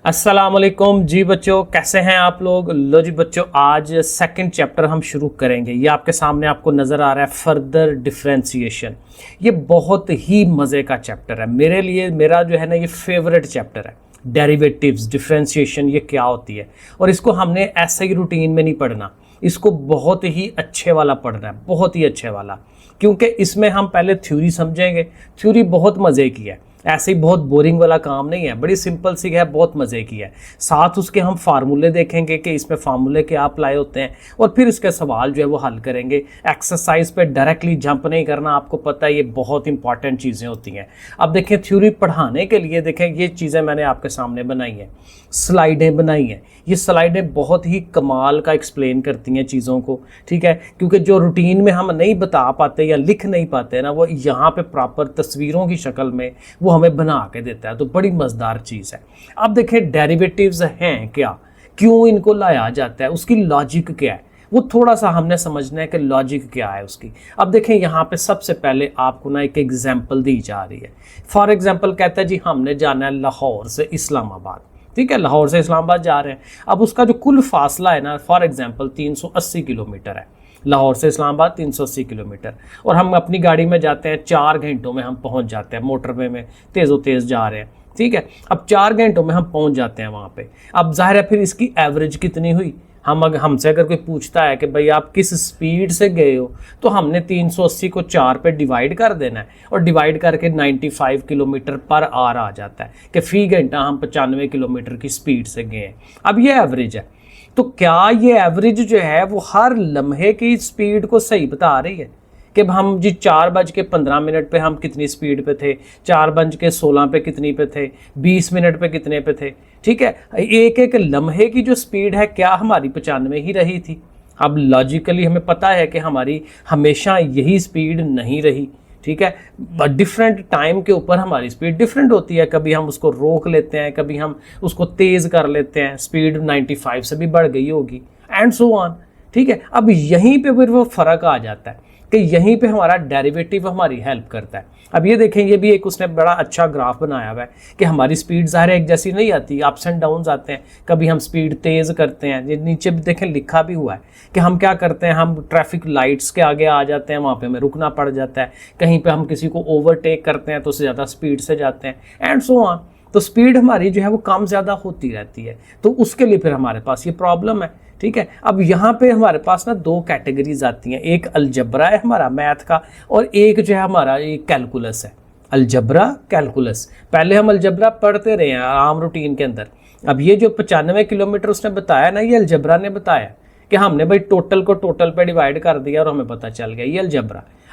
अस्सलाम वालेकुम जी बच्चों, कैसे हैं आप लोग। लो जी बच्चों, आज सेकंड चैप्टर हम शुरू करेंगे। ये आपके सामने आपको नज़र आ रहा है फर्दर डिफरेंशिएशन। ये बहुत ही मज़े का चैप्टर है मेरे लिए। मेरा जो है ना ये फेवरेट चैप्टर है। डेरिवेटिव्स, डिफरेंशिएशन ये क्या होती है, और इसको हमने ऐसे ही रूटीन में नहीं पढ़ना, इसको बहुत ही अच्छे वाला पढ़ना है, बहुत ही अच्छे वाला, क्योंकि इसमें हम पहले थ्योरी समझेंगे। थ्योरी बहुत मज़े की है, ऐसे ही बहुत बोरिंग वाला काम नहीं है, बड़ी सिंपल सी है, बहुत मज़े की है। साथ उसके हम फार्मूले देखेंगे कि इसमें फार्मूले क्या अप्लाई होते हैं, और फिर इसके सवाल जो है वो हल करेंगे। एक्सरसाइज पे डायरेक्टली जंप नहीं करना, आपको पता है ये बहुत इंपॉर्टेंट चीज़ें होती हैं। अब देखें, थ्योरी पढ़ाने के लिए देखें ये चीज़ें मैंने आपके सामने बनाई हैं, स्लाइडें बनाई हैं। ये स्लाइडें बहुत ही कमाल का एक्सप्लेन करती हैं चीज़ों को, ठीक है, क्योंकि जो रूटीन में हम नहीं बता पाते या लिख नहीं पाते ना, वो यहाँ पे प्रॉपर तस्वीरों की शक्ल में वो हमें बना के देता है, तो बड़ी मज़ेदार चीज़ है। अब देखें डेरिवेटिव्स हैं क्या, क्यों इनको लाया जाता है, उसकी लॉजिक क्या है, वो थोड़ा सा हमने समझना है कि लॉजिक क्या है उसकी। अब देखें यहाँ पे सबसे पहले आपको ना एक एग्जांपल दी जा रही है। फॉर एग्जांपल कहता है जी हमने जाना है लाहौर से इस्लामाबाद, ठीक है, लाहौर से इस्लामाबाद जा रहे हैं। अब उसका जो कुल फासला है ना, फॉर एग्जांपल 380 किलोमीटर है। लाहौर से इस्लामाबाद 380 किलोमीटर, और हम अपनी गाड़ी में जाते हैं, 4 घंटों में हम पहुंच जाते हैं। मोटरवे में तेज़ो तेज़ जा रहे हैं, ठीक है। अब 4 घंटों में हम पहुंच जाते हैं वहाँ पे। अब जाहिर है फिर इसकी एवरेज कितनी हुई। हमसे अगर कोई पूछता है कि भाई आप किस स्पीड से गए हो, तो हमने 380 को 4 पे डिवाइड कर देना है, और डिवाइड करके 95 किलोमीटर पर आवर आ जाता है कि फ़ी घंटा हम 95 किलोमीटर की स्पीड से गए हैं। अब ये एवरेज है, तो क्या ये एवरेज जो है वो हर लम्हे की स्पीड को सही बता रही है कि हम जी 4:15 पे हम कितनी स्पीड पे थे, 4:16 पे कितनी पे थे, 20 मिनट पे कितने पे थे, ठीक है। एक एक लम्हे की जो स्पीड है क्या हमारी 95 ही रही थी। अब लॉजिकली हमें पता है कि हमारी हमेशा यही स्पीड नहीं रही, ठीक है। डिफरेंट टाइम के ऊपर हमारी स्पीड डिफरेंट होती है, कभी हम उसको रोक लेते हैं, कभी हम उसको तेज़ कर लेते हैं, स्पीड 95 से भी बढ़ गई होगी, एंड सो ऑन, ठीक है। अब यहीं पे फिर वो फ़र्क आ जाता है कि यहीं पे हमारा डेरिवेटिव हमारी हेल्प करता है। अब ये देखें, ये भी एक उसने बड़ा अच्छा ग्राफ बनाया हुआ है कि हमारी स्पीड ज़ाहिर एक जैसी नहीं आती, अप्स एंड डाउन्स आते हैं। कभी हम स्पीड तेज़ करते हैं, ये नीचे भी देखें लिखा भी हुआ है कि हम क्या करते हैं, हम ट्रैफिक लाइट्स के आगे आ जाते हैं, वहाँ पे हमें रुकना पड़ जाता है। कहीं पे हम किसी को ओवरटेक करते हैं तो उससे ज़्यादा स्पीड से जाते हैं, एंड सो ऑन। तो स्पीड हमारी जो है वो कम ज़्यादा होती रहती है, तो उसके लिए फिर हमारे पास ये प्रॉब्लम है, ठीक है। अब यहाँ पे हमारे पास ना 2 कैटेगरीज आती हैं, एक अलजबरा है हमारा मैथ का, और एक जो है हमारा ये कैलकुलस है। अलजबरा, कैलकुलस, पहले हम अलजबरा पढ़ते रहे हैं आम रूटीन के अंदर। अब ये जो 95 किलोमीटर उसने बताया ना, ये अलजबरा ने बताया कि हमने भाई टोटल को टोटल पे डिवाइड कर दिया और हमें पता चल गया, ये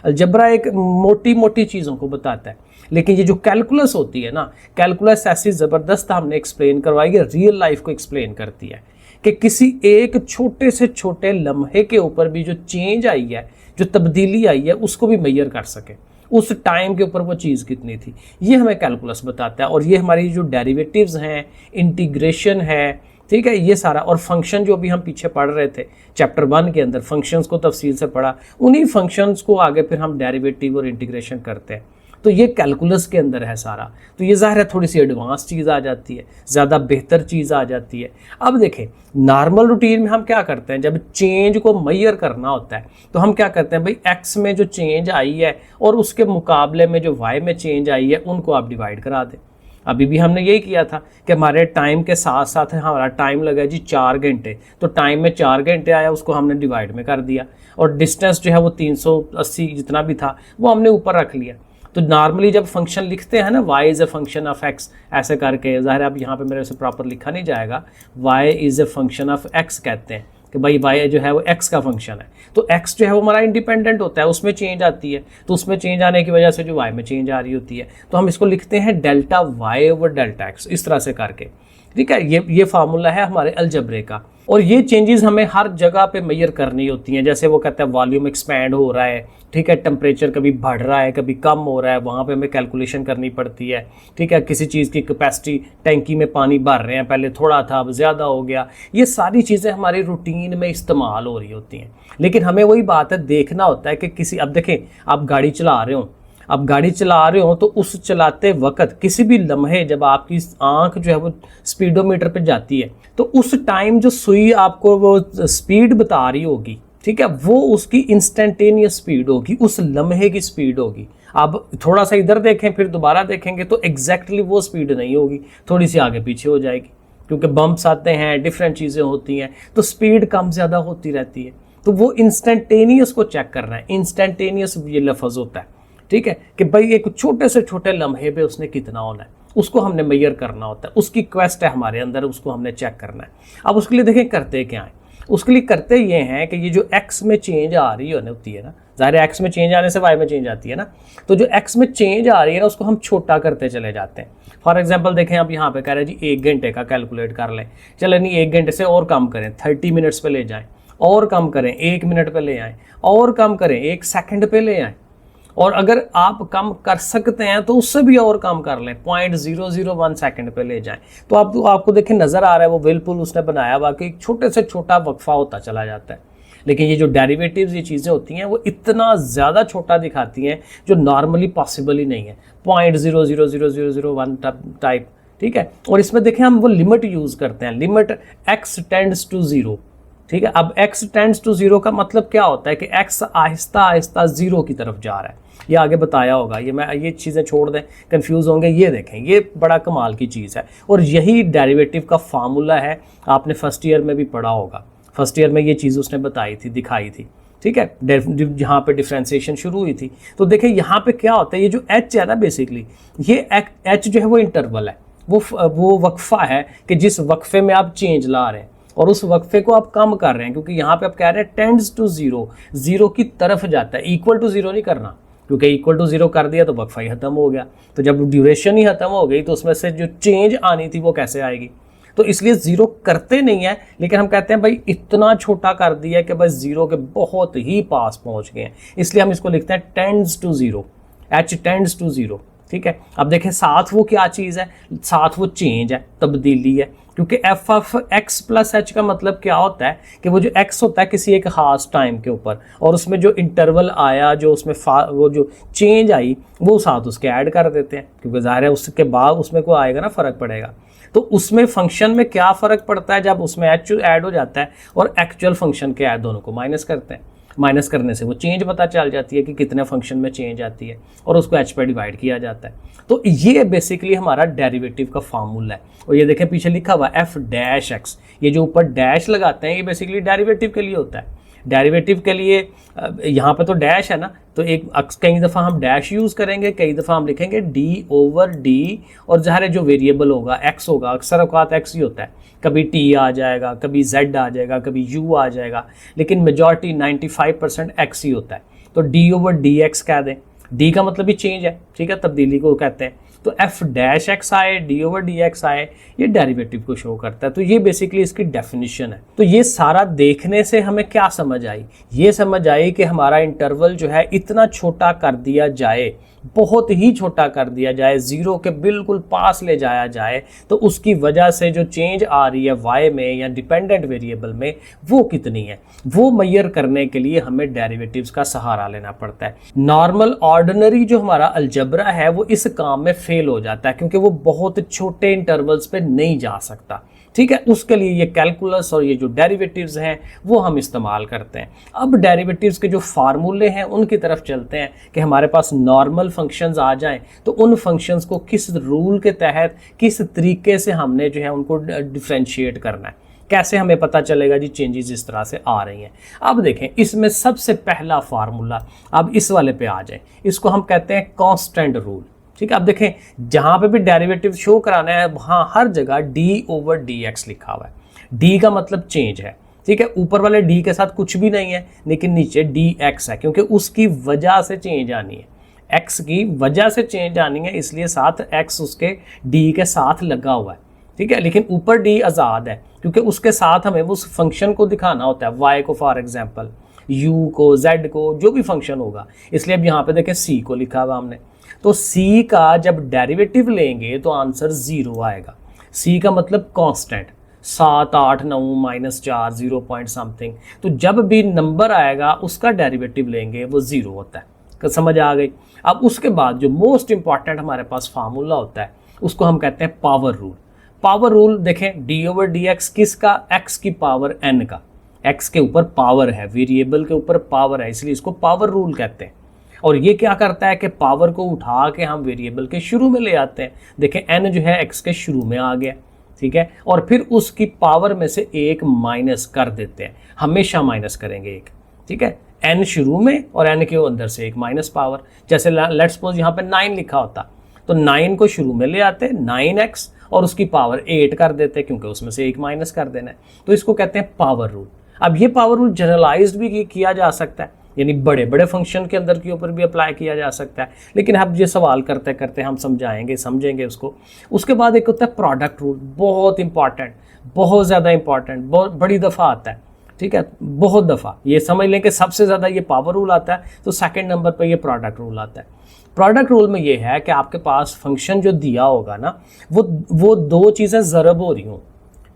अलजबरा एक मोटी मोटी चीज़ों को बताता है। लेकिन ये जो कैलकुलस होती है ना, कैलकुलस ऐसी ज़बरदस्त हमने एक्सप्लेन करवाई है, रियल लाइफ को एक्सप्लेन करती है कि किसी एक छोटे से छोटे लम्हे के ऊपर भी जो चेंज आई है, जो तब्दीली आई है, उसको भी मेजर कर सके, उस टाइम के ऊपर वो चीज़ कितनी थी, ये हमें कैलकुलस बताता है। और ये हमारी जो डेरिवेटिव्स हैं, इंटीग्रेशन है, ठीक है, ये सारा, और फंक्शन जो भी हम पीछे पढ़ रहे थे चैप्टर 1 के अंदर, फंक्शंस को तफसील से पढ़ा, उन्हीं फंक्शंस को आगे फिर हम डेरिवेटिव और इंटीग्रेशन करते हैं। तो ये कैलकुलस के अंदर है सारा। तो ये ज़ाहिर है थोड़ी सी एडवांस चीज़ आ जाती है, ज़्यादा बेहतर चीज़ आ जाती है। अब देखें, नॉर्मल रूटीन में हम क्या करते हैं, जब चेंज को मेजर करना होता है तो हम क्या करते हैं, भाई एक्स में जो चेंज आई है और उसके मुकाबले में जो वाई में चेंज आई है, उनको आप डिवाइड करा दें। अभी भी हमने यही किया था कि हमारे टाइम के साथ साथ हमारा टाइम लगा जी 4 घंटे, तो टाइम में 4 घंटे आया, उसको हमने डिवाइड में कर दिया, और डिस्टेंस जो है वो 380 जितना भी था वो हमने ऊपर रख लिया। तो नॉर्मली जब फंक्शन लिखते हैं ना, y is a function of x ऐसे करके, ज़ाहिर अब यहाँ पे मेरे से प्रॉपर लिखा नहीं जाएगा, y is a function of x कहते हैं कि भाई y जो है वो x का फंक्शन है। तो x जो है वो हमारा इंडिपेंडेंट होता है, उसमें चेंज आती है, तो उसमें चेंज आने की वजह से जो y में चेंज आ रही होती है, तो हम इसको लिखते हैं delta y over delta x, इस तरह से करके, ठीक है। ये फार्मूला है हमारे अलजबरे का। और ये चेंजेस हमें हर जगह पे मेजर करनी होती हैं। जैसे वो कहता है वॉल्यूम एक्सपैंड हो रहा है, ठीक है, टेम्परेचर कभी बढ़ रहा है कभी कम हो रहा है, वहाँ पे हमें कैलकुलेशन करनी पड़ती है, ठीक है। किसी चीज़ की कैपेसिटी, टैंकी में पानी भर रहे हैं, पहले थोड़ा था अब ज़्यादा हो गया, ये सारी चीज़ें हमारी रूटीन में इस्तेमाल हो रही होती हैं। लेकिन हमें वही बात है, देखना होता है कि किसी, अब देखें आप गाड़ी चला रहे हो, आप गाड़ी चला रहे हो तो उस चलाते वक्त किसी भी लम्हे जब आपकी आंख जो है वो स्पीडोमीटर पे जाती है तो उस टाइम जो सुई आपको वो स्पीड बता रही होगी, ठीक है, वो उसकी इंस्टेंटेनियस स्पीड होगी, उस लम्हे की स्पीड होगी। आप थोड़ा सा इधर देखें फिर दोबारा देखेंगे तो एग्जैक्टली वो स्पीड नहीं होगी, थोड़ी सी आगे पीछे हो जाएगी, क्योंकि बम्प्स आते हैं, डिफरेंट चीज़ें होती हैं, तो स्पीड कम ज़्यादा होती रहती है। तो वो इंस्टेंटेनियस को चेक करना है, इंस्टेंटेनियस ये लफ्ज़ होता है, ठीक है, कि भाई एक छोटे से छोटे लम्हे पे उसने कितना होना है, उसको हमने मेजर करना होता है, उसकी क्वेस्ट है हमारे अंदर, उसको हमने चेक करना है। अब उसके लिए देखें करते क्या है, उसके लिए करते ये हैं कि ये जो एक्स में चेंज आ रही होती है ना, ज़ाहिर है एक्स में चेंज आने से वाई में चेंज आती है ना, तो जो एक्स में चेंज आ रही है ना उसको हम छोटा करते चले जाते हैं। फॉर एग्जांपल देखें, आप यहाँ पे कह रहे हैं जी 1 घंटे का कैलकुलेट कर लें, चले नहीं 1 घंटे से और कम करें, 30 मिनट्स पे ले जाएं, और कम करें 1 मिनट पे ले आएँ, और कम करें 1 सेकंड पे ले आएँ, और अगर आप कम कर सकते हैं तो उससे भी और कम कर लें, 0.001 सेकंड पे ले जाएं। तो आपको देखें नज़र आ रहा है वो बिल्कुल उसने बनाया हुआ कि एक छोटे से छोटा वक्फा होता चला जाता है। लेकिन ये जो डेरिवेटिव्स ये चीज़ें होती हैं वो इतना ज़्यादा छोटा दिखाती हैं जो नॉर्मली पॉसिबल ही नहीं है, 0.00001 टाइप, ठीक है। और इसमें देखें हम वो लिमिट यूज़ करते हैं, लिमिट x टेंड्स टू 0, ठीक है। अब x टेंड्स टू 0 का मतलब क्या होता है कि x आहिस्ता आहिस्ता 0 की तरफ जा रहा है, ये आगे बताया होगा, ये चीज़ें छोड़ दें, कंफ्यूज होंगे। ये देखें, ये बड़ा कमाल की चीज़ है और यही डेरिवेटिव का फार्मूला है, आपने फर्स्ट ईयर में भी पढ़ा होगा, फर्स्ट ईयर में ये चीज़ उसने बताई थी, दिखाई थी, ठीक है, जहाँ पे डिफ्रेंसिएशन शुरू हुई थी। तो देखिए यहाँ पे क्या होता है, ये जो h है ना, बेसिकली ये h जो है वो इंटरवल है, वो वक्फा है कि जिस वक्फे में आप चेंज ला रहे हैं और उस वक्फे को आप कम कर रहे हैं, क्योंकि यहाँ पे आप कह रहे हैं टेंड्स टू 0, 0 की तरफ जाता है, इक्वल टू 0 नहीं करना, क्योंकि इक्वल टू 0 कर दिया तो वक्फा ही खत्म हो गया। तो जब ड्यूरेशन ही खत्म हो गई तो उसमें से जो चेंज आनी थी वो कैसे आएगी, तो इसलिए 0 करते नहीं है, लेकिन हम कहते हैं भाई इतना छोटा कर दिया कि बस 0 के बहुत ही पास पहुंच गए हैं, इसलिए हम इसको लिखते हैं tends to 0, h tends to 0, ठीक है। अब देखें साथ वो क्या चीज़ है, साथ वो चेंज है, तब्दीली है, क्योंकि F of x plus H का मतलब क्या होता है कि वो जो एक्स होता है किसी एक खास टाइम के ऊपर, और उसमें जो इंटरवल आया, जो उसमें वो जो चेंज आई वो साथ उसके ऐड कर देते हैं, क्योंकि ज़ाहिर है उसके बाद उसमें कोई आएगा ना, फ़र्क पड़ेगा। तो उसमें फंक्शन में क्या फ़र्क पड़ता है, जब उसमें एच ऐड हो जाता है और एक्चुअल फंक्शन के ऐड, दोनों को माइनस करते हैं, माइनस करने से वो चेंज पता चल जाती है कि कितने फंक्शन में चेंज आती है और उसको एच पे डिवाइड किया जाता है। तो ये बेसिकली हमारा डेरिवेटिव का फार्मूला है। और ये देखें पीछे लिखा हुआ एफ डैश एक्स, ये जो ऊपर डैश लगाते हैं ये बेसिकली डेरिवेटिव के लिए होता है। डेरिवेटिव के लिए यहाँ पे तो डैश है ना, तो कई दफ़ा हम डैश यूज़ करेंगे, कई दफ़ा हम लिखेंगे डी ओवर डी, और ज़ाहिर है जो वेरिएबल होगा एक्स होगा, अक्सर औकात एक्स ही होता है, कभी टी आ जाएगा, कभी जेड आ जाएगा, कभी यू आ जाएगा, लेकिन मेजॉरिटी 95% एक्स ही होता है। तो डी ओवर डी एक्स कह दें, डी का मतलब ही चेंज है, ठीक है, तब्दीली को कहते हैं। तो एफ डैश एक्स आए, डी ओवर डी एक्स आए, ये डेरिवेटिव को शो करता है। तो ये बेसिकली इसकी डेफिनेशन है। तो ये सारा देखने से हमें क्या समझ आई, ये समझ आई कि हमारा इंटरवल जो है इतना छोटा कर दिया जाए, बहुत ही छोटा कर दिया जाए, 0 के बिल्कुल पास ले जाया जाए, तो उसकी वजह से जो चेंज आ रही है y में या डिपेंडेंट वेरिएबल में वो कितनी है, वो मेजर करने के लिए हमें डेरिवेटिव्स का सहारा लेना पड़ता है। नॉर्मल ऑर्डिनरी जो हमारा अलजबरा है वो इस काम में फेल हो जाता है, क्योंकि वो बहुत छोटे इंटरवल्स पे नहीं जा सकता, ठीक है। उसके लिए ये कैलकुलस और ये जो डेरिवेटिव्स हैं वो हम इस्तेमाल करते हैं। अब डेरिवेटिव्स के जो फार्मूले हैं उनकी तरफ चलते हैं कि हमारे पास नॉर्मल फंक्शंस आ जाएं तो उन फंक्शंस को किस रूल के तहत, किस तरीके से हमने जो है उनको डिफ्रेंशिएट करना है, कैसे हमें पता चलेगा जी चेंजेस इस तरह से आ रही हैं। अब देखें इसमें सबसे पहला फार्मूला, अब इस वाले पे आ जाए, इसको हम कहते हैं कांस्टेंट रूल, ठीक है। अब देखें जहाँ पे भी डेरिवेटिव शो कराना है वहाँ हर जगह डी ओवर डी एक्स लिखा हुआ है, डी का मतलब चेंज है, ठीक है। ऊपर वाले डी के साथ कुछ भी नहीं है, लेकिन नीचे डी एक्स है, क्योंकि उसकी वजह से चेंज आनी है, एक्स की वजह से चेंज आनी है, इसलिए साथ एक्स उसके डी के साथ लगा हुआ है, ठीक है। लेकिन ऊपर डी आज़ाद है, क्योंकि उसके साथ हमें उस फंक्शन को दिखाना होता है, वाई को फॉर एग्जाम्पल, यू को, जेड को, जो भी फंक्शन होगा। इसलिए अब यहाँ पे देखें सी को लिखा हुआ हमने, तो C का जब डेरिवेटिव लेंगे तो आंसर 0 आएगा। C का मतलब कांस्टेंट, 7, 8, 9, -4, 0 पॉइंट समथिंग, तो जब भी नंबर आएगा उसका डेरिवेटिव लेंगे वो 0 होता है। समझ आ गई। अब उसके बाद जो मोस्ट इंपॉर्टेंट हमारे पास फार्मूला होता है उसको हम कहते हैं पावर रूल। पावर रूल देखें, d/dx किसका, x की पावर n का, x के ऊपर पावर है, वेरिएबल के ऊपर पावर है, इसलिए इसको पावर रूल कहते हैं। और ये क्या करता है कि पावर को उठा के हम वेरिएबल के शुरू में ले आते हैं। देखें n जो है x के शुरू में आ गया, ठीक है, और फिर उसकी पावर में से एक माइनस कर देते हैं, हमेशा माइनस करेंगे एक, ठीक है, n शुरू में और n के अंदर से एक माइनस पावर। जैसे लेट्स सपोज यहाँ पे 9 लिखा होता तो 9 को शुरू में ले आते 9x और उसकी पावर 8 कर देते क्योंकि उसमें से एक माइनस कर देना है, तो इसको कहते हैं पावर रूल। अब ये पावर रूल जनरलाइज्ड भी किया जा सकता है, यानी बड़े बड़े फंक्शन के अंदर के ऊपर भी अप्लाई किया जा सकता है, लेकिन अब ये सवाल करते करते हम समझेंगे उसको। उसके बाद एक होता है प्रोडक्ट रूल, बहुत इंपॉर्टेंट, बहुत ज़्यादा इंपॉर्टेंट, बहुत बड़ी दफ़ा आता है, ठीक है, बहुत दफ़ा। ये समझ लें कि सबसे ज़्यादा ये पावर रूल आता है, तो सेकंड नंबर पर ये प्रोडक्ट रूल आता है। प्रोडक्ट रूल में ये है कि आपके पास फंक्शन जो दिया होगा ना, वो दो चीज़ें ज़रब हो रही हों,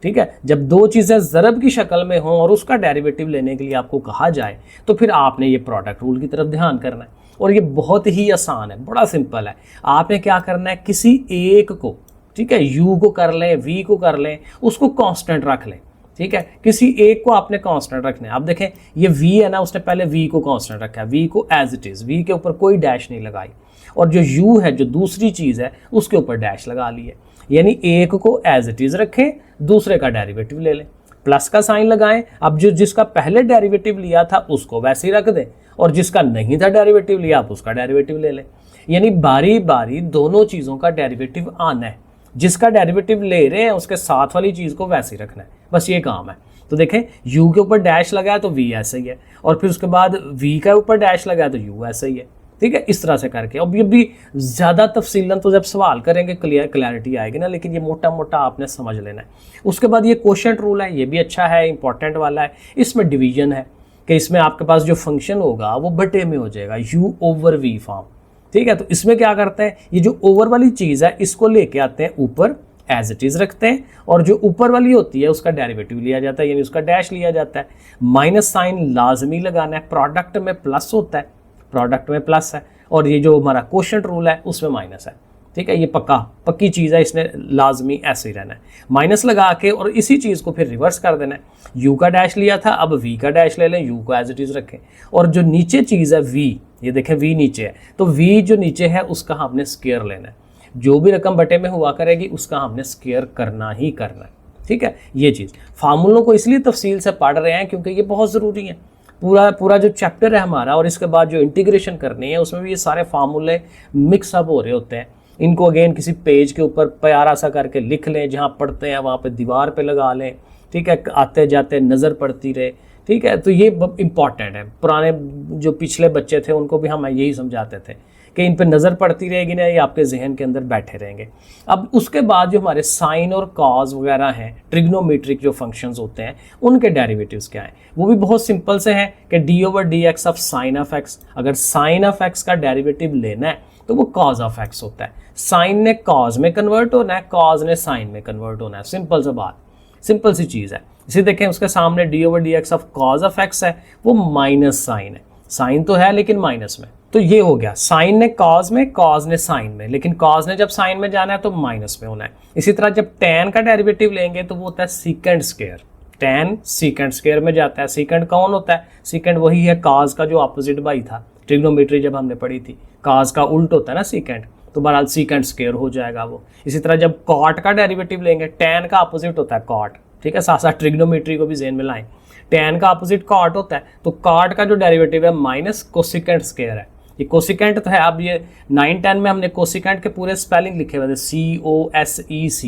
ठीक है। जब दो चीज़ें ज़रब की शक्ल में हों और उसका डेरिवेटिव लेने के लिए आपको कहा जाए तो फिर आपने ये प्रोडक्ट रूल की तरफ ध्यान करना है। और ये बहुत ही आसान है, बड़ा सिंपल है। आपने क्या करना है, किसी एक को, ठीक है, u को कर लें, v को कर लें, उसको कांस्टेंट रख लें, ठीक है, किसी एक को आपने कांस्टेंट रखना है। आप देखें ये v है ना, उसने पहले v को कांस्टेंट रखा है, v को एज इट इज़, v के ऊपर कोई डैश नहीं लगाई, और जो u है जो दूसरी चीज़ है उसके ऊपर डैश लगा ली है। यानी एक को एज इट इज़ रखें, दूसरे का डेरिवेटिव ले लें, प्लस का साइन लगाएं। अब जो जिसका पहले डेरिवेटिव लिया था उसको वैसे ही रख दें, और जिसका नहीं था डेरिवेटिव लिया आप उसका डेरिवेटिव ले लें। यानी बारी बारी दोनों चीज़ों का डेरिवेटिव आना है, जिसका डेरिवेटिव ले रहे हैं उसके साथ वाली चीज़ को वैसे ही रखना है, बस ये काम है। तो देखें u के ऊपर डैश लगाया तो v ऐसा ही है, और फिर उसके बाद v के ऊपर डैश लगाया तो u ऐसा ही है, ठीक है, इस तरह से करके। अब ये भी ज़्यादा तफसीलन तो जब सवाल करेंगे क्लैरिटी आएगी ना, लेकिन ये मोटा मोटा आपने समझ लेना है। उसके बाद ये क्वोशंट रूल है, ये भी अच्छा है, इंपॉर्टेंट वाला है। इसमें डिवीजन है कि इसमें आपके पास जो फंक्शन होगा वो बटे में हो जाएगा, u/v फॉर्म, ठीक है। तो इसमें क्या करते हैं, ये जो ओवर वाली चीज़ है इसको लेके आते हैं ऊपर, एज इट इज़ रखते हैं, और जो ऊपर वाली होती है उसका डेरिवेटिव लिया जाता है, यानी उसका डैश लिया जाता है। माइनस साइन लाजमी लगाना है, प्रोडक्ट में प्लस होता है, प्रोडक्ट में प्लस है, और ये जो हमारा क्वोशंट रूल है उसमें माइनस है, ठीक है। ये पक्की चीज़ है, इसने लाजमी ऐसे ही रहना है, माइनस लगा के, और इसी चीज़ को फिर रिवर्स कर देना है। u का डैश लिया था, अब v का डैश ले लें, u को एज इट इज़ रखें, और जो नीचे चीज़ है v, ये देखें v नीचे है, तो v जो नीचे है उसका हमने स्क्वायर लेना है। जो भी रकम बटे में हुआ करेगी उसका हमने स्क्वायर करना ही करना है, ठीक है। ये चीज़ फार्मूलों को इसलिए तफसील से पढ़ रहे हैं क्योंकि ये बहुत ज़रूरी है। पूरा जो चैप्टर है हमारा, और इसके बाद जो इंटीग्रेशन करनी है उसमें भी ये सारे फार्मूले मिक्सअप हो रहे होते हैं। इनको अगेन किसी पेज के ऊपर प्यारा सा करके लिख लें, जहाँ पढ़ते हैं वहाँ पे दीवार पे लगा लें, ठीक है, आते जाते नज़र पड़ती रहे, ठीक है। तो ये इम्पॉर्टेंट है। पुराने जो पिछले बच्चे थे उनको भी हम यही समझाते थे कि इन पे नज़र पड़ती रहेगी ना, ये आपके जहन के अंदर बैठे रहेंगे। अब उसके बाद जो हमारे साइन और कॉज वगैरह हैं, ट्रिग्नोमेट्रिक जो फंक्शंस होते हैं, उनके डेरिवेटिव्स क्या हैं, वो भी बहुत सिंपल से हैं कि d/dx of sine of x। अगर साइन ऑफ x का डेरिवेटिव लेना है तो वो कॉज ऑफ x होता है। साइन ने कॉज में कन्वर्ट होना है, कॉज ने साइन में कन्वर्ट होना है, सिंपल सा बात, सिंपल सी चीज़ है। इसे देखें, उसके सामने d/dx of cause of x है, वो माइनस साइन है, साइन तो है लेकिन माइनस में। तो ये हो गया, साइन ने कॉज में, कॉज ने साइन में, लेकिन कॉज ने जब साइन में जाना है तो माइनस में होना है। इसी तरह जब tan का डेरिवेटिव लेंगे तो वो होता है secant square, tan secant square में जाता है। सीकेंड कौन होता है, सीकेंड वही है कॉज का जो अपोजिट भाई था, ट्रिग्नोमेट्री जब हमने पढ़ी थी, कॉज का उल्ट होता है ना सीकेंड, तो बहरहाल सीकेंड स्क्वायर हो जाएगा वो। इसी तरह जब कॉट का डेरिवेटिव लेंगे, tan का अपोजिट होता है कॉट, ठीक है, साथ साथ ट्रिग्नोमेट्री को भी ज़हन में लाएं। tan का अपोजिट कॉट होता है, तो कॉट का जो डेरिवेटिव है माइनस कोसिकेंड स्क्वायर है। ये कोसिकेंट तो है, अब ये 9-10 में हमने कोसिकेंट के पूरे स्पेलिंग लिखे हुए थे, COSEC,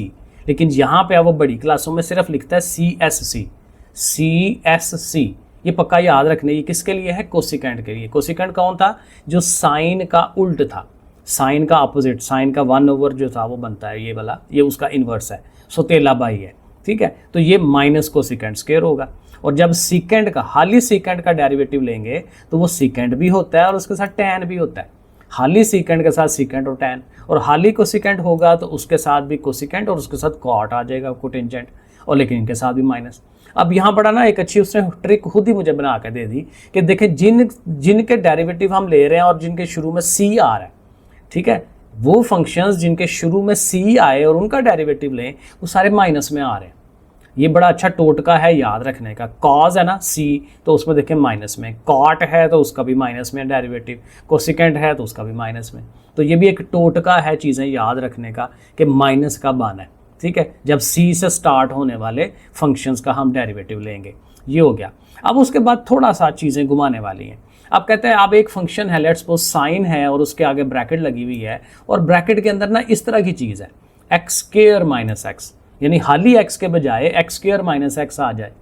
लेकिन यहाँ पे अब वो बड़ी क्लासों में सिर्फ लिखता है CSC। ये पक्का याद रखने, ये किसके लिए है, कोसिकेंट के लिए। कोसिकेंट कौन था, जो साइन का उल्ट था, साइन का अपोजिट, साइन का 1/, जो था वो बनता है ये वाला, ये उसका इन्वर्स है, सोतेला बाई है, ठीक है। तो ये माइनस कोसिकेंड स्क्वायर होगा। और जब सीकेंड का, हाली सीकेंड का डेरिवेटिव लेंगे तो वो सीकेंड भी होता है और उसके साथ tan भी होता है। हाली सीकेंड के साथ सीकेंड और टैन, और हाली कोसिकेंड होगा तो उसके साथ भी कोसिकेंड और उसके साथ कॉट आ जाएगा, कोटेंजेंट, और लेकिन इनके साथ भी माइनस। अब यहाँ पड़ा ना एक अच्छी उसने ट्रिक खुद ही मुझे बना के दे दी कि देखें जिनके डेरिवेटिव हम ले रहे हैं और जिनके शुरू में सी आ रहा है, ठीक है, वो फंक्शंस जिनके शुरू में सी आए और उनका डेरिवेटिव लें वो सारे माइनस में आ रहे हैं। ये बड़ा अच्छा टोटका है याद रखने का। कॉज है ना सी, तो उसमें देखें माइनस में, कॉट है तो उसका भी माइनस में डेरिवेटिव, कोसिकेंड है तो उसका भी माइनस में। तो ये भी एक टोटका है चीज़ें याद रखने का कि माइनस कब आना है, ठीक है, जब सी से स्टार्ट होने वाले फंक्शंस का हम डेरिवेटिव लेंगे। ये हो गया। अब उसके बाद थोड़ा सा चीज़ें घुमाने वाली हैं। अब कहते हैं अब एक फंक्शन है, लेट्स सपोज साइन है और उसके आगे ब्रैकेट लगी हुई है, और ब्रैकेट के अंदर ना इस तरह की चीज़ है एक्स स्क्वायर माइनस एक्स, यानी हाली एक्स के बजाय एक्स स्क्वायर माइनस एक्स आ जाए।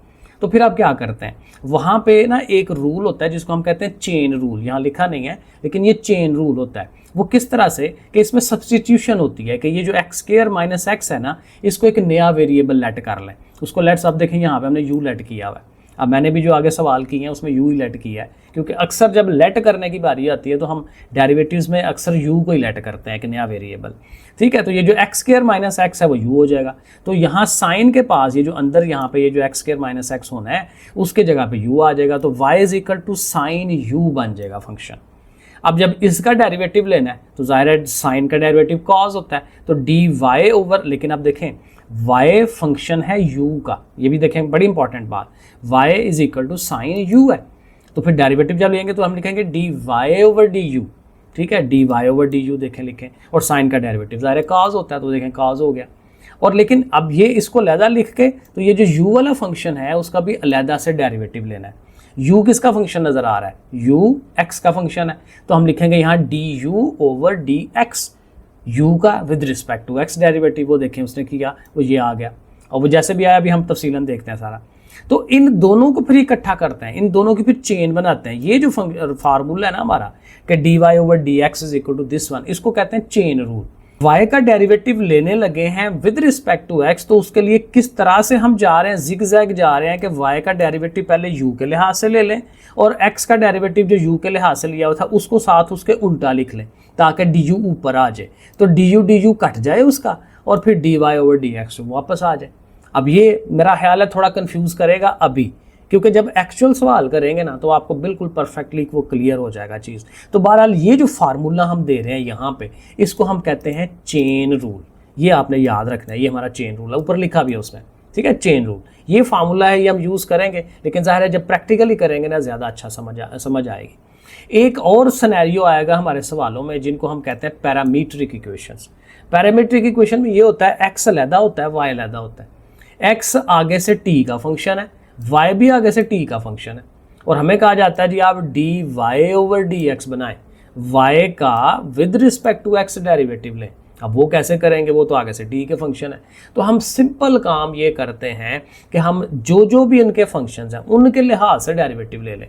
तो फिर आप क्या करते हैं, वहाँ पे ना एक रूल होता है जिसको हम कहते हैं चेन रूल, यहाँ लिखा नहीं है लेकिन ये चेन रूल होता है। वो किस तरह से कि इसमें सब्सटीट्यूशन होती है कि ये जो एक्स स्क्वायर माइनस एक्स है ना, इसको एक नया वेरिएबल लेट कर लें। उसको लेट्स आप देखें यहाँ पे हमने यू लेट किया हुआ है। अब मैंने भी जो आगे सवाल किए हैं उसमें यू ही लेट किया है, क्योंकि अक्सर जब लेट करने की बारी आती है तो हम डेरिवेटिव्स में अक्सर यू को ही लेट करते हैं, एक नया वेरिएबल, ठीक है। तो ये जो एक्स स्क्वायर माइनस एक्स है वो यू हो जाएगा। तो यहाँ साइन के पास ये जो अंदर यहाँ पे ये जो एक्स स्क्वायर माइनस एक्स होना है उसके जगह पे यू आ जाएगा, तो y is equal to sine u बन जाएगा फंक्शन। अब जब इसका डेरिवेटिव लेना है तो ज़ाहिर है साइन का डेरिवेटिव कॉस होता है, तो डी वाई ओवर, लेकिन अब देखें y फंक्शन है u का, ये भी देखें बड़ी इंपॉर्टेंट बात, y is equal to sine u है। तो फिर डेरिवेटिव जब लेंगे तो हम लिखेंगे d y over d u, ठीक है, d y over d u देखें लिखें, और साइन का डेरिवेटिव ज़ाहिर है कॉस होता है तो देखें कॉस हो गया। और लेकिन अब ये इसको अलहदा लिख के तो ये जो u वाला फंक्शन है उसका भी अलहदा से डेरिवेटिव लेना है। u किसका फंक्शन नज़र आ रहा है, u x का फंक्शन है, तो हम लिखेंगे यहाँ d u over d x, u का with respect to x derivative, वो देखें उसने किया वो ये आ गया, और वो जैसे भी आया अभी हम तफसीलन देखते हैं सारा। तो इन दोनों को फिर इकट्ठा करते हैं, इन दोनों की फिर चेन बनाते हैं। ये जो फार्मूला है ना हमारा कि d y over d x is equal to this one, इसको कहते हैं चेन रूल। y का डेरिवेटिव लेने लगे हैं विद रिस्पेक्ट टू x, तो उसके लिए किस तरह से हम जा रहे हैं, जिग-जैग जा रहे हैं कि y का डेरिवेटिव पहले u के लिहाज से ले लें और x का डेरिवेटिव जो u के लिहाज से लिया हुआ था उसको साथ उसके उल्टा लिख लें ताकि du ऊपर आ जाए, तो du कट जाए उसका और फिर dy ओवर dx वापस आ जाए। अब ये मेरा ख्याल है थोड़ा कंफ्यूज करेगा अभी, क्योंकि जब एक्चुअल सवाल करेंगे ना तो आपको बिल्कुल परफेक्टली वो क्लियर हो जाएगा चीज़। तो बहरहाल ये जो फार्मूला हम दे रहे हैं यहाँ पे, इसको हम कहते हैं चेन रूल। ये आपने याद रखना है, ये हमारा चेन रूल है, ऊपर लिखा भी है उसमें, ठीक है, चेन रूल। ये फार्मूला है, ये हम यूज़ करेंगे, लेकिन ज़ाहिर है जब प्रैक्टिकली करेंगे ना ज़्यादा अच्छा समझ आएगी। एक और सिनेरियो आएगा हमारे सवालों में जिनको हम कहते हैं पैरामीट्रिक इक्वेशंस। पैरामीट्रिक इक्वेशन में ये होता है एक्स अलहदा होता है, वाई अलहदा होता है। एक्स आगे से टी का फंक्शन है, y भी आगे से t का फंक्शन है, और हमें कहा जाता है जी आप d y over d x बनाएं, y का with respect to x derivative लें। अब वो कैसे करेंगे, वो तो आगे से t के फंक्शन है। तो हम सिंपल काम ये करते हैं कि हम जो भी इनके फंक्शंस हैं उनके लिहाज से डेरिवेटिव ले लें।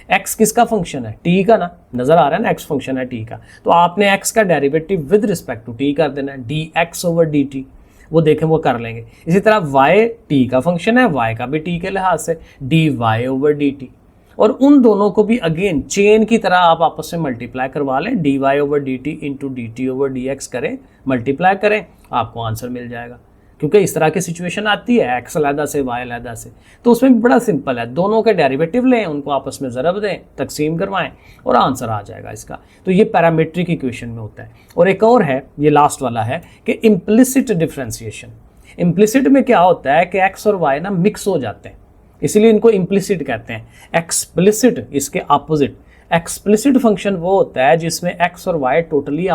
x किसका फंक्शन है, t का ना, नज़र आ रहा है ना, x फंक्शन है t का, तो आपने x का derivative with respect to t कर देना है, d x over d t, वो देखें वो कर लेंगे। इसी तरह y t का फंक्शन है, y का भी t के लिहाज से d y over d t, और उन दोनों को भी अगेन चेन की तरह आप आपस में मल्टीप्लाई करवा लें, d y over d t into d t over d x करें, मल्टीप्लाई करें, आपको आंसर मिल जाएगा। क्योंकि इस तरह की सिचुएशन आती है एक्स अलहदा से वाई अलहदा से, तो उसमें भी बड़ा सिंपल है, दोनों के डेरिवेटिव लें, उनको आपस में ज़रब दें, तकसीम करवाएं और आंसर आ जाएगा इसका। तो ये पैरामीट्रिक इक्वेशन में होता है। और एक और है, ये लास्ट वाला है कि इम्प्लिसिट डिफ्रेंसिएशन। इम्प्लिसिट में क्या होता है कि एक्स और वाई ना मिक्स हो जाते हैं, इसलिए इनको इम्प्लिसिट कहते हैं। एक्सप्लिसिट इसके अपोजिट। एक्सप्लिसिट फंक्शन वो होता है जिसमें x और y टोटली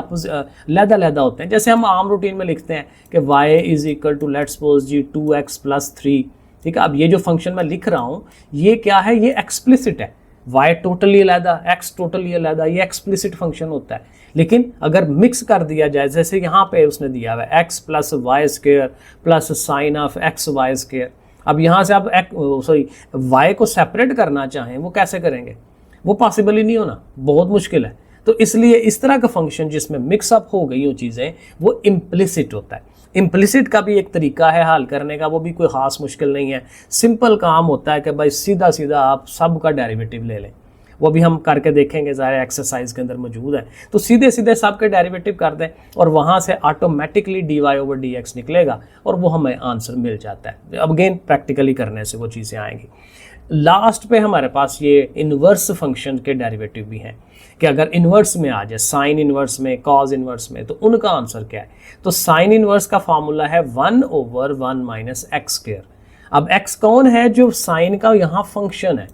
लहदा होते हैं। जैसे हम आम रूटीन में लिखते हैं कि y is equal to let's suppose g 2x + 3, ठीक है। अब ये जो फंक्शन मैं लिख रहा हूँ ये क्या है, ये एक्सप्लिसिट है, y टोटली अलहदा, x टोटली अलहदा, ये एक्सप्लिसिट फंक्शन होता है। लेकिन अगर मिक्स कर दिया जाए, जैसे यहाँ पे उसने दिया हुआ है x + y² + sin of xy², अब यहाँ से आप y को सेपरेट करना चाहें वो कैसे करेंगे, वो पॉसिबल ही नहीं होना, बहुत मुश्किल है। तो इसलिए इस तरह का फंक्शन जिसमें मिक्सअप हो गई हो चीज़ें वो इम्प्लिसिट होता है। इम्प्लिसिट का भी एक तरीका है हल करने का, वो भी कोई ख़ास मुश्किल नहीं है, सिंपल काम होता है कि भाई सीधा सीधा आप सब का डेरिवेटिव ले लें। वो भी हम करके देखेंगे, ज़ाहिर एक्सरसाइज के अंदर मौजूद है। तो सीधे सीधे सब के डेरिवेटिव कर दें और वहाँ से ऑटोमेटिकली dy/dx निकलेगा और वो हमें आंसर मिल जाता है। अब अगेन प्रैक्टिकली करने से वो चीज़ें आएंगी। लास्ट पे हमारे पास ये इन्वर्स फंक्शन के डेरिवेटिव भी हैं कि अगर इन्वर्स में आ जाए, साइन इन्वर्स में, कॉज इन्वर्स में, तो उनका आंसर क्या है। तो साइन इन्वर्स का फार्मूला है 1/1 - x²। अब x कौन है, जो साइन का यहाँ फंक्शन है।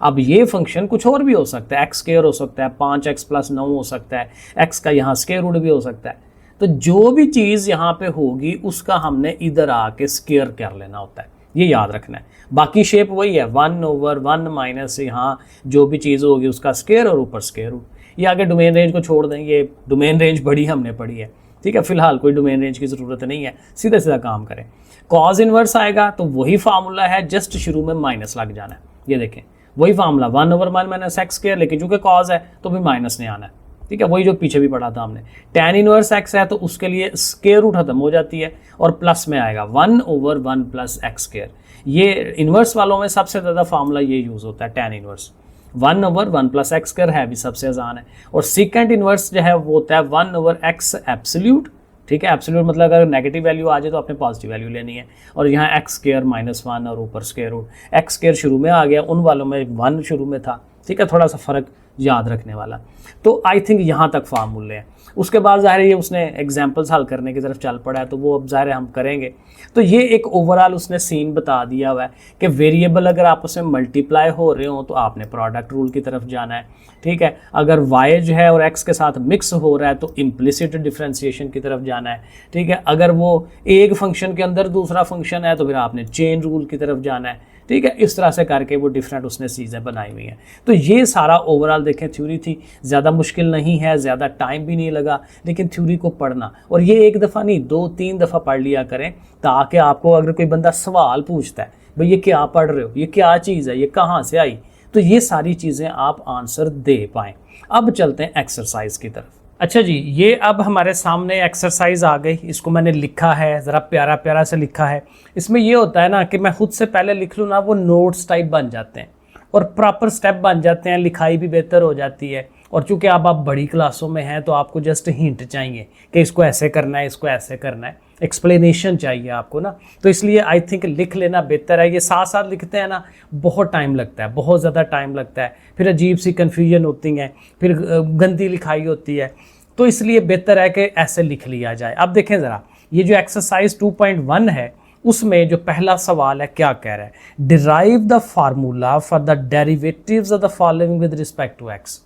अब ये फंक्शन कुछ और भी हो सकता है, x² हो सकता है, 5x + 9 हो सकता है, x का यहाँ स्क्वायर रूट भी हो सकता है। तो जो भी चीज़ यहाँ पे होगी उसका हमने इधर आके स्क्वायर कर लेना होता है, ये याद रखना है। बाकी शेप वही है, 1/1 माइनस यहाँ जो भी चीज़ होगी उसका स्क्वायर और ऊपर स्क्वायर रूट। ये आगे डोमेन रेंज को छोड़ दें, ये डोमेन रेंज बड़ी हमने पढ़ी है, ठीक है। फिलहाल कोई डोमेन रेंज की ज़रूरत नहीं है, सीधा सीधा काम करें। कॉज इन्वर्स आएगा तो वही फार्मूला है, जस्ट शुरू में माइनस लग जाना है। ये देखें वही फार्मूला 1/1 - x², लेकिन चूंकि कॉज है तो भी माइनस नहीं आना है, ठीक है। वही जो पीछे भी पढ़ा था हमने। tan इनवर्स x है तो उसके लिए स्क्वायर रूट खत्म हो जाती है और प्लस में आएगा 1/1 + x²। ये इन्वर्स वालों में सबसे ज़्यादा फार्मूला ये यूज़ होता है, tan इनवर्स 1/1 + x² है भी सबसे आसान है। और सीकेंट इनवर्स जो है वो होता है 1/x एब्सोल्यूट, ठीक है। एब्सोल्यूट मतलब अगर नेगेटिव वैल्यू आ जाए तो आपने पॉजिटिव वैल्यू लेनी है। और यहाँ x² - 1 और ऊपर स्क्वायर रूट। x² शुरू में आ गया, उन वालों में 1 शुरू में था, ठीक है। थोड़ा सा फ़र्क याद रखने वाला। तो आई थिंक यहाँ तक फार्मूले हैं। उसके बाद ज़ाहिर ये उसने एग्जाम्पल्स हल करने की तरफ चल पड़ा है, तो वो अब ज़ाहिर हम करेंगे। तो ये एक ओवरऑल उसने सीन बता दिया हुआ है कि वेरिएबल अगर आपस में मल्टीप्लाई हो रहे हो तो आपने प्रोडक्ट रूल की तरफ जाना है, ठीक है। अगर y जो है और x के साथ मिक्स हो रहा है तो इम्प्लिसिट डिफ्रेंसिएशन की तरफ जाना है, ठीक है। अगर वो एक फंक्शन के अंदर दूसरा फंक्शन है तो फिर आपने चेन रूल की तरफ जाना है, ठीक है। इस तरह से करके वो डिफरेंट उसने चीज़ें बनाई हुई हैं। तो ये सारा ओवरऑल देखें थ्योरी थी, ज़्यादा मुश्किल नहीं है, ज़्यादा टाइम भी नहीं लगा, लेकिन थ्योरी को पढ़ना, और ये एक दफ़ा नहीं 2-3 दफ़ा पढ़ लिया करें, ताकि आपको अगर कोई बंदा सवाल पूछता है भाई ये क्या पढ़ रहे हो, ये क्या चीज़ है, ये कहाँ से आई, तो ये सारी चीज़ें आप आंसर दे पाएँ। अब चलते हैं एक्सरसाइज की तरफ। अच्छा जी, ये अब हमारे सामने एक्सरसाइज आ गई, इसको मैंने लिखा है, ज़रा प्यारा प्यारा से लिखा है। इसमें ये होता है ना कि मैं खुद से पहले लिख लूँ ना, वो नोट्स टाइप बन जाते हैं और प्रॉपर स्टेप बन जाते हैं, लिखाई भी बेहतर हो जाती है। और चूँकि अब आप बड़ी क्लासों में हैं तो आपको जस्ट हिंट चाहिए कि इसको ऐसे करना है, इसको ऐसे करना है, एक्सप्लेनेशन चाहिए आपको ना। तो इसलिए आई थिंक लिख लेना बेहतर है। ये साथ साथ लिखते हैं ना, बहुत टाइम लगता है, बहुत ज़्यादा टाइम लगता है, फिर अजीब सी कन्फ्यूजन होती है, फिर गंदी लिखाई होती है। तो इसलिए बेहतर है कि ऐसे लिख लिया जाए। अब देखें ज़रा, ये जो एक्सरसाइज 2.1 है उसमें जो पहला सवाल है क्या कह रहा है, derive the formula for the derivatives of the following with respect to x.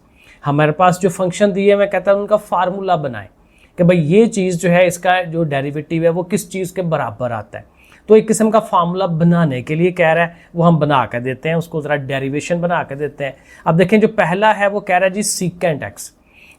हमारे पास जो फंक्शन दिए मैं कहता हूँ उनका फार्मूला बनाएं कि भाई ये चीज़ जो है, इसका जो डेरिवेटिव है वो किस चीज़ के बराबर आता है। तो एक किस्म का फार्मूला बनाने के लिए कह रहा है, वो हम बना कर देते हैं, उसको ज़रा डेरिवेशन बना कर देते हैं। अब देखें जो पहला है वो कह रहा है जी सीकेंट एक्स।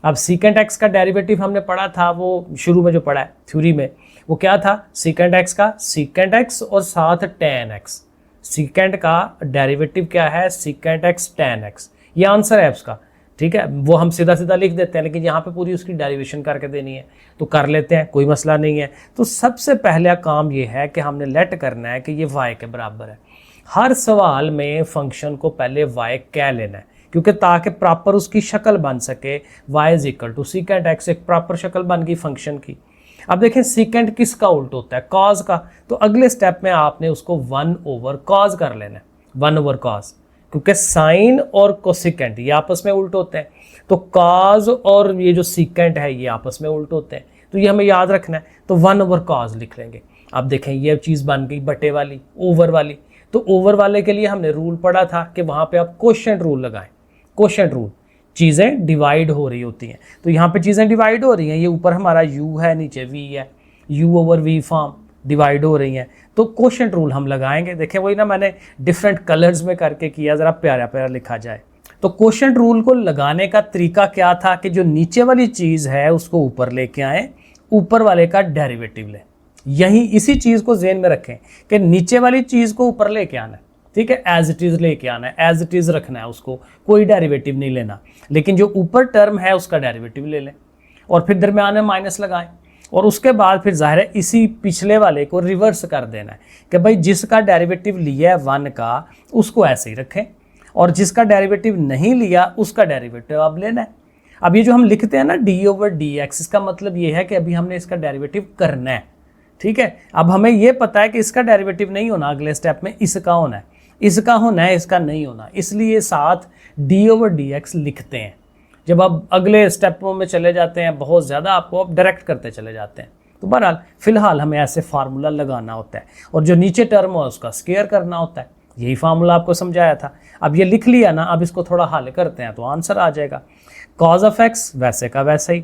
अब सीकेंट एक्स का डेरिवेटिव हमने पढ़ा था, वो शुरू में जो पढ़ा है थ्योरी में, वो क्या था, सीकेंट एक्स का सीकेंट एक्स और साथ टेन एक्स। सीकेंट का डेरिवेटिव क्या है, सीकेंट एक्स टेन एक्स, ये आंसर है उसका, ठीक है। वो हम सीधा सीधा लिख देते हैं, लेकिन यहाँ पे पूरी उसकी डेरिवेशन करके देनी है, तो कर लेते हैं, कोई मसला नहीं है। तो सबसे पहला काम ये है कि हमने लेट करना है कि ये y के बराबर है। हर सवाल में फंक्शन को पहले y कह लेना है, क्योंकि ताकि प्रॉपर उसकी शक्ल बन सके, y = सीकेंट एक्स, एक प्रॉपर शक्ल बन गई फंक्शन की। अब देखें सीकेंट किसका उल्ट होता है, कॉज का। तो अगले स्टेप में आपने उसको 1/cos कर लेना है, 1/cos, क्योंकि साइन और कोसिकेंट ये आपस में उल्ट होते हैं। तो कॉज और ये जो सीकेंट है ये आपस में उल्ट होते हैं, तो ये हमें याद रखना है। तो 1/cos लिख लेंगे। अब देखें ये चीज़ बन गई बटे वाली, ओवर वाली। तो ओवर वाले के लिए हमने रूल पढ़ा था कि वहाँ पे आप कोशेंट रूल लगाएं। कोशेंट रूल, चीज़ें डिवाइड हो रही होती हैं, तो यहाँ पे चीज़ें डिवाइड हो रही हैं। ये ऊपर हमारा u है, नीचे v है, u/v फॉर्म डिवाइड हो रही हैं, तो कोशेंट रूल हम लगाएंगे। देखें वही ना मैंने डिफरेंट कलर्स में करके किया, ज़रा प्यारा प्यारा लिखा जाए। तो कोशेंट रूल को लगाने का तरीका क्या था कि जो नीचे वाली चीज़ है उसको ऊपर लेके आएँ, ऊपर वाले का डेरिवेटिव लें। यही इसी चीज़ को ज़हन में रखें कि नीचे वाली चीज़ को ऊपर लेके आना है, ठीक है, एज इट इज़ लेके आना है, एज इट इज़ रखना है उसको, कोई डेरिवेटिव नहीं लेना। लेकिन जो ऊपर टर्म है उसका डेरिवेटिव ले लें और फिर दरमियान में माइनस लगाएं, और उसके बाद फिर ज़ाहिर है इसी पिछले वाले को रिवर्स कर देना है कि भाई जिसका डेरिवेटिव लिया है 1 का उसको ऐसे ही रखें, और जिसका डेरिवेटिव नहीं लिया उसका डेरिवेटिव अब लेना है। अब ये जो हम लिखते हैं ना d/dx, इसका मतलब ये है कि अभी हमने इसका डेरिवेटिव करना है, ठीक है। अब हमें ये पता है कि इसका डेरिवेटिव नहीं होना, अगले स्टेप में इसका होना है, इसका होना है, इसका नहीं होना, इसलिए साथ d/dx लिखते हैं। जब आप अगले स्टेपों में चले जाते हैं बहुत ज़्यादा आपको अब डायरेक्ट करते चले जाते हैं। तो बहरहाल फिलहाल हमें ऐसे फार्मूला लगाना होता है और जो नीचे टर्म हो उसका स्क्वायर करना होता है। यही फार्मूला आपको समझाया था। अब ये लिख लिया ना, अब इसको थोड़ा हल करते हैं तो आंसर आ जाएगा। कॉज ऑफ एक्स वैसे का वैसा ही,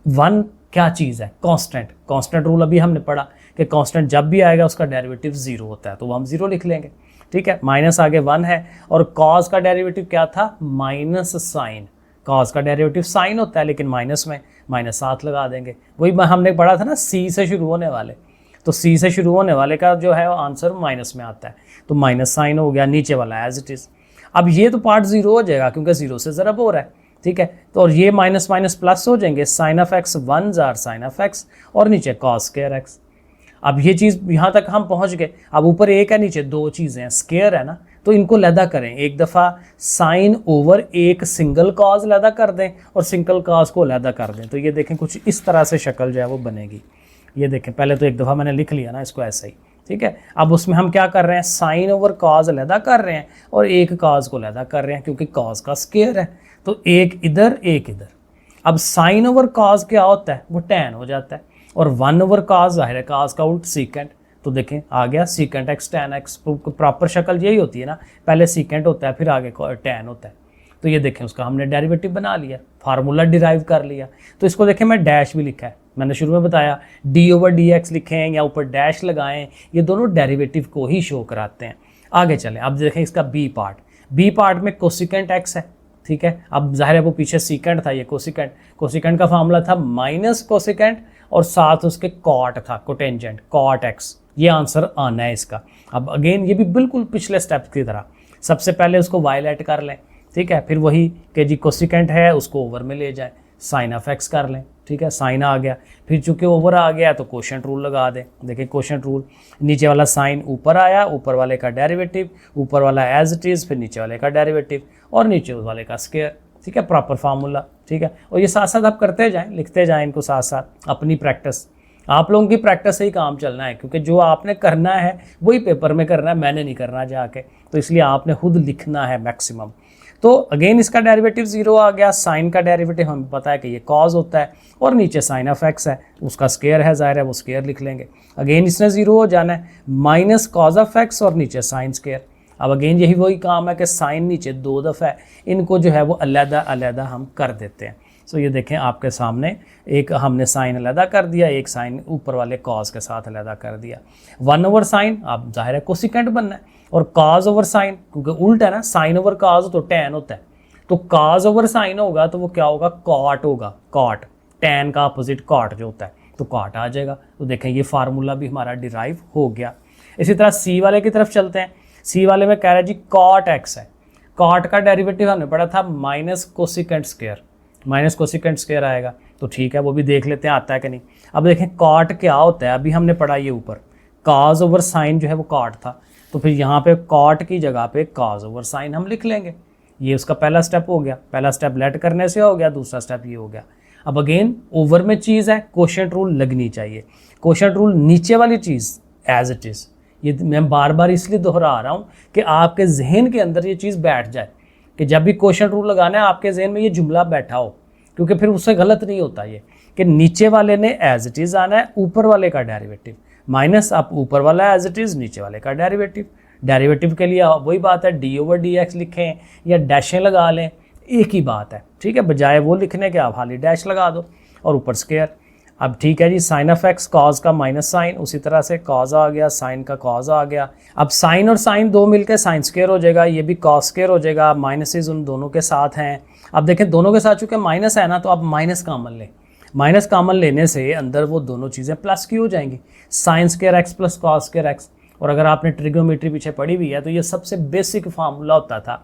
1 क्या चीज़ है, कांस्टेंट। कांस्टेंट रूल अभी हमने पढ़ा कि कांस्टेंट जब भी आएगा उसका डेरिवेटिव 0 होता है, तो वो हम 0 लिख लेंगे, ठीक है। माइनस आगे 1 है और कॉज का डेरिवेटिव क्या था, माइनस साइन। कॉज का डेरिवेटिव साइन होता है लेकिन माइनस में -7 लगा देंगे। वही हमने पढ़ा था ना, सी से शुरू होने वाले, तो सी से शुरू होने वाले का जो है वो आंसर माइनस में आता है, तो माइनस साइन हो गया, नीचे वाला एज इट इज़। अब ये तो पार्ट 0 हो जाएगा क्योंकि 0 से ज़रब हो रहा है, ठीक है। तो और ये माइनस माइनस प्लस हो जाएंगे, साइन ऑफ एक्स 1 जार साइन ऑफ एक्स और नीचे कॉस स्क्वायर एक्स। अब ये चीज़ यहाँ तक हम पहुँच गए। अब ऊपर एक है, नीचे 2 चीज़ें हैं, स्क्वायर है ना, तो इनको लैदा करें। एक दफ़ा साइन ओवर एक सिंगल कॉज लैदा कर दें और सिंगल कॉज को लैदा कर दें, तो ये देखें कुछ इस तरह से शक्ल जो है वो बनेगी। ये देखें, पहले तो एक दफ़ा मैंने लिख लिया ना इसको ऐसा ही, ठीक है। अब उसमें हम क्या कर रहे हैं, साइन ओवर कॉज लैदा कर रहे हैं और एक कॉज को लैदा कर रहे हैं क्योंकि कॉज का स्क्वायर है, तो एक इधर एक इधर। अब साइन ओवर कॉज क्या होता है, वो टैन हो जाता है, और 1 ओवर कॉज जाहिर है कॉज का उल्ट सीकेंट, तो देखें आ गया secant x tan x. Proper शक्ल यही होती है ना, पहले सीकेंट होता है फिर आगे टैन होता है। तो ये देखें उसका हमने डेरिवेटिव बना लिया, फार्मूला डिराइव कर लिया। तो इसको देखें मैं डैश भी लिखा है, मैंने शुरू में बताया d/dx लिखें या ऊपर डैश लगाएं, ये दोनों डेरिवेटिव को ही शो कराते हैं। आगे चलें, अब देखें इसका बी पार्ट में कोसिकेंट एक्स है, ठीक है। अब जाहिर है वो पीछे सीकेंट था, ये कोसिकेंट का फार्मूला था माइनस कोसिकेंट और साथ उसके कॉट था, कोटेंजेंट कॉट एक्स। ये आंसर आना है इसका। अब अगेन ये भी बिल्कुल पिछले स्टेप की तरह, सबसे पहले उसको वायलेट कर लें, ठीक है। फिर वही कि जी कोसिकेंट है उसको ओवर में ले जाए, साइन ऑफ एक्स कर लें, ठीक है। साइन आ गया, फिर चूंकि ओवर आ गया तो कोशेंट रूल लगा दें। देखिए कोशेंट रूल, नीचे वाला साइन ऊपर आया, ऊपर वाले का डेरिवेटिव, ऊपर वाला एज इट इज़, फिर नीचे वाले का डेरिवेटिव और नीचे उस वाले का स्क्वायर, ठीक है। प्रॉपर फार्मूला, ठीक है। और ये साथ साथ आप करते जाएं, लिखते जाएं इनको साथ साथ। अपनी प्रैक्टिस, आप लोगों की प्रैक्टिस से ही काम चलना है, क्योंकि जो आपने करना है वही पेपर में करना है, मैंने नहीं करना जाके, तो इसलिए आपने खुद लिखना है मैक्सिमम। तो अगेन इसका डेरिवेटिव 0 आ गया, साइन का डेरिवेटिव हमें पता है कि ये कॉज होता है और नीचे साइन ऑफ एक्स है, उसका स्क्वायर है, जाहिर है वो स्क्वायर लिख लेंगे। अगेन इसने 0 हो जाना है, माइनस कॉज ऑफ एक्स और नीचे साइन स्क्वायर। अब अगेन यही वही काम है कि साइन नीचे 2 दफ़ा है, इनको जो है वो अलग-अलग हम कर देते हैं। सो ये देखें आपके सामने, एक हमने साइन अलग कर दिया, एक साइन ऊपर वाले कॉज के साथ अलग कर दिया। 1 ओवर साइन, अब जाहिर है कोसिकेंट बनना है, और कॉज ओवर साइन क्योंकि उल्टा है ना, साइन ओवर कॉज तो टैन होता है, तो कॉज ओवर साइन होगा तो वो क्या होगा, कॉट होगा। कॉट, टैन का अपोजिट कॉट जो होता है, तो कॉट आ जाएगा। तो देखें ये फार्मूला भी हमारा डिराइव हो गया। इसी तरह सी वाले की तरफ चलते हैं। सी वाले में कह रहा है जी कॉट एक्स है, कॉट का डेरिवेटिव हमने पढ़ा था minus cosecant square, minus cosecant square आएगा, तो ठीक है वो भी देख लेते हैं आता है कि नहीं। अब देखें कॉट क्या होता है, अभी हमने पढ़ा ये ऊपर कॉज ओवर साइन जो है वो कॉट था, तो फिर यहाँ पे कॉट की जगह पे कॉज ओवर साइन हम लिख लेंगे। ये उसका पहला स्टेप हो गया, पहला स्टेप लेट करने से हो गया, दूसरा स्टेप ये हो गया। अब अगेन ओवर में चीज़ है, कोशेंट रूल लगनी चाहिए। कोशेंट रूल नीचे वाली चीज़ एज इट इज़, ये मैं बार बार इसलिए दोहरा रहा हूँ कि आपके जहन के अंदर ये चीज़ बैठ जाए कि जब भी कोशेंट रूल लगाना है आपके जहन में ये जुमला बैठा हो, क्योंकि फिर उससे गलत नहीं होता ये कि नीचे वाले ने एज इट इज़ आना है, ऊपर वाले का डेरिवेटिव माइनस आप ऊपर वाला एज इट इज़, नीचे वाले का डेरिवेटिव। डेरिवेटिव के लिए वही बात है, d/dx लिखें या डैशें लगा लें, एक ही बात है, ठीक है। बजाय वो लिखने के आप खाली डैश लगा दो और ऊपर स्क्वायर। अब ठीक है जी, साइन ऑफ एक्स कॉज का माइनस साइन, उसी तरह से कॉज आ गया, साइन का कॉज आ गया। अब साइन और साइन दो मिलकर साइन स्क्वायर हो जाएगा, ये भी कॉस स्क्वायर हो जाएगा। माइनसेस उन दोनों के साथ हैं। अब देखें दोनों के साथ चूँकि माइनस है ना, तो आप माइनस कॉमन लें। माइनस कॉमन लेने से अंदर वो दोनों चीज़ें प्लस की हो जाएंगी, sine square x plus cos square x. और अगर आपने ट्रिग्नोमेट्री पीछे पढ़ी हुई है तो ये सबसे बेसिक फार्मूला होता था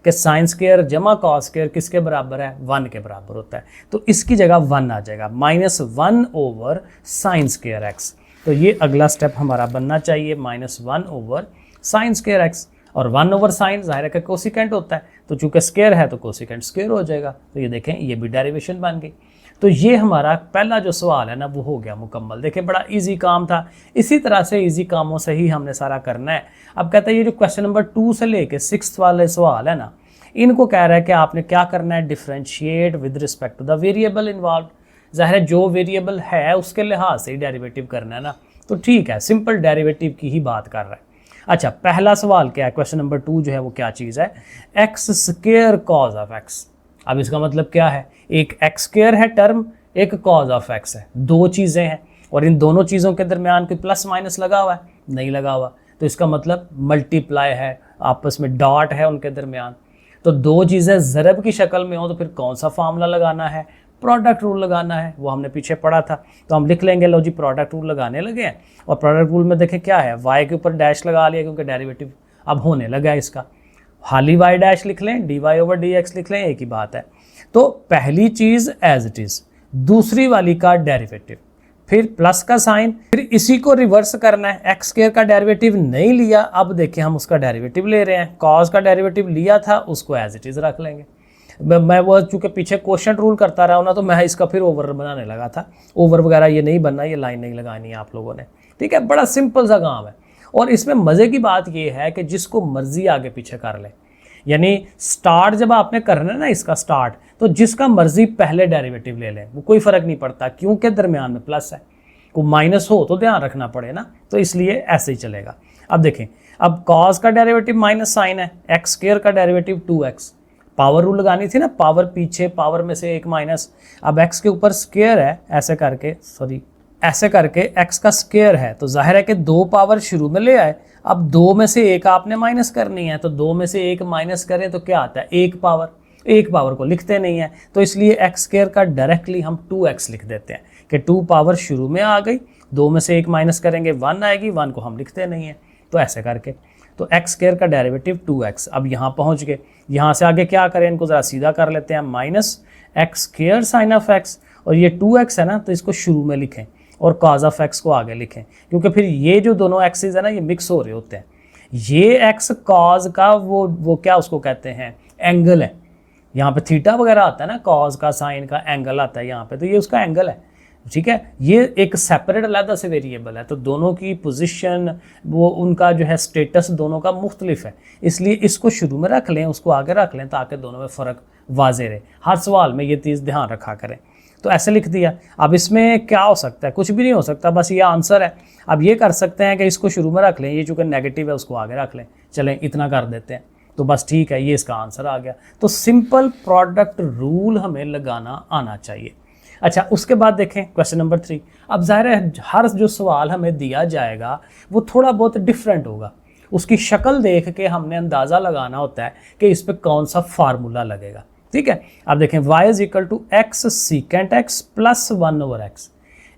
कि साइन स्क्वायर जमा कॉस स्क्वायर किसके बराबर है, 1 के बराबर होता है। तो इसकी जगह 1 आ जाएगा, -1 ओवर साइन स्क्वायर एक्स। तो ये अगला स्टेप हमारा बनना चाहिए, -1 ओवर साइन स्क्वायर एक्स। और 1 ओवर साइन जाहिर है कि कोसिकेंट होता है, तो चूंकि स्क्वायर है तो कोसिकेंट स्क्वायर हो जाएगा। तो ये देखें ये भी डेरिवेशन बन गई। तो ये हमारा पहला जो सवाल है ना वो हो गया मुकम्मल। देखें बड़ा इजी काम था। इसी तरह से इजी कामों से ही हमने सारा करना है। अब कहते हैं ये जो क्वेश्चन नंबर 2 से लेके 6 वाले सवाल है ना, इनको कह रहा है कि आपने क्या करना है, differentiate with respect to the variable involve. ज़ाहिर है जो वेरिएबल है उसके लिहाज से ही डेरिवेटिव करना है ना, तो ठीक है, सिंपल डेरिवेटिव की ही बात कर रहा है। अच्छा, पहला सवाल क्या है, क्वेश्चन नंबर 2 जो है वो क्या चीज़ है, x square cause of x. अब इसका मतलब क्या है, एक एक्स स्क्वायर है टर्म, एक कॉज ऑफ एक्स है, दो चीज़ें हैं और इन दोनों चीज़ों के दरमियान कोई प्लस माइनस लगा हुआ है, नहीं लगा हुआ, तो इसका मतलब मल्टीप्लाई है, आपस में डॉट है उनके दरमियान। तो दो चीज़ें ज़रब की शक्ल में हो तो फिर कौन सा फार्मूला लगाना है, प्रोडक्ट रूल लगाना है, वो हमने पीछे पढ़ा था। तो हम लिख लेंगे, लो जी प्रोडक्ट रूल लगाने लगे हैं। और प्रोडक्ट रूल में देखें क्या है, वाई के ऊपर डैश लगा लिया क्योंकि डेरिवेटिव अब होने लगा है इसका, खाली वाई डैश लिख लें, d y over d x लिख लें, एक ही बात है। तो पहली चीज़ एज इट इज़, दूसरी वाली का डेरिवेटिव, फिर प्लस का साइन, फिर इसी को रिवर्स करना है। एक्स स्क्वायर का डेरिवेटिव नहीं लिया, अब देखिए हम उसका डेरिवेटिव ले रहे हैं। कॉस का डेरिवेटिव लिया था, उसको एज इट इज़ रख लेंगे। मैं वो चूँकि पीछे क्वेश्चन रूल करता रहा हूँ ना, तो मैं इसका फिर ओवर बनाने लगा था। ओवर वगैरह ये नहीं बनना, ये लाइन नहीं लगानी है आप लोगों ने, ठीक है। बड़ा सिंपल सा काम है। और इसमें मज़े की बात ये है कि जिसको मर्जी आगे पीछे कर ले, यानी स्टार्ट जब आपने करना है ना इसका स्टार्ट, तो जिसका मर्जी पहले डेरिवेटिव ले लें, वो कोई फ़र्क नहीं पड़ता, क्योंकि दरमियान में प्लस है। को माइनस हो तो ध्यान रखना पड़े ना, तो इसलिए ऐसे ही चलेगा। अब देखें, अब कॉस का डेरिवेटिव माइनस साइन है, एक्स स्क्वायर का डेरिवेटिव 2x, पावर रूल लगानी थी ना, पावर पीछे, पावर में से एक माइनस। अब x के ऊपर स्क्वायर है, ऐसे करके, सॉरी ऐसे करके x का स्क्वायर है, तो जाहिर है कि 2 पावर शुरू में ले आए। अब 2 में से एक आपने माइनस करनी है, तो 2 में से एक माइनस करें तो क्या आता है, 1 पावर। एक पावर को लिखते नहीं है, तो इसलिए एक्स स्क्वायर का डायरेक्टली हम 2x लिख देते हैं कि 2 पावर शुरू में आ गई, 2 में से एक माइनस करेंगे 1 आएगी, 1 को हम लिखते नहीं है, तो ऐसे करके। तो एक्स स्क्वायर का डेरिवेटिव 2x। अब यहाँ पहुँच गए, यहाँ से आगे क्या करें, इनको ज़रा सीधा कर लेते हैं, minus x square sine of x, और ये 2x है ना, तो इसको शुरू में लिखें और कॉज ऑफ एक्स को आगे लिखें, क्योंकि फिर ये जो दोनों एक्सिस है ना, ये मिक्स हो रहे होते हैं। ये एक्स कॉज का वो क्या उसको कहते हैं, एंगल है। यहाँ पे थीटा वगैरह आता है ना, कॉज का साइन का एंगल आता है यहाँ पे, तो ये उसका एंगल है, ठीक है। ये एक सेपरेट अलग से वेरिएबल है, तो दोनों की पोजीशन, वो उनका जो है स्टेटस दोनों का मुख्तलिफ है, इसलिए इसको शुरू में रख लें, उसको आगे रख लें, ताकि दोनों में फ़र्क वाज़े रहे। हर सवाल में ये चीज़ ध्यान रखा करें। तो ऐसे लिख दिया। अब इसमें क्या हो सकता है, कुछ भी नहीं हो सकता, बस ये आंसर है। अब ये कर सकते हैं कि इसको शुरू में रख लें, ये चूँकि नेगेटिव है उसको आगे रख लें, चलें इतना कर देते हैं, तो बस ठीक है, ये इसका आंसर आ गया। तो सिंपल प्रोडक्ट रूल हमें लगाना आना चाहिए। अच्छा, उसके बाद देखें क्वेश्चन नंबर 3। अब ज़ाहिर है हर जो सवाल हमें दिया जाएगा वो थोड़ा बहुत डिफरेंट होगा, उसकी शक्ल देख के हमने अंदाज़ा लगाना होता है कि इस पर कौन सा फार्मूला लगेगा, ठीक है। अब देखें y is equal to x secant x plus 1 over x.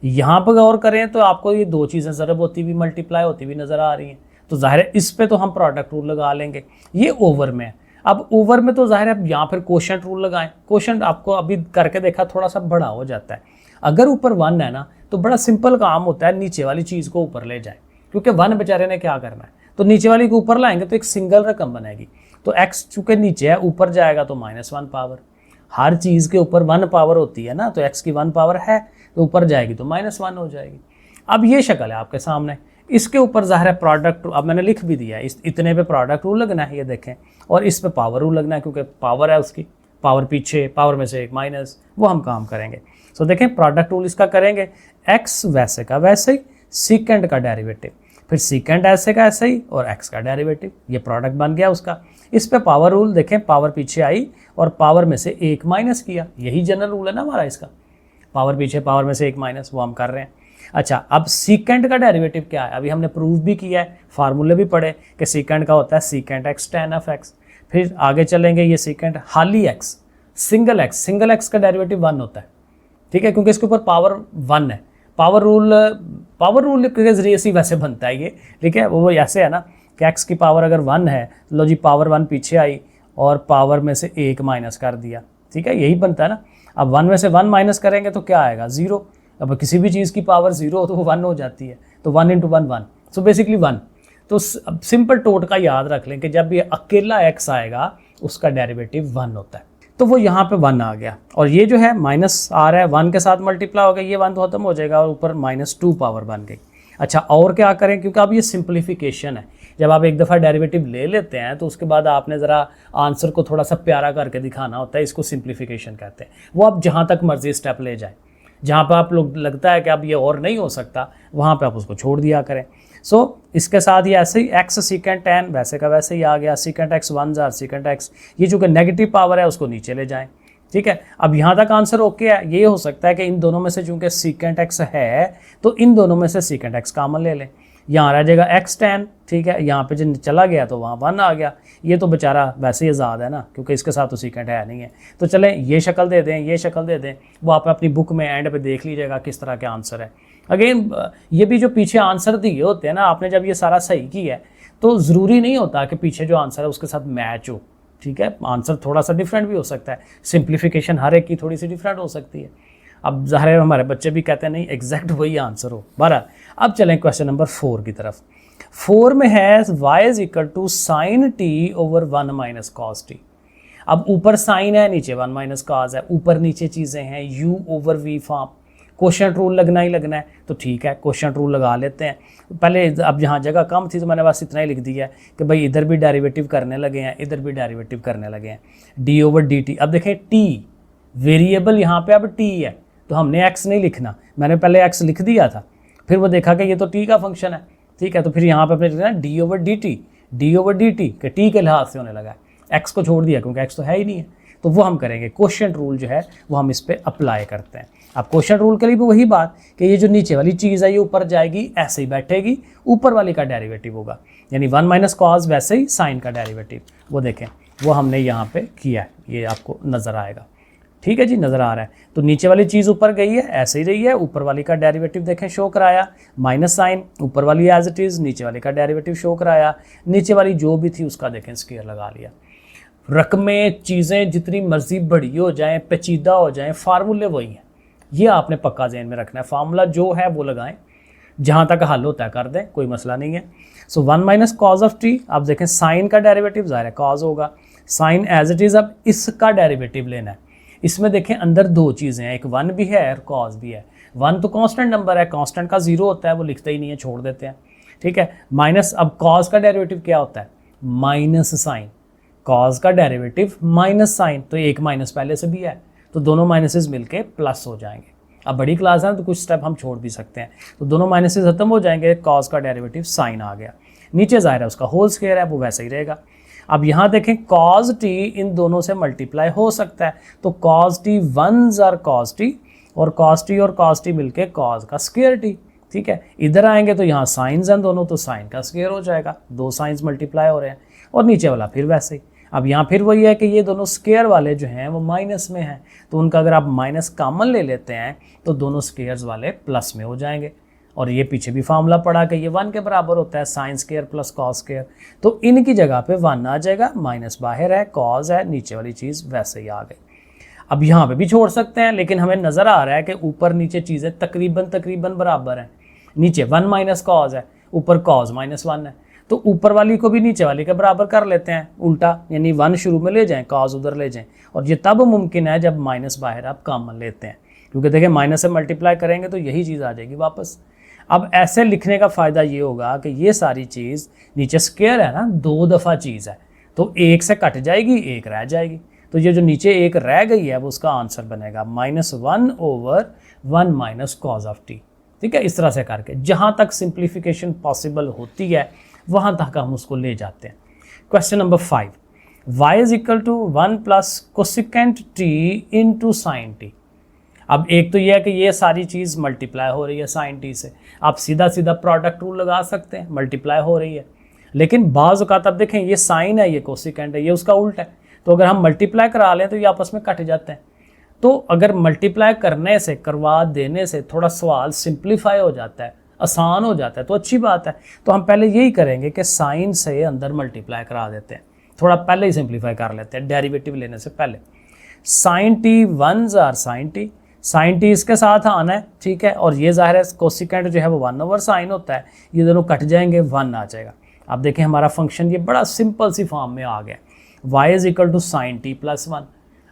यहाँ पर गौर करें तो आपको ये दो चीज़ें ज़रब होती हुई मल्टीप्लाई होती हुई नज़र आ रही हैं, तो ज़ाहिर है इस पे तो हम प्रोडक्ट रूल लगा लेंगे। ये ओवर में है, अब ओवर में तो ज़ाहिर है यहाँ फिर क्वोशंट रूल लगाएं। क्वोशंट आपको अभी करके देखा थोड़ा सा बड़ा हो जाता है। अगर ऊपर 1 है ना, तो बड़ा सिंपल काम होता है, नीचे वाली चीज़ को ऊपर ले जाएं, क्योंकि 1 बेचारे ने क्या करना है, तो नीचे वाली को ऊपर लाएंगे तो एक सिंगल रकम बनेगी। तो x चूँकि नीचे है, ऊपर जाएगा तो -1 पावर। हर चीज़ के ऊपर 1 पावर होती है ना, तो x की 1 पावर है, तो ऊपर जाएगी तो -1 हो जाएगी। अब ये शक्ल है आपके सामने, इसके ऊपर ज़ाहिर है प्रोडक्ट, अब मैंने लिख भी दिया है, इस इतने पे प्रोडक्ट रूल लगना है, ये देखें, और इस पे पावर रूल लगना है, क्योंकि पावर है उसकी, पावर पीछे, पावर में से एक माइनस, वो हम काम करेंगे। सो देखें प्रोडक्ट रूल इसका करेंगे, x वैसे का वैसे ही, सीकेंड का डेरिवेटिव, फिर सीकेंड ऐसे का ऐसे ही, और x का डेरिवेटिव, ये प्रोडक्ट बन गया उसका। इस पे पावर रूल देखें, पावर पीछे आई और पावर में से एक माइनस किया, यही जनरल रूल है ना हमारा इसका, पावर पीछे, पावर में से एक माइनस, वो हम कर रहे हैं। अच्छा, अब सीकेंड का डेरिवेटिव क्या है, अभी हमने प्रूव भी किया है, फार्मूले भी पढ़े कि सीकेंड का होता है सीकेंड एक्स टेन ऑफ एक्स। फिर आगे चलेंगे, ये सीकेंड हाली एक्स, सिंगल एक्स का डेरिवेटिव 1 होता है, ठीक है, क्योंकि इसके ऊपर पावर 1 है। पावर रूल के जरिए से वैसे बनता है ये, ठीक है, वो ऐसे है ना कि एक्स की पावर अगर 1 है, लो जी पावर 1 पीछे आई और पावर में से एक माइनस कर दिया, ठीक है, यही बनता है ना। अब 1 में से 1 माइनस करेंगे तो क्या आएगा, 0। अब किसी भी चीज़ की पावर 0 हो तो वो 1 हो जाती है, तो 1 × 1 1, सो बेसिकली 1। तो सिंपल टोटका याद रख लें कि जब ये अकेला x आएगा उसका डेरिवेटिव 1 होता है। तो वो यहाँ पे 1 आ गया, और ये जो है माइनस आ रहा है 1 के साथ मल्टीप्लाई हो गया, ये 1 तो खत्म हो जाएगा और ऊपर -2 पावर बन गई। अच्छा, और क्या करें, क्योंकि अब ये सिंप्लीफिकेशन है। जब आप एक दफ़ा डेरिवेटिव ले लेते हैं तो उसके बाद आपने ज़रा आंसर को थोड़ा सा प्यारा करके दिखाना होता है, इसको सिंप्लीफिकेशन कहते हैं। वो आप जहाँ तक मर्जी स्टेप ले जाएं, जहाँ पर आप लोग लगता है कि अब ये और नहीं हो सकता, वहाँ पे आप उसको छोड़ दिया करें। सो इसके साथ ही ऐसे ही x सीकेंट tan वैसे का वैसे ही आ गया, secant x 1 jar secant x, ये चूँकि नेगेटिव पावर है उसको नीचे ले जाएं। ठीक है, अब यहाँ तक आंसर ओके है। ये हो सकता है कि इन दोनों में से चूँकि सीकेंट x है तो इन दोनों में से सीकेंट x कॉमन ले लें, यहाँ रह जाएगा x tan। ठीक है, यहाँ पे जब चला गया तो वहाँ 1 आ गया। ये तो बेचारा वैसे ही आज़ाद है ना, क्योंकि इसके साथ तो सीकेंट है नहीं है। तो चलें ये शक्ल दे दें, ये शक्ल दे दें, वो आप अपनी बुक में एंड पे देख लीजिएगा किस तरह के आंसर है। अगेन ये भी जो पीछे आंसर दिए होते हैं ना, आपने जब ये सारा सही किया है तो ज़रूरी नहीं होता कि पीछे जो आंसर है उसके साथ मैच हो। ठीक है, आंसर थोड़ा सा डिफरेंट भी हो सकता है, सिंप्लीफिकेशन हर एक की थोड़ी सी डिफरेंट हो सकती है। अब ज़ाहिर है हमारे बच्चे भी कहते हैं नहीं एग्जैक्ट वही आंसर हो। बहरहाल अब चलें क्वेश्चन नंबर 4 की तरफ। 4 में है y is equal to sine t over 1 minus cos t. अब ऊपर साइन है, नीचे 1 माइनस कॉस है, ऊपर नीचे चीज़ें हैं u over v form. Question rule लगना ही लगना है, तो ठीक है क्वेश्चन रूल लगा लेते हैं। पहले अब यहाँ जगह कम थी तो मैंने बस इतना ही लिख दिया है कि भाई इधर भी डेरिवेटिव करने लगे हैं, इधर भी डेरिवेटिव करने लगे हैं, डी ओवर डी टी। अब देखें टी वेरिएबल यहाँ पे अब टी है, तो हमने x नहीं लिखना, मैंने पहले x लिख दिया था, फिर वो देखा कि ये तो t का फंक्शन है। ठीक है, तो फिर यहाँ पे अपने लिखना D over d T, D over d T के टी के लिहाज से होने लगा है, x को छोड़ दिया क्योंकि x तो है ही नहीं है। तो वो हम करेंगे क्वेश्चन रूल जो है वो हम इस पर अप्लाई करते हैं। अब क्वेश्चन रूल के लिए भी वही बात कि ये जो नीचे वाली चीज़ है ये ऊपर जाएगी, ऐसे ही बैठेगी, ऊपर वाली का डेरिवेटिव होगा, यानी 1 माइनस कॉस वैसे ही साइन का डेरिवेटिव। वो देखें वो हमने यहाँ पे किया है, ये आपको नज़र आएगा। ठीक है जी, नज़र आ रहा है। तो नीचे वाली चीज़ ऊपर गई है, ऐसे ही रही है, ऊपर वाली का डेरिवेटिव देखें शो कराया, माइनस साइन, ऊपर वाली एज इट इज़, नीचे वाली का डेरिवेटिव शो कराया, नीचे वाली जो भी थी उसका देखें स्क्वायर लगा लिया। रकमें चीज़ें जितनी मर्जी बड़ी हो जाएं, पेचीदा हो जाएं, फार्मूले वही हैं, ये आपने पक्का ज़हन में रखना है। फार्मूला जो है वो लगाएं, जहाँ तक हल होता है कर दें, कोई मसला नहीं है। सो 1 माइनस कॉज ऑफ टी, आप देखें साइन का डेरिवेटिव ज़ाहिर है कॉज होगा, साइन एज इट इज़। अब इसका डेरिवेटिव लेना है, इसमें देखें अंदर दो चीज़ें हैं, एक 1 भी है और कॉज भी है। 1 तो कांस्टेंट नंबर है, कांस्टेंट का 0 होता है, वो लिखते ही नहीं है, छोड़ देते हैं। ठीक है, माइनस, अब कॉज का डेरिवेटिव क्या होता है, माइनस साइन, कॉज का डेरिवेटिव माइनस साइन, तो एक माइनस पहले से भी है, तो दोनों माइनसेस मिलके प्लस हो जाएंगे। अब बड़ी क्लास है तो कुछ स्टेप हम छोड़ भी सकते हैं, तो दोनों माइनसेस खत्म हो जाएंगे, कॉज का डेरिवेटिव साइन आ गया, नीचे ज़ाहिर है उसका होल स्क्वायर है, वो वैसे ही रहेगा। अब यहाँ देखें कॉज टी इन दोनों से मल्टीप्लाई हो सकता है, तो cause T 1 jar cause T, और कॉज टी मिलके कॉज का स्क्वायर टी। ठीक है, इधर आएंगे तो यहाँ साइंस हैं दोनों, तो साइन का स्क्वायर हो जाएगा, दो साइंस मल्टीप्लाई हो रहे हैं, और नीचे वाला फिर वैसे ही। अब यहाँ फिर वही है कि ये दोनों स्क्वायर वाले जो हैं वो माइनस में हैं, तो उनका अगर आप माइनस कॉमन ले लेते हैं तो दोनों स्क्वायर्स वाले प्लस में हो जाएंगे। और ये पीछे भी फार्मूला पड़ा कि ये 1 के बराबर होता है, sine square plus cos square, तो इनकी जगह पे 1 आ जाएगा, माइनस बाहर है, कॉस है, नीचे वाली चीज़ वैसे ही आ गई। अब यहाँ पे भी छोड़ सकते हैं, लेकिन हमें नज़र आ रहा है कि ऊपर नीचे चीज़ें तकरीबन बराबर हैं। नीचे 1 माइनस कॉस है, ऊपर कॉस माइनस 1 है, तो ऊपर वाली को भी नीचे वाली के बराबर कर लेते हैं उल्टा, यानी 1 शुरू में ले जाएं, कॉस उधर ले जाएं, और ये तब मुमकिन है जब माइनस बाहर आप कॉमन लेते हैं, क्योंकि देखिए माइनस से मल्टीप्लाई करेंगे तो यही चीज़ आ जाएगी वापस। अब ऐसे लिखने का फ़ायदा ये होगा कि ये सारी चीज़ नीचे स्क्वायर है ना, 2 दफ़ा चीज़ है, तो 1 से कट जाएगी, 1 रह जाएगी, तो ये जो नीचे 1 रह गई है वो उसका आंसर बनेगा -1 over 1 minus cos of T. ठीक है, इस तरह से करके जहाँ तक सिंप्लीफिकेशन पॉसिबल होती है वहाँ तक हम उसको ले जाते हैं। Question number 5, y is equal to 1 plus cosecant t into sine t. अब एक तो यह है कि ये सारी चीज़ मल्टीप्लाई हो रही है साइन टी से, आप सीधा सीधा प्रोडक्ट रूल लगा सकते हैं, मल्टीप्लाई हो रही है, लेकिन बाज़ औक़ात अब देखें ये साइन है, ये कोसिकेंट है, ये उसका उल्टा है, तो अगर हम मल्टीप्लाई करा लें तो ये आपस में कट जाते हैं। तो अगर मल्टीप्लाई करने से, करवा देने से थोड़ा सवाल सिंप्लीफाई हो जाता है, आसान हो जाता है, तो अच्छी बात है। तो हम पहले यही करेंगे कि साइन से अंदर मल्टीप्लाई करा देते हैं, थोड़ा पहले ही सिंप्लीफाई कर लेते हैं डेरिवेटिव लेने से पहले। साइन टी 1 जार साइन टी, साइन टी इसके साथ आना है, ठीक है, और ये ज़ाहिर है कोसिकेंट जो है वो 1 ओवर साइन होता है, ये दोनों कट जाएंगे, 1 आ जाएगा। अब देखें हमारा फंक्शन ये बड़ा सिंपल सी फॉर्म में आ गया, y is equal to sine t plus 1।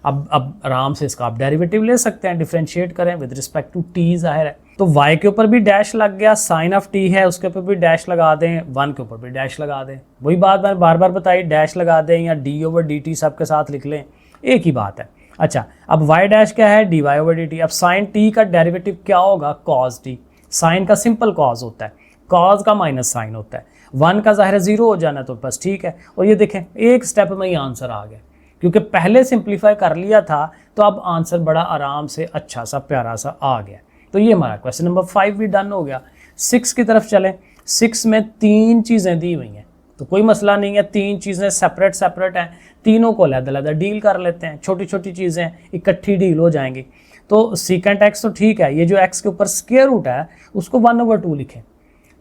अब आराम से इसका आप डेरिवेटिव ले सकते हैं, डिफरेंशिएट करें विद रिस्पेक्ट टू t, जाहिर है। तो y के ऊपर भी डैश लग गया, साइन ऑफ t है उसके ऊपर भी डैश लगा दें, 1 के ऊपर भी डैश लगा दें। वही बात मैंने बार बार बताई, डैश लगा दें या d/dt सबके साथ लिख लें, एक ही बात है। अच्छा, अब y डैश क्या है, dy/dt। अब साइन t का डेरिवेटिव क्या होगा, cos t। साइन का सिंपल cos होता है, cos का माइनस साइन होता है, 1 का ज़ाहिर 0 हो जाना तो बस ठीक है। और ये देखें एक स्टेप में ही आंसर आ गया, क्योंकि पहले सिंप्लीफाई कर लिया था तो अब आंसर बड़ा आराम से अच्छा सा प्यारा सा आ गया। तो ये हमारा क्वेश्चन नंबर 5 भी डन हो गया। 6 की तरफ चलें। 6 में 3 चीज़ें दी हुई हैं, तो कोई मसला नहीं है, 3 चीज़ें सेपरेट हैं, तीनों को अलग-अलग डील कर लेते हैं। छोटी छोटी चीज़ें इकट्ठी डील हो जाएंगी। तो सीकेंट एक्स तो ठीक है, ये जो एक्स के ऊपर स्क्वायर रूट है उसको 1/2 लिखें।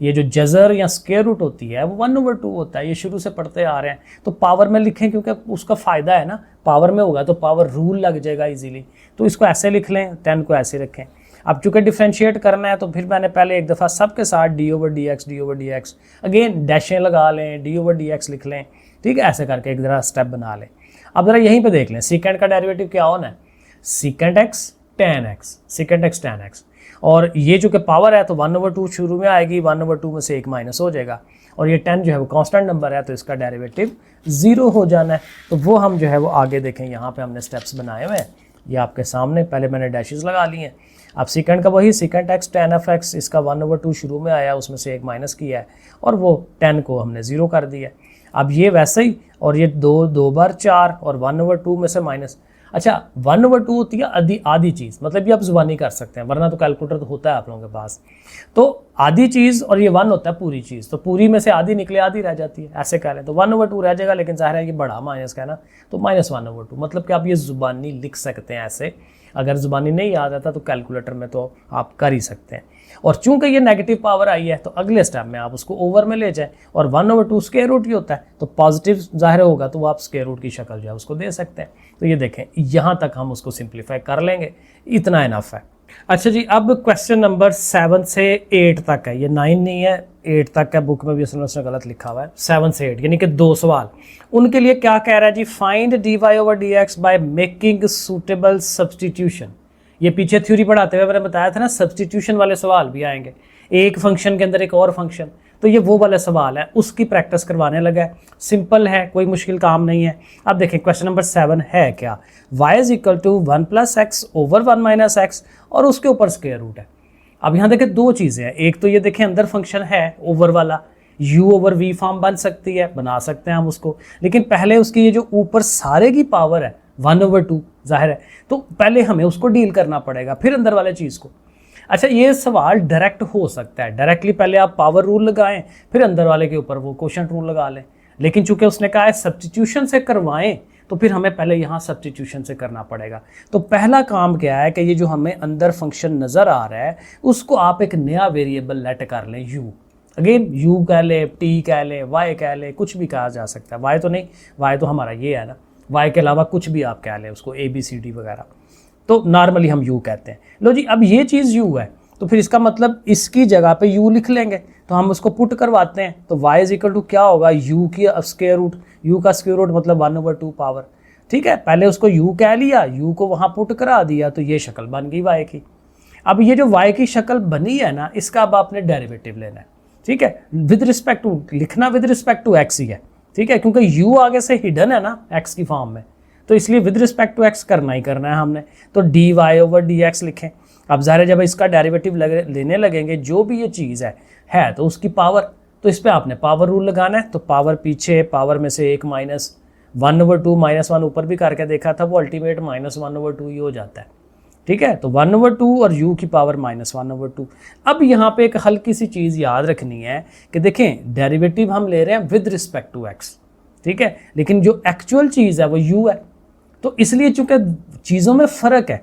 ये जो जज़र या स्क्वायर रूट होती है वो 1/2 होता है, ये शुरू से पढ़ते आ रहे हैं। तो पावर में लिखें क्योंकि उसका फ़ायदा है ना, पावर में होगा तो पावर रूल लग जाएगा इजीली। तो इसको ऐसे लिख लें, 10 को ऐसे रखें। अब चूँकि डिफ्रेंशिएट करना है तो फिर मैंने पहले एक दफ़ा सबके साथ d/dx अगेन डैशें लगा लें, d/dx लिख लें, ठीक है। ऐसे करके एक ज़रा स्टेप बना लें। अब ज़रा यहीं पे देख लें सीकेंट का डेरिवेटिव क्या होना है, secant x tan x, secant x tan x। और ये जो कि पावर है तो 1/2 शुरू में आएगी, 1/2 में से 1 माइनस हो जाएगा। और ये 10 जो है वो कांस्टेंट नंबर है तो इसका डेरिवेटिव 0 हो जाना है। तो वो हम जो है वो आगे देखें, यहाँ पे हमने स्टेप्स बनाए हुए हैं, ये आपके सामने। पहले मैंने डैशेस लगा लिए हैं। अब सीकेंट का वही secant x tan of x, इसका 1/2 शुरू में आया, उसमें से 1 माइनस किया है और वो 10 को हमने 0 कर दिया। अब ये वैसे ही, और ये 2 बार 4 और 1/2 में से माइनस। अच्छा, 1/2 होती है आधी चीज़, मतलब ये आप जुबानी कर सकते हैं, वरना तो कैलकुलेटर तो होता है आप लोगों के पास। तो आधी चीज़ और ये 1 होता है पूरी चीज़, तो पूरी में से आधी निकले आधी रह जाती है, ऐसे कह लें। तो 1/2 रह जाएगा, लेकिन ज़ाहिर है ये बड़ा माइनस का है ना, तो -1/2। मतलब कि आप ये जुबानी लिख सकते हैं ऐसे। अगर जुबानी नहीं याद आता तो कैलकुलेटर में तो आप कर ही सकते हैं। और चूंकि ये नेगेटिव पावर आई है तो अगले स्टेप में आप उसको ओवर में ले जाएं, और 1/2 स्क्वायर रूट ही होता है तो पॉजिटिव ज़ाहिर होगा, तो आप स्क्वायर रूट की शक्ल जो है उसको दे सकते हैं। तो ये देखें, यहाँ तक हम उसको सिंप्लीफाई कर लेंगे, इतना इनफ है। अच्छा जी, अब क्वेश्चन नंबर 7 से 8 तक है, ये 9 नहीं है, 8 तक है, बुक में भी उसने गलत लिखा हुआ है। 7 से 8 यानी कि 2 सवाल। उनके लिए क्या कह रहा है जी, find dy/dx by making suitable substitution. ये पीछे थ्योरी पढ़ाते हुए मैंने बताया था ना, सब्सटीट्यूशन वाले सवाल भी आएंगे, एक फंक्शन के अंदर एक और फंक्शन। तो ये वो वाले सवाल है, उसकी प्रैक्टिस करवाने लगा है। सिंपल है, कोई मुश्किल काम नहीं है। अब देखें क्वेश्चन नंबर 7 है क्या, y is equal to 1 + x over 1 - x और उसके ऊपर स्क्वायर रूट है। अब यहाँ देखें 2 चीज़ें हैं, एक तो ये देखें अंदर फंक्शन है ओवर वाला, u/v फॉर्म बन सकती है, बना सकते हैं हम उसको, लेकिन पहले उसकी ये जो ऊपर सारे की पावर है 1/2 जाहिर है, तो पहले हमें उसको डील करना पड़ेगा, फिर अंदर वाले चीज़ को। अच्छा, ये सवाल डायरेक्ट हो सकता है, डायरेक्टली पहले आप पावर रूल लगाएं, फिर अंदर वाले के ऊपर वो कोशेंट रूल लगा लें। लेकिन चूंकि उसने कहा है सब्स्टिट्यूशन से करवाएं, तो फिर हमें पहले यहाँ सब्स्टिट्यूशन से करना पड़ेगा। तो पहला काम क्या है कि ये जो हमें अंदर फंक्शन नज़र आ रहा है उसको आप एक नया वेरिएबल लेट कर लें, u। अगेन u कह ले, t कह ले, y कह ले, कुछ भी कहा जा सकता है। y तो नहीं, y तो हमारा ये है ना, y के अलावा कुछ भी आप कह लें उसको, ABCD वगैरह, तो नॉर्मली हम u कहते हैं। लो जी, अब ये चीज़ u है तो फिर इसका मतलब इसकी जगह पे u लिख लेंगे, तो हम उसको पुट करवाते हैं। तो y इज इक्वल टू क्या होगा, u की स्क्वायर रूट, u का स्क्वायर रूट मतलब 1/2 पावर, ठीक है। पहले उसको u कह लिया, u को वहाँ पुट करा दिया, तो ये शक्ल बन गई y की। अब ये जो y की शक्ल बनी है ना, इसका अब आपने डेरिवेटिव लेना है, ठीक है। विद रिस्पेक्ट टू लिखना, विद रिस्पेक्ट टू x ही है, ठीक है, क्योंकि u आगे से हिडन है ना x की फॉर्म में, तो इसलिए विद रिस्पेक्ट टू x करना ही करना है हमने। तो dy/dx लिखें। अब ज़ाहिर है जब इसका डेरिवेटिव लेने लगेंगे, जो भी ये चीज़ है तो उसकी पावर, तो इस पर आपने पावर रूल लगाना है। तो पावर पीछे, पावर में से 1 माइनस 1/2, -1 ऊपर भी करके देखा था, वो अल्टीमेट -1/2 ही हो जाता है, ठीक है। तो 1/2 और u की पावर -1/2। अब यहाँ पे एक हल्की सी चीज़ याद रखनी है कि देखें डेरिवेटिव हम ले रहे हैं विद रिस्पेक्ट टू x, ठीक है, लेकिन जो एक्चुअल चीज़ है वो u है। तो इसलिए चूंकि चीज़ों में फ़र्क है,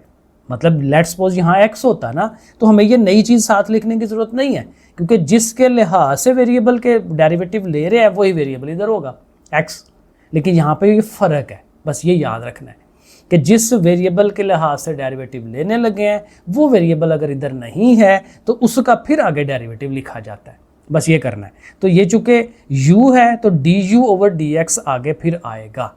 मतलब लेट्स सपोज यहाँ x होता है ना, तो हमें ये नई चीज़ साथ लिखने की ज़रूरत नहीं है, क्योंकि जिसके लिहाज से वेरिएबल के डेरिवेटिव ले रहे हैं वही वेरिएबल इधर होगा x। लेकिन यहाँ पे ये फ़र्क है, बस ये याद रखना है कि जिस वेरिएबल के लिहाज से डेरिवेटिव लेने लगे हैं वो वेरिएबल अगर इधर नहीं है तो उसका फिर आगे डेरिवेटिव लिखा जाता है। बस ये करना है। तो ये चूंकि u है तो du/dx आगे फिर आएगा,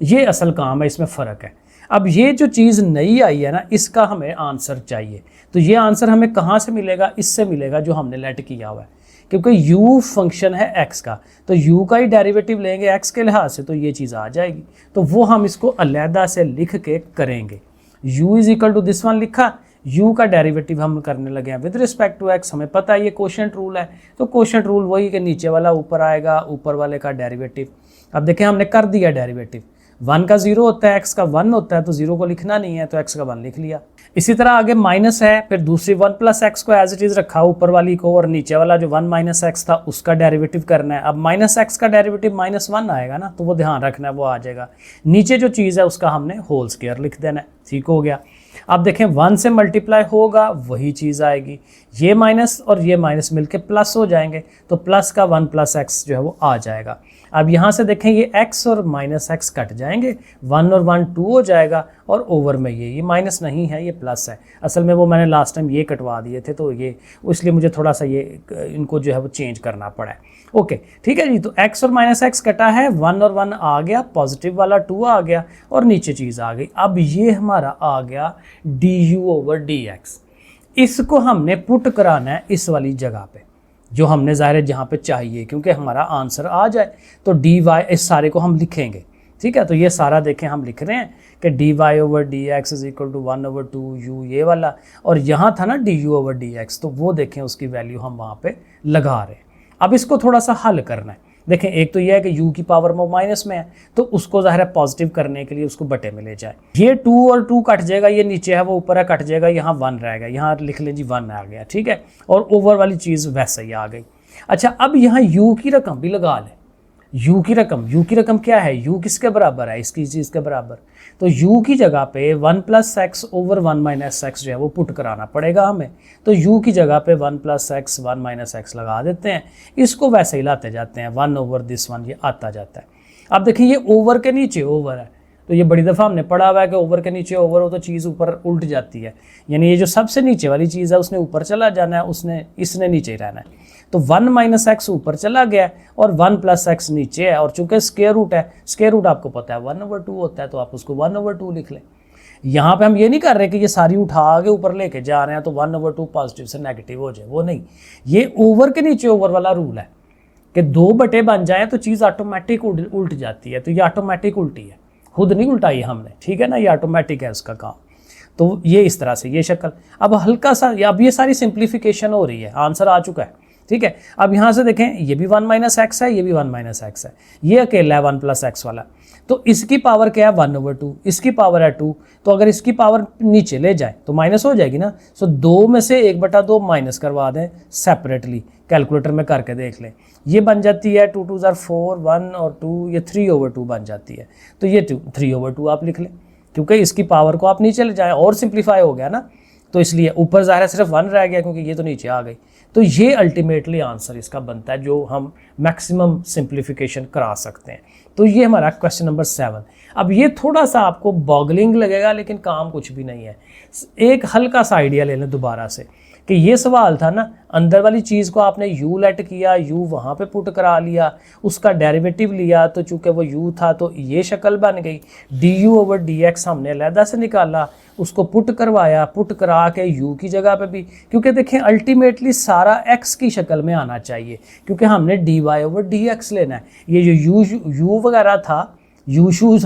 ये असल काम है, इसमें फ़र्क है। अब ये जो चीज़ नई आई है ना, इसका हमें आंसर चाहिए। तो ये आंसर हमें कहाँ से मिलेगा? इससे मिलेगा जो हमने लेट किया हुआ है, क्योंकि u फंक्शन है x का, तो u का ही डेरिवेटिव लेंगे x के लिहाज से, तो ये चीज़ आ जाएगी। तो वो हम इसको अलहदा से लिख के करेंगे। u is equal to this one लिखा, u का डेरिवेटिव हम करने लगे हैं विद रिस्पेक्ट टू x। हमें पता है ये कोशेंट रूल है, तो कोशेंट रूल वही कि नीचे वाला ऊपर आएगा, ऊपर वाले का डेरिवेटिव। अब देखें हमने कर दिया डेरिवेटिव, 1 का 0 होता है, x का 1 होता है, तो 0 को लिखना नहीं है, तो x का 1 लिख लिया। इसी तरह आगे माइनस है, फिर दूसरी 1 प्लस एक्स को एज इट इज़ रखा ऊपर वाली को, और नीचे वाला जो 1 माइनस एक्स था उसका डेरिवेटिव करना है। अब माइनस एक्स का डेरिवेटिव -1 आएगा ना, तो वो ध्यान रखना है, वो आ जाएगा। नीचे जो चीज़ है उसका हमने होल स्क्वायर लिख देना है, ठीक हो गया। अब देखें 1 से मल्टीप्लाई होगा वही चीज़ आएगी, ये माइनस और ये माइनस मिलके प्लस हो जाएंगे, तो प्लस का 1 प्लस एक्स जो है वो आ जाएगा। अब यहाँ से देखें ये x और माइनस एक्स कट जाएंगे, 1 और 1 2 हो जाएगा, और ओवर में ये माइनस नहीं है, ये प्लस है। असल में वो मैंने लास्ट टाइम ये कटवा दिए थे, तो ये इसलिए मुझे थोड़ा सा ये इनको जो है वो चेंज करना पड़ा है। ओके ठीक है जी, तो x और माइनस एक्स कटा है, 1 और 1 आ गया, पॉजिटिव वाला 2 आ गया, और नीचे चीज़ आ गई। अब ये हमारा आ गया du/dx। इसको हमने पुट कराना है इस वाली जगह पे, जो हमने ज़ाहिर है जहाँ पे चाहिए, क्योंकि हमारा आंसर आ जाए। तो dy इस सारे को हम लिखेंगे, ठीक है। तो ये सारा देखें हम लिख रहे हैं कि dy/dx is equal to 1/2u ये वाला, और यहाँ था ना du/dx, तो वो देखें उसकी वैल्यू हम वहाँ पे लगा रहे हैं। अब इसको थोड़ा सा हल करना है। देखें एक तो ये है कि u की पावर में माइनस में है, तो उसको ज़ाहिर है पॉजिटिव करने के लिए उसको बटे में ले जाए। ये 2 और 2 कट जाएगा, ये नीचे है वो ऊपर है, कट जाएगा, यहाँ 1 रहेगा, यहाँ लिख लें जी 1 आ गया, ठीक है। और ओवर वाली चीज़ वैसे ही आ गई। अच्छा अब यहाँ u की रकम भी लगा लें। u की रकम क्या है? u किसके बराबर है? इसकी चीज़ के बराबर। तो u की जगह पे 1 plus x over 1 minus x जो है वो पुट कराना पड़ेगा हमें। तो u की जगह पे 1 प्लस एक्स 1 माइनस एक्स लगा देते हैं, इसको वैसे ही लाते जाते हैं, 1 ओवर दिस 1 ये आता जाता है। अब देखिए ये ओवर के नीचे ओवर है, तो ये बड़ी दफ़ा हमने पढ़ा हुआ है कि ओवर के नीचे ओवर हो तो चीज़ ऊपर उल्ट जाती है, यानी ये जो सबसे नीचे वाली चीज़ है उसने ऊपर चला जाना है, इसने नीचे ही रहना है। तो 1 माइनस एक्स ऊपर चला गया और 1 प्लस एक्स नीचे है, और चूंकि स्क्वायर रूट है, स्क्वायर रूट आपको पता है 1/2 होता है, तो आप उसको 1/2 लिख लें। यहाँ पे हम ये नहीं कर रहे कि ये सारी उठा के ऊपर लेके जा रहे हैं तो 1/2 पॉजिटिव से नेगेटिव हो जाए, वो नहीं। ये ओवर के नीचे ओवर वाला रूल है कि 2 बटे बन जाए तो चीज़ ऑटोमेटिक उल्ट जाती है, तो ये ऑटोमेटिक उल्टी है, खुद नहीं उल्टाई हमने, ठीक है ना, ये ऑटोमेटिक है उसका काम। तो ये इस तरह से ये शक्ल। अब हल्का सा अब ये सारी सिंप्लीफिकेशन हो रही है, आंसर आ चुका है, ठीक है। अब यहाँ से देखें ये भी 1 माइनस एक्स है, ये भी 1 माइनस एक्स है, ये अकेला है 1 प्लस एक्स वाला, तो इसकी पावर क्या है 1/2, इसकी पावर है 2, तो अगर इसकी पावर नीचे ले जाए तो माइनस हो जाएगी ना। सो 2 में से 1/2 माइनस करवा दें सेपरेटली, कैलकुलेटर में करके देख लें, ये बन जाती है 2 2 4 1 और 2, ये 3/2 बन जाती है। तो ये 3/2 आप लिख लें, क्योंकि इसकी पावर को आप नीचे ले जाएं और सिंप्लीफाई हो गया ना, तो इसलिए ऊपर ज़ाहिर सिर्फ 1 रह गया क्योंकि ये तो नीचे आ गई। तो ये अल्टीमेटली आंसर इसका बनता है जो हम मैक्सिमम सिंप्लीफिकेशन करा सकते हैं। तो ये हमारा क्वेश्चन नंबर 7। अब ये थोड़ा सा आपको बॉगलिंग लगेगा, लेकिन काम कुछ भी नहीं है। एक हल्का सा आइडिया ले लें दोबारा से कि ये सवाल था ना, अंदर वाली चीज़ को आपने u लेट किया, u वहाँ पे पुट करा लिया, उसका डेरिवेटिव लिया, तो चूंकि वो u था तो ये शक्ल बन गई। du/dx हमने अलहदा से निकाला, उसको पुट करवाया, पुट करा के u की जगह पे भी, क्योंकि देखें अल्टीमेटली सारा x की शक्ल में आना चाहिए, क्योंकि हमने dy/dx लेना है। ये जो u वगैरह था, यूशूज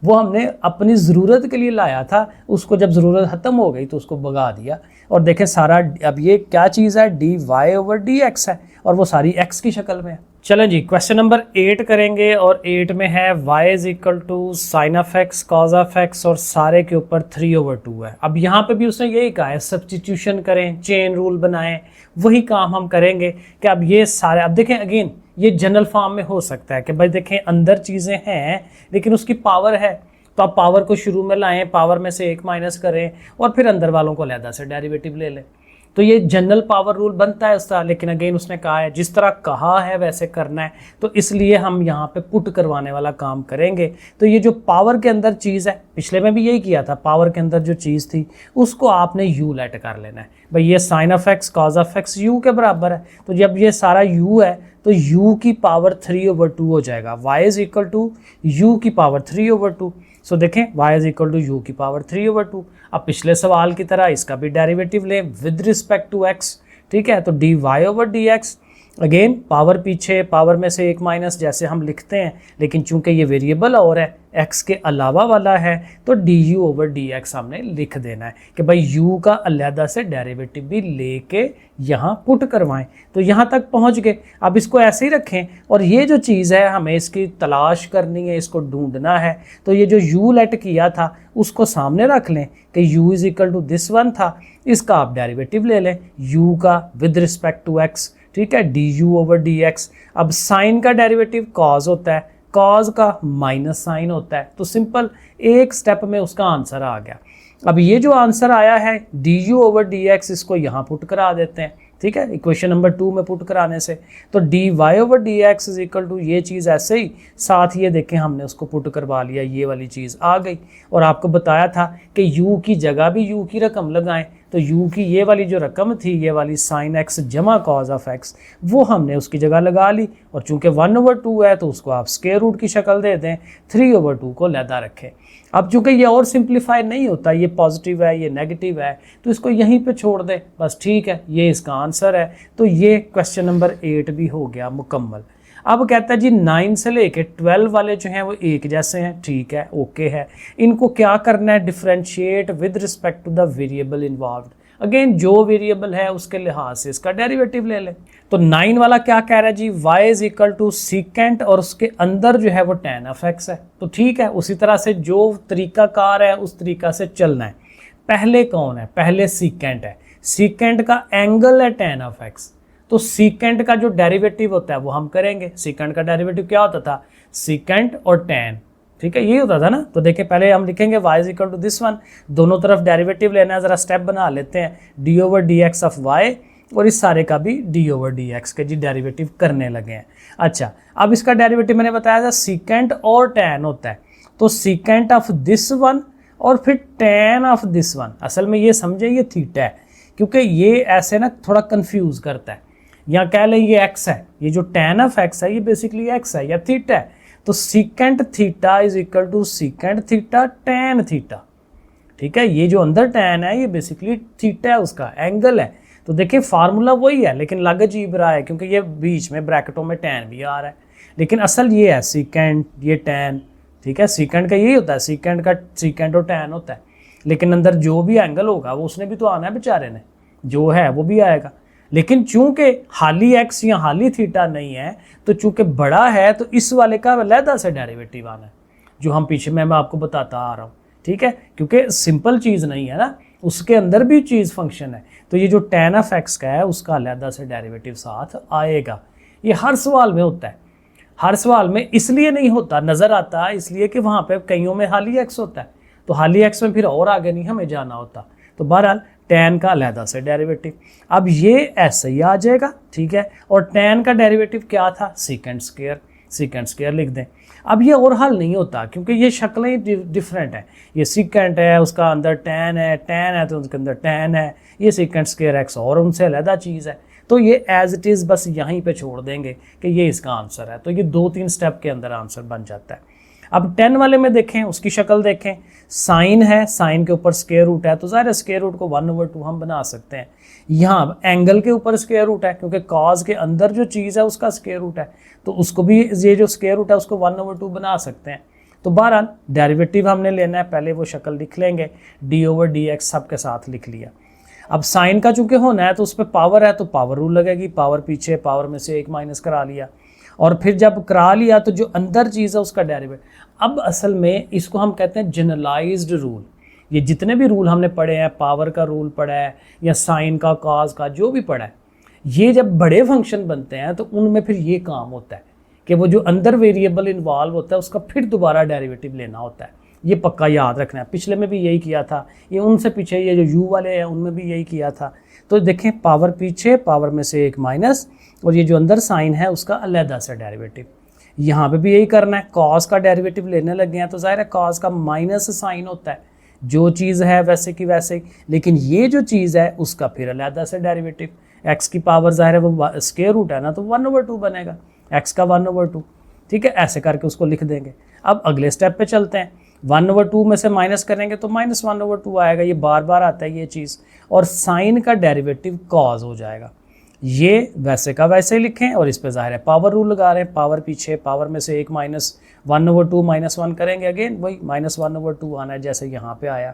वो हमने अपनी ज़रूरत के लिए लाया था, उसको जब ज़रूरत ख़त्म हो गई तो उसको भगा दिया। और देखें सारा अब ये क्या चीज़ है, dy/dx है, और वो सारी x की शक्ल में है। चलें जी क्वेश्चन नंबर 8 करेंगे, और 8 में है y is equal to sine of x cos of x, और सारे के ऊपर 3/2 है। अब यहाँ पे भी उसने यही कहा है सब्स्टिट्यूशन करें, चेन रूल बनाएं, वही काम हम करेंगे कि अब ये सारे, अब देखें अगेन ये जनरल फॉर्म में हो सकता है कि भाई देखें अंदर चीज़ें हैं लेकिन उसकी पावर है, तो आप पावर को शुरू में लाएं, पावर में से 1 माइनस करें और फिर अंदर वालों को अलहदा से डेरिवेटिव ले लें। तो ये जनरल पावर रूल बनता है उसका, लेकिन अगेन उसने कहा है जिस तरह कहा है वैसे करना है, तो इसलिए हम यहाँ पे पुट करवाने वाला काम करेंगे। तो ये जो पावर के अंदर चीज़ है, पिछले में भी यही किया था, पावर के अंदर जो चीज़ थी उसको आपने यू लेट कर लेना है। भाई ये sine of x cos of x u के बराबर है, तो जब ये सारा यू है तो u की पावर 3/2 हो जाएगा। y is equal to u की पावर 3/2। सो देखें y is equal to u की पावर 3/2। अब पिछले सवाल की तरह इसका भी डेरिवेटिव लें विद रिस्पेक्ट टू x, ठीक है। तो dy/dx, अगेन पावर पीछे, पावर में से एक माइनस जैसे हम लिखते हैं, लेकिन चूंकि ये वेरिएबल और है x के अलावा वाला है तो du/dx हमने लिख देना है कि भाई u का अलहदा से डेरिवेटिव भी लेके यहाँ पुट करवाएं। तो यहाँ तक पहुँच गए। अब इसको ऐसे ही रखें और ये जो चीज़ है हमें इसकी तलाश करनी है, इसको ढूंढना है। तो ये जो u लेट किया था उसको सामने रख लें कि u is equal to this one था, इसका आप डेरिवेटिव ले लें u का विद रिस्पेक्ट टू x, ठीक है, du/dx। अब साइन का डेरिवेटिव कॉज होता है, कॉज का माइनस साइन होता है, तो सिंपल एक स्टेप में उसका आंसर आ गया। अब ये जो आंसर आया है du/dx, इसको यहाँ पुट करा देते हैं, ठीक है, इक्वेशन नंबर 2 में पुट कराने से। तो dy/dx इज इक्वल टू ये चीज़ ऐसे ही, साथ ये देखें हमने उसको पुट करवा लिया, ये वाली चीज़ आ गई। और आपको बताया था कि u की जगह भी u की रकम लगाएं, तो u की ये वाली जो रकम थी, ये वाली साइन x जमा कॉज ऑफ x, वो हमने उसकी जगह लगा ली। और चूंकि 1/2 है तो उसको आप स्क्वायर रूट की शक्ल दे दें, 3/2 को लहदा रखें। अब चूंकि ये और सिंप्लीफाई नहीं होता, ये पॉजिटिव है ये नेगेटिव है, तो इसको यहीं पे छोड़ दें बस, ठीक है, ये इसका आंसर है। तो ये क्वेश्चन नंबर 8 भी हो गया मुकम्मल। अब कहता है जी 9 से लेके 12 वाले जो हैं वो एक जैसे हैं, ठीक है, ओके है। इनको क्या करना है, differentiate with respect to the variable involved. Again जो वेरिएबल है उसके लिहाज से इसका डेरिवेटिव ले लें। तो 9 वाला क्या कह रहा है जी, y is equal to secant और उसके अंदर जो है वो tan ऑफ x है। तो ठीक है, उसी तरह से जो तरीका कार है उस तरीका से चलना है। पहले कौन है, पहले सीकेंट है, सीकेंट का एंगल है tan ऑफ x, तो सीकेंट का जो डेरिवेटिव होता है वो हम करेंगे। सीकेंट का डेरिवेटिव क्या होता था, सीकेंट और tan, ठीक है, ये होता था ना। तो देखिए पहले हम लिखेंगे y is equal to this one, दोनों तरफ डेरिवेटिव लेना है, जरा स्टेप बना लेते हैं, d/dx ऑफ y, और इस सारे का भी d/dx के जी डेरिवेटिव करने लगे हैं। अच्छा, अब इसका डेरिवेटिव मैंने बताया था सीकेंट और tan होता है, तो सीकेंट ऑफ दिस वन और फिर tan ऑफ दिस वन। असल में ये समझे ये थीटा है, क्योंकि ये ऐसे ना थोड़ा कंफ्यूज करता है। या कह लें ये x है, ये जो tan ऑफ x है ये बेसिकली x है या थीटा है। तो secant theta is equal to secant theta tan theta, ठीक है। ये जो अंदर tan है ये बेसिकली थीटा है, उसका एंगल है। तो देखिए फार्मूला वही है लेकिन लग अजीब रहा है क्योंकि ये बीच में ब्रैकेटों में tan भी आ रहा है, लेकिन असल ये है सीकेंट, ये tan, ठीक है। सीकेंट का यही होता है, सीकेंट का सीकेंट और tan होता है, लेकिन अंदर जो भी एंगल होगा वो उसने भी तो आना है बेचारे ने, जो है वो भी आएगा। लेकिन चूंकि हाली x या हाली थीटा नहीं है, तो चूंकि बड़ा है तो इस वाले का अलहदा से डेरिवेटिव आना है, जो हम पीछे मैं आपको बताता आ रहा हूँ, ठीक है, क्योंकि सिंपल चीज़ नहीं है ना, उसके अंदर भी चीज़ फंक्शन है। तो ये जो tan ऑफ x का है उसका अलहदा से डेरिवेटिव साथ आएगा। ये हर सवाल में होता है, हर सवाल में इसलिए नहीं होता, नज़र आता है इसलिए कि वहाँ पे कईयों में हाली x होता है, तो हाली x में फिर और आगे नहीं हमें जाना होता। तो बहरहाल tan का अलहदा से डेरिवेटिव, अब ये ऐसे ही आ जाएगा, ठीक है। और tan का डेरिवेटिव क्या था, सीकेंट स्क्वायर, सीकेंट स्क्वायर लिख दें। अब ये और हल नहीं होता क्योंकि ये शक्लें डिफरेंट हैं, ये सीकेंट है उसका अंदर tan है तो उसके अंदर tan है, ये सीकेंट स्क्वायर x और उनसे अलहदा चीज़ है। तो ये एज इट इज़ बस यहीं पे छोड़ देंगे कि ये इसका आंसर है। तो ये 2-3 स्टेप के अंदर आंसर बन जाता है। अब 10 वाले में देखें, उसकी शक्ल देखें, साइन है, साइन के ऊपर स्क्वायर रूट है, तो ज़ाहिर है स्क्वायर रूट को 1/2 हम बना सकते हैं। यहाँ एंगल के ऊपर स्क्वायर रूट है क्योंकि कॉज के अंदर जो चीज़ है उसका स्क्वायर रूट है, तो उसको भी ये जो स्क्वायर रूट है उसको 1/2 बना सकते हैं। तो बहरहाल डेरिवेटिव हमने लेना है, पहले वो शक्ल लिख लेंगे, d/dx सब के साथ लिख लिया। अब साइन का चूंकि होना है तो उस पर पावर है तो पावर रूल लगेगी, पावर पीछे, पावर में से एक माइनस करा लिया, और फिर जब करा लिया तो जो अंदर चीज़ है उसका डेरिवेटिव। अब असल में इसको हम कहते हैं जनरलाइज्ड रूल। ये जितने भी रूल हमने पढ़े हैं, पावर का रूल पढ़ा है या साइन का, कॉज का, जो भी पढ़ा है, ये जब बड़े फंक्शन बनते हैं तो उनमें फिर ये काम होता है कि वो जो अंदर वेरिएबल इन्वॉल्व होता है उसका फिर दोबारा डेरिवेटिव लेना होता है। ये पक्का याद रखना है, पिछले में भी यही किया था, ये उनसे पीछे ये जो यू वाले हैं उनमें भी यही किया था। तो देखें पावर पीछे, पावर में से एक माइनस, और ये जो अंदर साइन है उसका अलहदा से डेरिवेटिव। यहाँ पे भी यही करना है, कॉस का डेरिवेटिव लेने लगे हैं तो जाहिर है कॉस का माइनस साइन होता है, जो चीज़ है वैसे की वैसे, लेकिन ये जो चीज़ है उसका फिर अलहदा से डेरिवेटिव। एक्स की पावर जाहिर है वो स्क्वायर रूट है ना, तो 1/2 बनेगा, एक्स का 1/2, ठीक है, ऐसे करके उसको लिख देंगे। अब अगले स्टेप पे चलते हैं, 1/2 में से माइनस करेंगे तो -1/2 आएगा, ये बार बार आता है ये चीज़, और साइन का डेरिवेटिव कॉज हो जाएगा। ये वैसे का वैसे ही लिखें, और इस पे जाहिर है पावर रूल लगा रहे हैं, पावर पीछे, पावर में से एक -1/2 -1 करेंगे, अगेन वही -1/2 आना है जैसे यहाँ पे आया।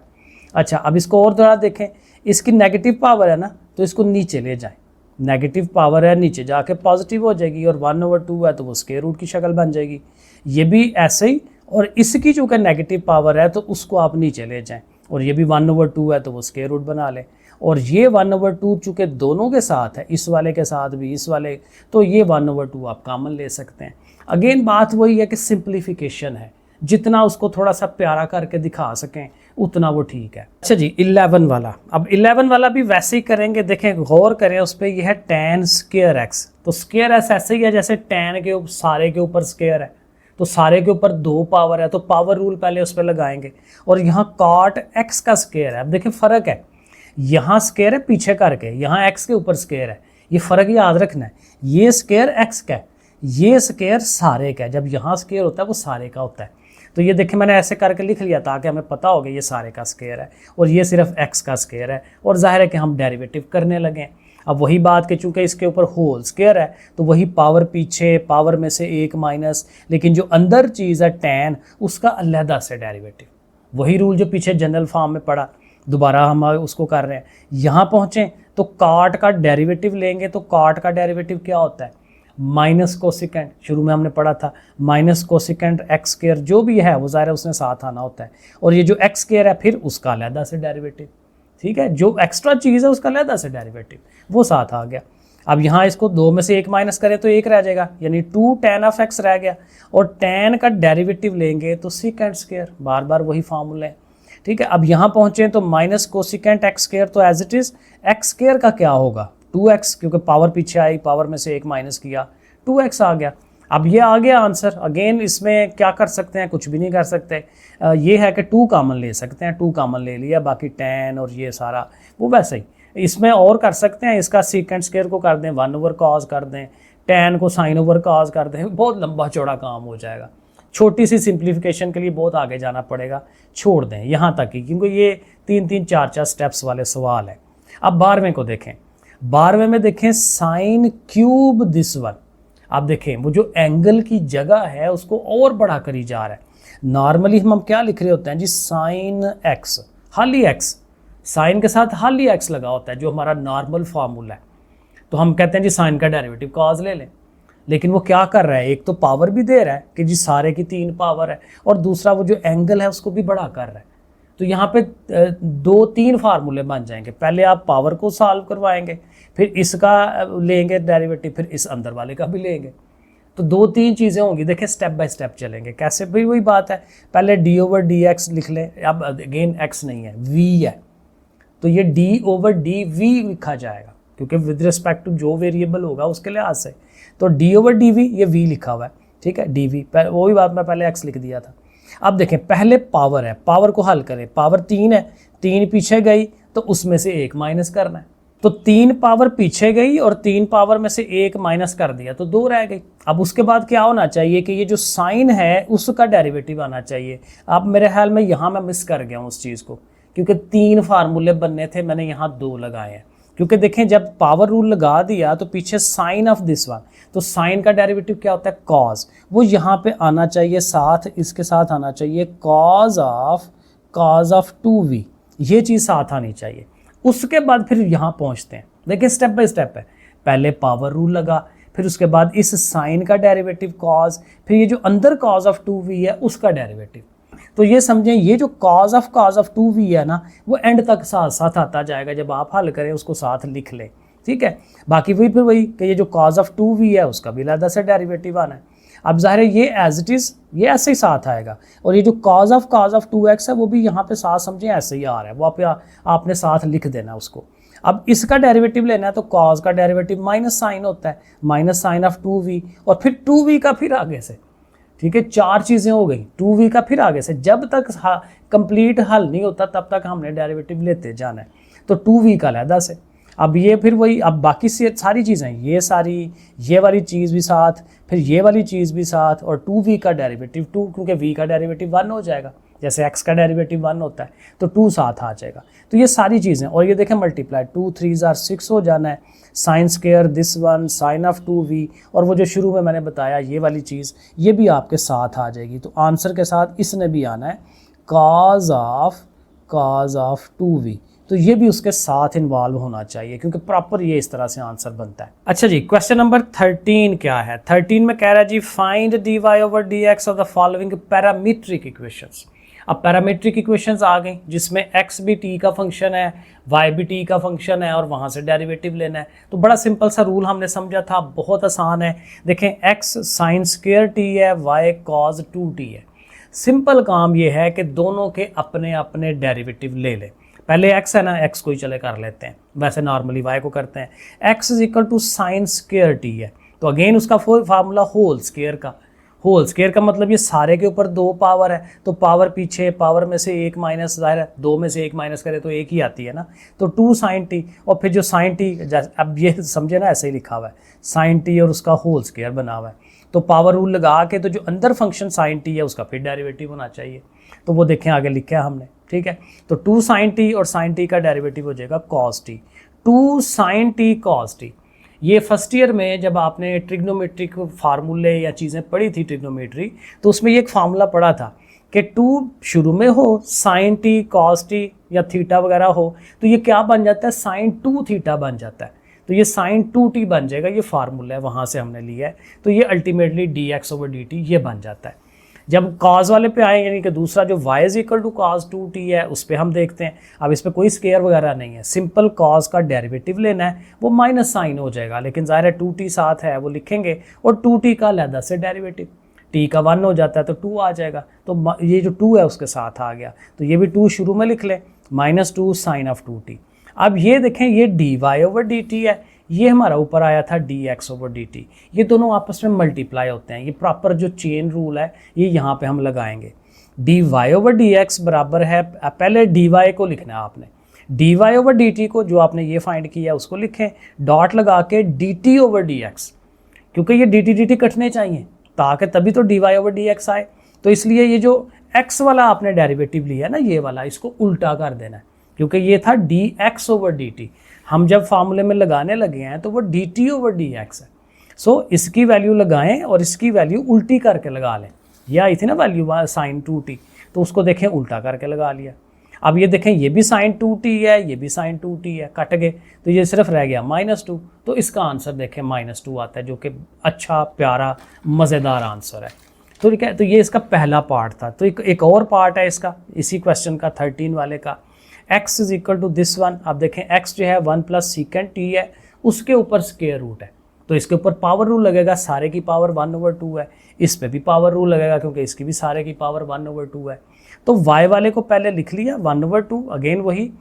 अच्छा, अब इसको और थोड़ा देखें, इसकी नेगेटिव पावर है ना, तो इसको नीचे ले जाएं, नेगेटिव पावर है नीचे जाके पॉजिटिव हो जाएगी, और 1/2 है तो वो स्क्वायर रूट की शक्ल बन जाएगी। ये भी ऐसे ही, और इसकी चूँकि नेगेटिव पावर है तो उसको आप नीचे ले जाएं, और ये भी 1/2 है तो वो स्क्वायर रूट बना लें, और ये 1/2 चूँकि दोनों के साथ है, इस वाले के साथ भी इस वाले, तो ये 1/2 आप कॉमन ले सकते हैं। अगेन बात वही है कि सिंप्लीफिकेशन है, जितना उसको थोड़ा सा प्यारा करके दिखा सकें उतना वो ठीक है। अच्छा जी, 11 वाला, अब 11 वाला भी वैसे ही करेंगे, देखें गौर करें उस पर, यह है tan स्क्वायर एक्स, तो स्क्वायर एक्स ऐसे ही है जैसे tan के सारे के ऊपर स्क्वायर है, तो सारे के ऊपर 2 पावर है, तो पावर रूल पहले उस पर लगाएंगे, और यहाँ cot x का स्क्वायर है। अब देखें फ़र्क है, यहाँ स्क्वायर है पीछे करके, यहाँ x के ऊपर स्क्वायर है, ये फ़र्क याद रखना है, ये स्क्वायर x का है, ये स्क्वायर सारे का है, जब यहाँ स्क्वायर होता है वो सारे का होता है। तो ये देखें मैंने ऐसे करके लिख लिया ताकि हमें पता हो गया ये सारे का स्क्वायर है, और ये सिर्फ x का स्क्वायर है, और जाहिर है कि हम डेरिवेटिव करने लगे। अब वही बात कि चूँकि इसके ऊपर होल स्क्वायर है तो वही पावर पीछे, पावर में से एक माइनस, लेकिन जो अंदर चीज़ है tan, उसका अलहदा से डेरिवेटिव, वही रूल जो पीछे जनरल फॉर्म में पड़ा, दोबारा हम उसको कर रहे हैं। यहाँ पहुँचें तो cot का डेरिवेटिव लेंगे, तो cot का डेरिवेटिव क्या होता है, माइनस कोसिकेंट, शुरू में हमने पढ़ा था माइनस कोसिकेंट एक्स स्क्वायर, जो भी है वो ज़ाहिर है उसने साथ आना होता है, और ये जो एक्स स्क्वायर है फिर उसका अलहदा से डेरिवेटिव, ठीक है, जो एक्स्ट्रा चीज़ है उसका अलहदा से डेरिवेटिव वो साथ आ गया। अब यहाँ इसको 2 में से 1 माइनस करें तो 1 रह जाएगा, यानी 2 tan ऑफ x रह गया, और tan का डेरिवेटिव लेंगे तो सेकेंड स्क्वायर, बार बार वही फार्मूले हैं, ठीक है। अब यहाँ पहुँचे तो माइनस कोसिकेंट एक्स स्क्वायर, तो as it is x square का क्या होगा 2x, क्योंकि पावर पीछे आई, पावर में से 1 माइनस किया, 2x आ गया। अब ये आ गया आंसर। अगेन इसमें क्या कर सकते हैं, कुछ भी नहीं कर सकते, ये है कि 2 कॉमन ले सकते हैं, 2 कॉमन ले लिया, बाकी tan और ये सारा वो वैसे ही। इसमें और कर सकते हैं, इसका सीकेंट स्क्वायर को कर दें 1/cos कर दें, tan को sin/cos कर दें, बहुत लंबा चौड़ा काम हो जाएगा। छोटी सी सिंप्लीफिकेशन के लिए बहुत आगे जाना पड़ेगा, छोड़ दें यहाँ तक ही, क्योंकि ये 3-3 4-4 स्टेप्स वाले सवाल है। अब 12वें को देखें, 12वें में देखें साइन क्यूब दिस वन। आप देखें वो जो एंगल की जगह है उसको और बड़ा करी जा रहा है। नॉर्मली हम क्या लिख रहे होते हैं जी, साइन एक्स, हाली एक्स, साइन के साथ हाली एक्स लगा होता है जो हमारा नॉर्मल फार्मूला है, तो हम कहते हैं जी साइन का डेरिवेटिव कॉज ले लें। लेकिन वो क्या कर रहा है, एक तो पावर भी दे रहा है कि जी सारे की 3 पावर है, और दूसरा वो जो एंगल है उसको भी बड़ा कर रहा है। तो यहाँ पे 2-3 फार्मूले बन जाएंगे। पहले आप पावर को सॉल्व करवाएंगे, फिर इसका लेंगे डेरिवेटिव, फिर इस अंदर वाले का भी लेंगे। तो 2-3 चीज़ें होंगी। देखिए स्टेप बाय स्टेप चलेंगे कैसे, भाई वही बात है, पहले d/dx लिख लें। अब अगेन x नहीं है, v है, तो ये d/dv लिखा जाएगा, क्योंकि विद रिस्पेक्ट टू जो वेरिएबल होगा उसके लिहाज से। तो d/dv ये v लिखा हुआ है, ठीक है, dv, वही बात मैं पहले x लिख दिया था। अब देखें पहले पावर है, पावर को हल करें, पावर 3 है, 3 पीछे गई तो उसमें से 1 माइनस करना है, तो 3 पावर पीछे गई और 3 पावर में से 1 माइनस कर दिया तो 2 रह गई। अब उसके बाद क्या होना चाहिए कि ये जो साइन है उसका डेरिवेटिव आना चाहिए। अब मेरे ख्याल में यहाँ मैं मिस कर गया हूँ उस चीज़ को, क्योंकि 3 फार्मूले बनने थे, मैंने यहाँ 2 लगाए हैं। क्योंकि देखें जब पावर रूल लगा दिया तो पीछे साइन ऑफ दिस वन, तो साइन का डेरिवेटिव क्या होता है, कॉज, वो यहाँ पे आना चाहिए साथ, इसके साथ आना चाहिए कॉज ऑफ 2v, ये चीज़ साथ आनी चाहिए। उसके बाद फिर यहाँ पहुँचते हैं। देखिए स्टेप बाय स्टेप है, पहले पावर रूल लगा, फिर उसके बाद इस साइन का डेरिवेटिव कॉज, फिर ये जो अंदर कॉज ऑफ 2v है उसका डेरिवेटिव। तो ये समझें ये जो कॉज ऑफ 2v है ना, वो एंड तक साथ साथ आता जाएगा, जब आप हल करें उसको साथ लिख लें, ठीक है। बाकी वही फिर वही कि ये जो कॉज ऑफ 2v है उसका भी अलग से डेरिवेटिव आना है। अब ज़ाहिर है ये एज इट इज़ ये ऐसे ही साथ आएगा, और ये जो cos ऑफ 2x है वो भी यहाँ पे साथ समझें ऐसे ही आ रहा है, वो आपने साथ लिख देना उसको। अब इसका डेरिवेटिव लेना है तो cos का डेरिवेटिव माइनस साइन होता है, माइनस साइन ऑफ 2v, और फिर 2v का फिर आगे से, ठीक है, 4 चीज़ें हो गई, 2v का फिर आगे से, जब तक कंप्लीट हल नहीं होता तब तक हमने डेरिवेटिव लेते जाना है। तो 2v का अलहदा से, अब ये फिर वही, अब बाकी सारी चीज़ें ये सारी, ये वाली चीज़ भी साथ, फिर ये वाली चीज़ भी साथ, और 2v का डेरिवेटिव 2, क्योंकि v का डेरिवेटिव 1 हो जाएगा, जैसे x का डेरिवेटिव 1 होता है तो 2 साथ आ जाएगा। तो ये सारी चीज़ें, और ये देखें मल्टीप्लाई 2 3 6 हो जाना है, sine square this one sine of 2v, और वो जो शुरू में मैंने बताया ये वाली चीज़ ये भी आपके साथ आ जाएगी। तो आंसर के साथ इसने भी आना है cos ऑफ 2v, तो ये भी उसके साथ इन्वॉल्व होना चाहिए, क्योंकि प्रॉपर ये इस तरह से आंसर बनता है। अच्छा जी, क्वेश्चन नंबर 13 क्या है? 13 में कह रहा है जी find dy over dx of the following parametric equations. अब पैरामीट्रिक इक्वेशंस आ गई जिसमें x भी t का फंक्शन है, y भी t का फंक्शन है, और वहाँ से डेरिवेटिव लेना है। तो बड़ा सिंपल सा रूल हमने समझा था, बहुत आसान है। देखें x साइन स्क्वायर t है, y cos 2t है। सिंपल काम ये है कि दोनों के अपने अपने डेरिवेटिव ले लें। पहले x है ना, x को ही चले कर लेते हैं, वैसे नॉर्मली y को करते हैं। x is equal to sine square t है, तो अगेन उसका फार्मूला होल स्क्वायर का मतलब ये सारे के ऊपर 2 पावर है, तो पावर पीछे, पावर में से 1 माइनस, ज़ाहिर है 2 में से 1 माइनस करे तो 1 ही आती है ना, तो 2 साइन टी, और फिर जो साइन टी, अब ये समझे ना ऐसे ही लिखा हुआ है साइन टी और उसका होल स्क्वायर बना हुआ है, तो पावर रूल लगा के तो जो अंदर फंक्शन साइन टी है उसका फिर डेरिवेटिव होना चाहिए। तो वो देखें आगे लिखा है हमने, ठीक है। तो 2 साइन टी और साइन टी का डेरिवेटिव हो जाएगा cos t, 2 sine t cos t. ये फर्स्ट ईयर में जब आपने ट्रिग्नोमेट्रिक फार्मूले या चीज़ें पढ़ी थी ट्रिग्नोमेट्री, तो उसमें ये एक फार्मूला पढ़ा था कि 2 शुरू में हो, साइन टी कॉस टी या थीटा वगैरह हो, तो ये क्या बन जाता है, साइन 2 थीटा बन जाता है, तो ये साइन 2t बन जाएगा। ये फार्मूला है, वहाँ से हमने लिया है, तो ये अल्टीमेटली dx ओवर dt ये बन जाता है। जब कॉज वाले पे आए, यानी कि दूसरा जो y is equal to cos 2t है, उस पर हम देखते हैं। अब इस पर कोई स्केयर वगैरह नहीं है, सिंपल कॉज का डेरिवेटिव लेना है, वो माइनस साइन हो जाएगा, लेकिन ज़ाहिर है 2t साथ है वो लिखेंगे, और 2t का अलहदा से डेरिवेटिव, t का 1 हो जाता है तो 2 आ जाएगा, तो ये जो 2 है उसके साथ आ गया, तो ये भी 2 शुरू में लिख लें, -2 साइन ऑफ 2t। अब ये देखें ये dy ओवर dt है, ये हमारा ऊपर आया था dx ओवर dt, ये दोनों आपस में मल्टीप्लाई होते हैं। ये प्रॉपर जो चेन रूल है ये यहाँ पे हम लगाएंगे। dy ओवर dx बराबर है, पहले dy को लिखना है आपने, dy ओवर dt को जो आपने ये फाइंड किया उसको लिखें, डॉट लगा के dt ओवर dx, क्योंकि ये dt कटने चाहिए ताकि तभी तो dy ओवर dx आए। तो इसलिए ये जो x वाला आपने डेरिवेटिव लिया है ना, ये वाला, इसको उल्टा कर देना है, क्योंकि ये था dx ओवर dt, हम जब फार्मूले में लगाने लगे हैं तो वो dt ओवर dx है। सो इसकी वैल्यू लगाएं और इसकी वैल्यू उल्टी करके लगा लें। यह आई थी ना वैल्यू साइन 2t, तो उसको देखें उल्टा करके लगा लिया। अब ये देखें ये भी साइन 2t है, ये भी साइन 2t है, कट गए, तो ये सिर्फ रह गया -2, तो इसका आंसर देखें -2 आता है, जो कि अच्छा प्यारा मज़ेदार आंसर है। तो ठीक है, तो ये इसका पहला पार्ट था। तो एक और पार्ट है इसका, इसी क्वेश्चन का 13 वाले का, x is equal to this one. अब देखें x जो है 1 प्लस सीकेंड t है, उसके ऊपर स्क्वायर रूट है, तो इसके ऊपर पावर रूल लगेगा, सारे की पावर 1 ओवर 2 है, इस पे भी पावर रूल लगेगा क्योंकि इसकी भी सारे की पावर 1 ओवर 2 है। तो y वाले को पहले लिख लिया 1 ओवर 2, अगेन वही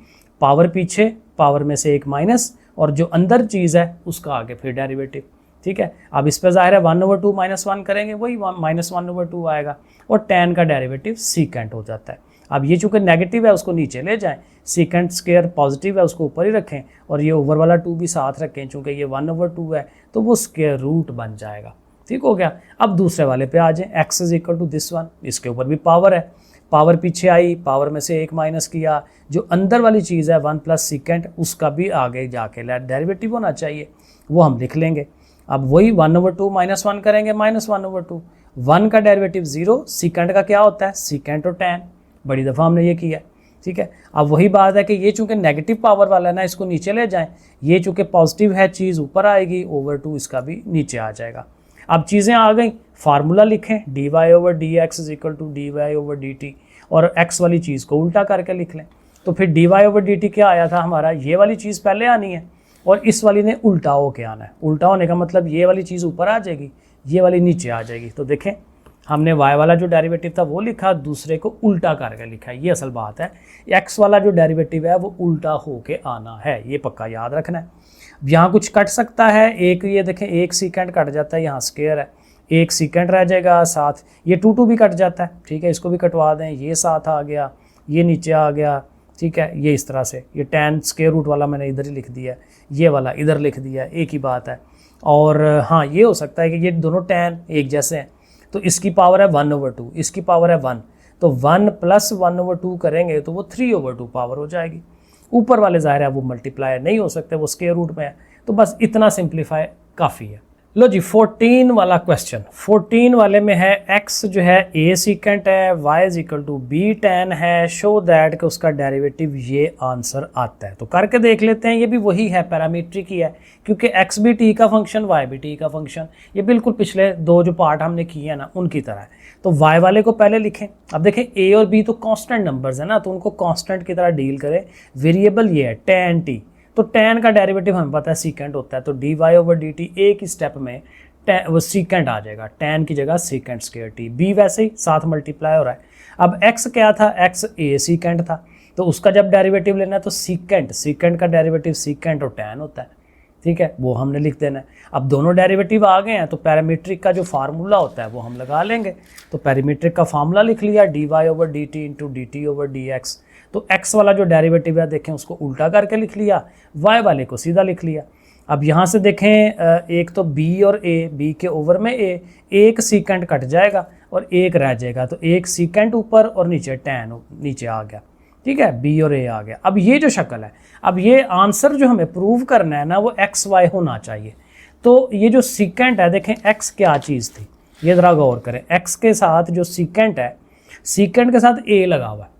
पावर पीछे, पावर में से एक माइनस, और जो अंदर चीज़ है उसका आगे फिर डेरिवेटिव, ठीक है। अब इस पे जाहिर है 1 ओवर 2 -1 करेंगे, वही -1 ओवर 2 आएगा, और tan का डेरिवेटिव सीकेंट हो जाता है। अब ये चूँकि नेगेटिव है उसको नीचे ले जाएं, सीकेंट स्क्वायर पॉजिटिव है उसको ऊपर ही रखें, और ये ओवर वाला 2 भी साथ रखें, चूँकि ये 1 ओवर 2 है तो वो स्क्वायर रूट बन जाएगा, ठीक हो गया। अब दूसरे वाले पे आ जाएं, x is equal to this one, इसके ऊपर भी पावर है, पावर पीछे आई, पावर में से एक माइनस किया, जो अंदर वाली चीज़ है 1 प्लस सीकेंट, उसका भी आगे जाके डेरिवेटिव होना चाहिए, वो हम लिख लेंगे। अब वही 1 ओवर 2 -1 करेंगे, -1 ओवर 2, 1 का डेरिवेटिव 0, सीकेंट का क्या होता है, सीकेंट और tan, बड़ी दफ़ा हमने ये किया, ठीक है। अब वही बात है कि ये चूँकि नेगेटिव पावर वाला है ना, इसको नीचे ले जाएं, ये चूँकि पॉजिटिव है चीज़ ऊपर आएगी, ओवर 2 इसका भी नीचे आ जाएगा। अब चीज़ें आ गई, फार्मूला लिखें, dy over dx is equal to dy over dt, और x वाली चीज़ को उल्टा करके लिख लें। तो फिर dy ओवर dt क्या आया था हमारा, ये वाली चीज़ पहले आनी है और इस वाली ने उल्टा होके आना है। उल्टा होने का मतलब ये वाली चीज़ ऊपर आ जाएगी, ये वाली नीचे आ जाएगी। तो देखें हमने y वाला जो डेरिवेटिव था वो लिखा, दूसरे को उल्टा करके लिखा है, ये असल बात है। x वाला जो डेरिवेटिव है वो उल्टा होके आना है, ये पक्का याद रखना है। यहाँ कुछ कट सकता है, एक ये देखें एक सेकंड कट जाता है, यहाँ स्क्वायर है, एक सेकंड रह जाएगा, साथ ये 2 भी कट जाता है, ठीक है, इसको भी कटवा दें, ये साथ आ गया, ये नीचे आ गया, ठीक है, ये इस तरह से, ये tan स्क्वायर रूट वाला मैंने इधर ही लिख दिया, ये वाला इधर लिख दिया, एक ही बात है। और हाँ ये हो सकता है कि ये दोनों tan एक जैसे हैं, तो इसकी पावर है 1/2, इसकी पावर है 1, तो 1 + 1/2 करेंगे तो वो 3/2 पावर हो जाएगी। ऊपर वाले ज़ाहिर है वो मल्टीप्लाई नहीं हो सकते, वो स्क्वायर रूट में है, तो बस इतना सिंप्लीफाई काफ़ी है। लो जी 14 वाला क्वेश्चन, 14 वाले में है x जो है a सीकेंट है, y = b tan है, शो दैट कि उसका डेरिवेटिव ये आंसर आता है। तो करके देख लेते हैं, ये भी वही है, पैरामीट्रिक ही है, क्योंकि x भी t का फंक्शन, y भी t का फंक्शन, ये बिल्कुल पिछले 2 जो पार्ट हमने किए हैं ना उनकी तरह है। तो y वाले को पहले लिखें। अब देखें a और b तो कांस्टेंट नंबर्स है ना, तो उनको कांस्टेंट की तरह डील करें। वेरिएबल ये है tan t, तो tan का डेरिवेटिव हमें पता है सीकेंट होता है, तो dy/dt एक ही स्टेप में वो सीकेंट आ जाएगा, tan की जगह सेकेंट स्क्वायर t, b वैसे ही साथ मल्टीप्लाई हो रहा है। अब x क्या था, x a सीकेंट था, तो उसका जब डेरिवेटिव लेना है तो सीकेंट का डेरिवेटिव सीकेंट और tan होता है, ठीक है, वो हमने लिख देना है। अब दोनों डेरिवेटिव आ गए हैं तो पैरामीट्रिक का जो फार्मूला होता है वो हम लगा लेंगे। तो पैरामीट्रिक का फार्मूला लिख लिया, dy/dt × dt/dx। तो x वाला जो डेरिवेटिव है देखें उसको उल्टा करके लिख लिया, y वाले को सीधा लिख लिया। अब यहाँ से देखें एक तो b और a, b के ओवर में a, एक सीकेंट कट जाएगा और एक रह जाएगा, तो एक सीकेंट ऊपर और नीचे tan नीचे आ गया, ठीक है, b और a आ गया। अब ये जो शक्ल है, अब ये आंसर जो हमें प्रूव करना है ना वो एक्स वाई होना चाहिए। तो ये जो सीकेंट है देखें x क्या चीज़ थी, ये ज़रा गौर करें, x के साथ जो सीकेंट है, सीकेंट के साथ a लगा हुआ है,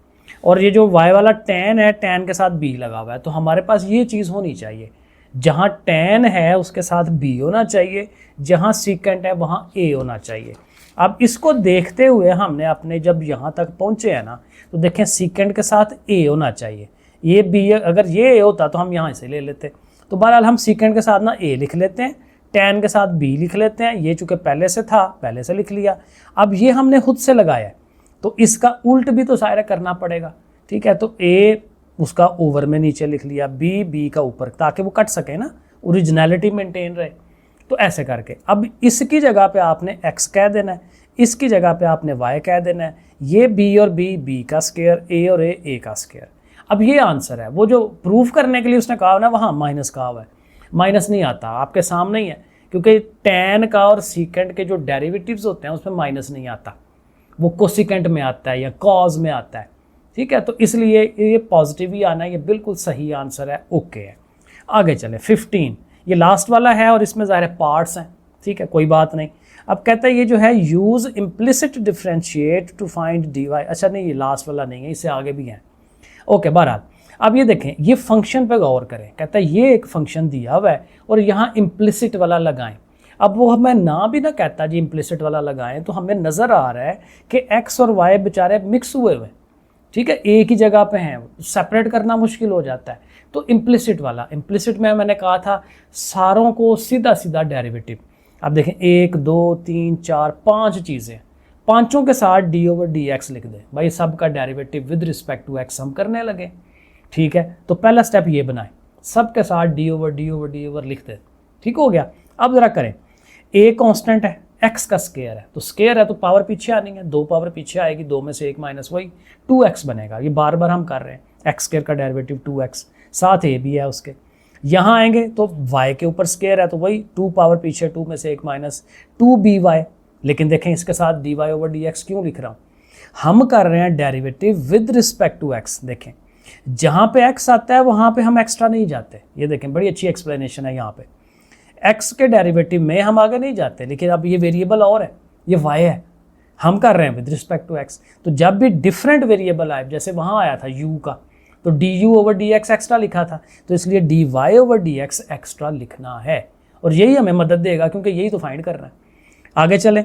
और ये जो y वाला tan है, tan के साथ b लगा हुआ है। तो हमारे पास ये चीज़ होनी चाहिए, जहाँ tan है उसके साथ b होना चाहिए, जहाँ सीकेंट है वहाँ a होना चाहिए। अब इसको देखते हुए हमने अपने जब यहाँ तक पहुँचे हैं ना, तो देखें सीकेंट के साथ a होना चाहिए, ये b, अगर ये a होता तो हम यहाँ से ले लेते। तो बहरहाल हम सीकेंट के साथ ना a लिख लेते हैं, tan के साथ b लिख लेते हैं, ये चूँकि पहले से था पहले से लिख लिया। अब ये हमने खुद से लगाया है तो इसका उल्ट भी तो सारा करना पड़ेगा, ठीक है। तो a उसका ओवर में नीचे लिख लिया, b का ऊपर, ताकि वो कट सके ना, ओरिजिनलिटी मेंटेन रहे। तो ऐसे करके अब इसकी जगह पे आपने x कह देना है, इसकी जगह पे आपने y कह देना है, ये b और b का स्क्वायर, a और a का स्क्वायर। अब ये आंसर है। वो जो प्रूफ करने के लिए उसने कहा ना वहाँ माइनस कहा हुआ है, माइनस नहीं आता, आपके सामने ही है, क्योंकि tan का और सीकेंट के जो डेरिवेटिव्स होते हैं उसमें माइनस नहीं आता, वो कोसिकेंट में आता है या कॉज में आता है, ठीक है। तो इसलिए ये पॉजिटिव ही आना है, ये बिल्कुल सही आंसर है, ओके है। आगे चले 15, ये लास्ट वाला है और इसमें ज़ाहिर पार्ट्स हैं, ठीक है, कोई बात नहीं। अब कहता है ये जो है use implicit differentiate to find dy, अच्छा नहीं ये लास्ट वाला नहीं है, इससे आगे भी हैं, ओके। बहरहाल अब ये देखें, ये फंक्शन पे गौर करें, कहता है ये एक फंक्शन दिया हुआ है और यहाँ इम्प्लिसिट वाला लगाएं। अब वो हमें ना भी ना कहता जी इम्प्लिसिट वाला लगाएं, तो हमें नज़र आ रहा है कि x और y बेचारे मिक्स हुए हुए, ठीक है, एक ही जगह पे हैं, सेपरेट करना मुश्किल हो जाता है। तो इम्प्लिसिट वाला, इम्प्लिसिट में मैंने कहा था सारों को सीधा सीधा डेरिवेटिव। अब देखें 1 2 3 4 5 चीज़ें, पांचों के साथ d/dx लिख दें, भाई सब का derivative with respect to x हम करने लगे, ठीक है। तो पहला स्टेप ये बनाएं, सब के साथ d/d/d लिख दें, ठीक हो गया। अब ज़रा करें, a कांस्टेंट है, x का स्क्वायर है, तो स्क्वायर है तो पावर पीछे आनी है, 2 पावर पीछे आएगी, 2 में से 1 माइनस वही 2x बनेगा। ये बार बार हम कर रहे हैं, x स्क्वायर का डेरिवेटिव 2x, साथ a भी है उसके। यहाँ आएंगे तो y के ऊपर स्क्वायर है तो वही 2 पावर पीछे, 2 में से 1 माइनस 2by। लेकिन देखें इसके साथ dy/dx क्यों लिख रहा हूँ, हम कर रहे हैं derivative with respect to x। देखें जहाँ पे x आता है वहाँ पे हम एक्स्ट्रा नहीं जाते, ये देखें बड़ी अच्छी एक्सप्लेनेशन है यहाँ पे, x के डेरिवेटिव में हम आगे नहीं जाते, लेकिन अब ये वेरिएबल और है, ये y है, हम कर रहे हैं विद रिस्पेक्ट टू x। तो जब भी डिफरेंट वेरिएबल आए, जैसे वहाँ आया था u का, तो du/dx एक्स्ट्रा लिखा था, तो इसलिए dy/dx एक्स्ट्रा लिखना है, और यही हमें मदद देगा क्योंकि यही तो फाइंड करना है। आगे चलें,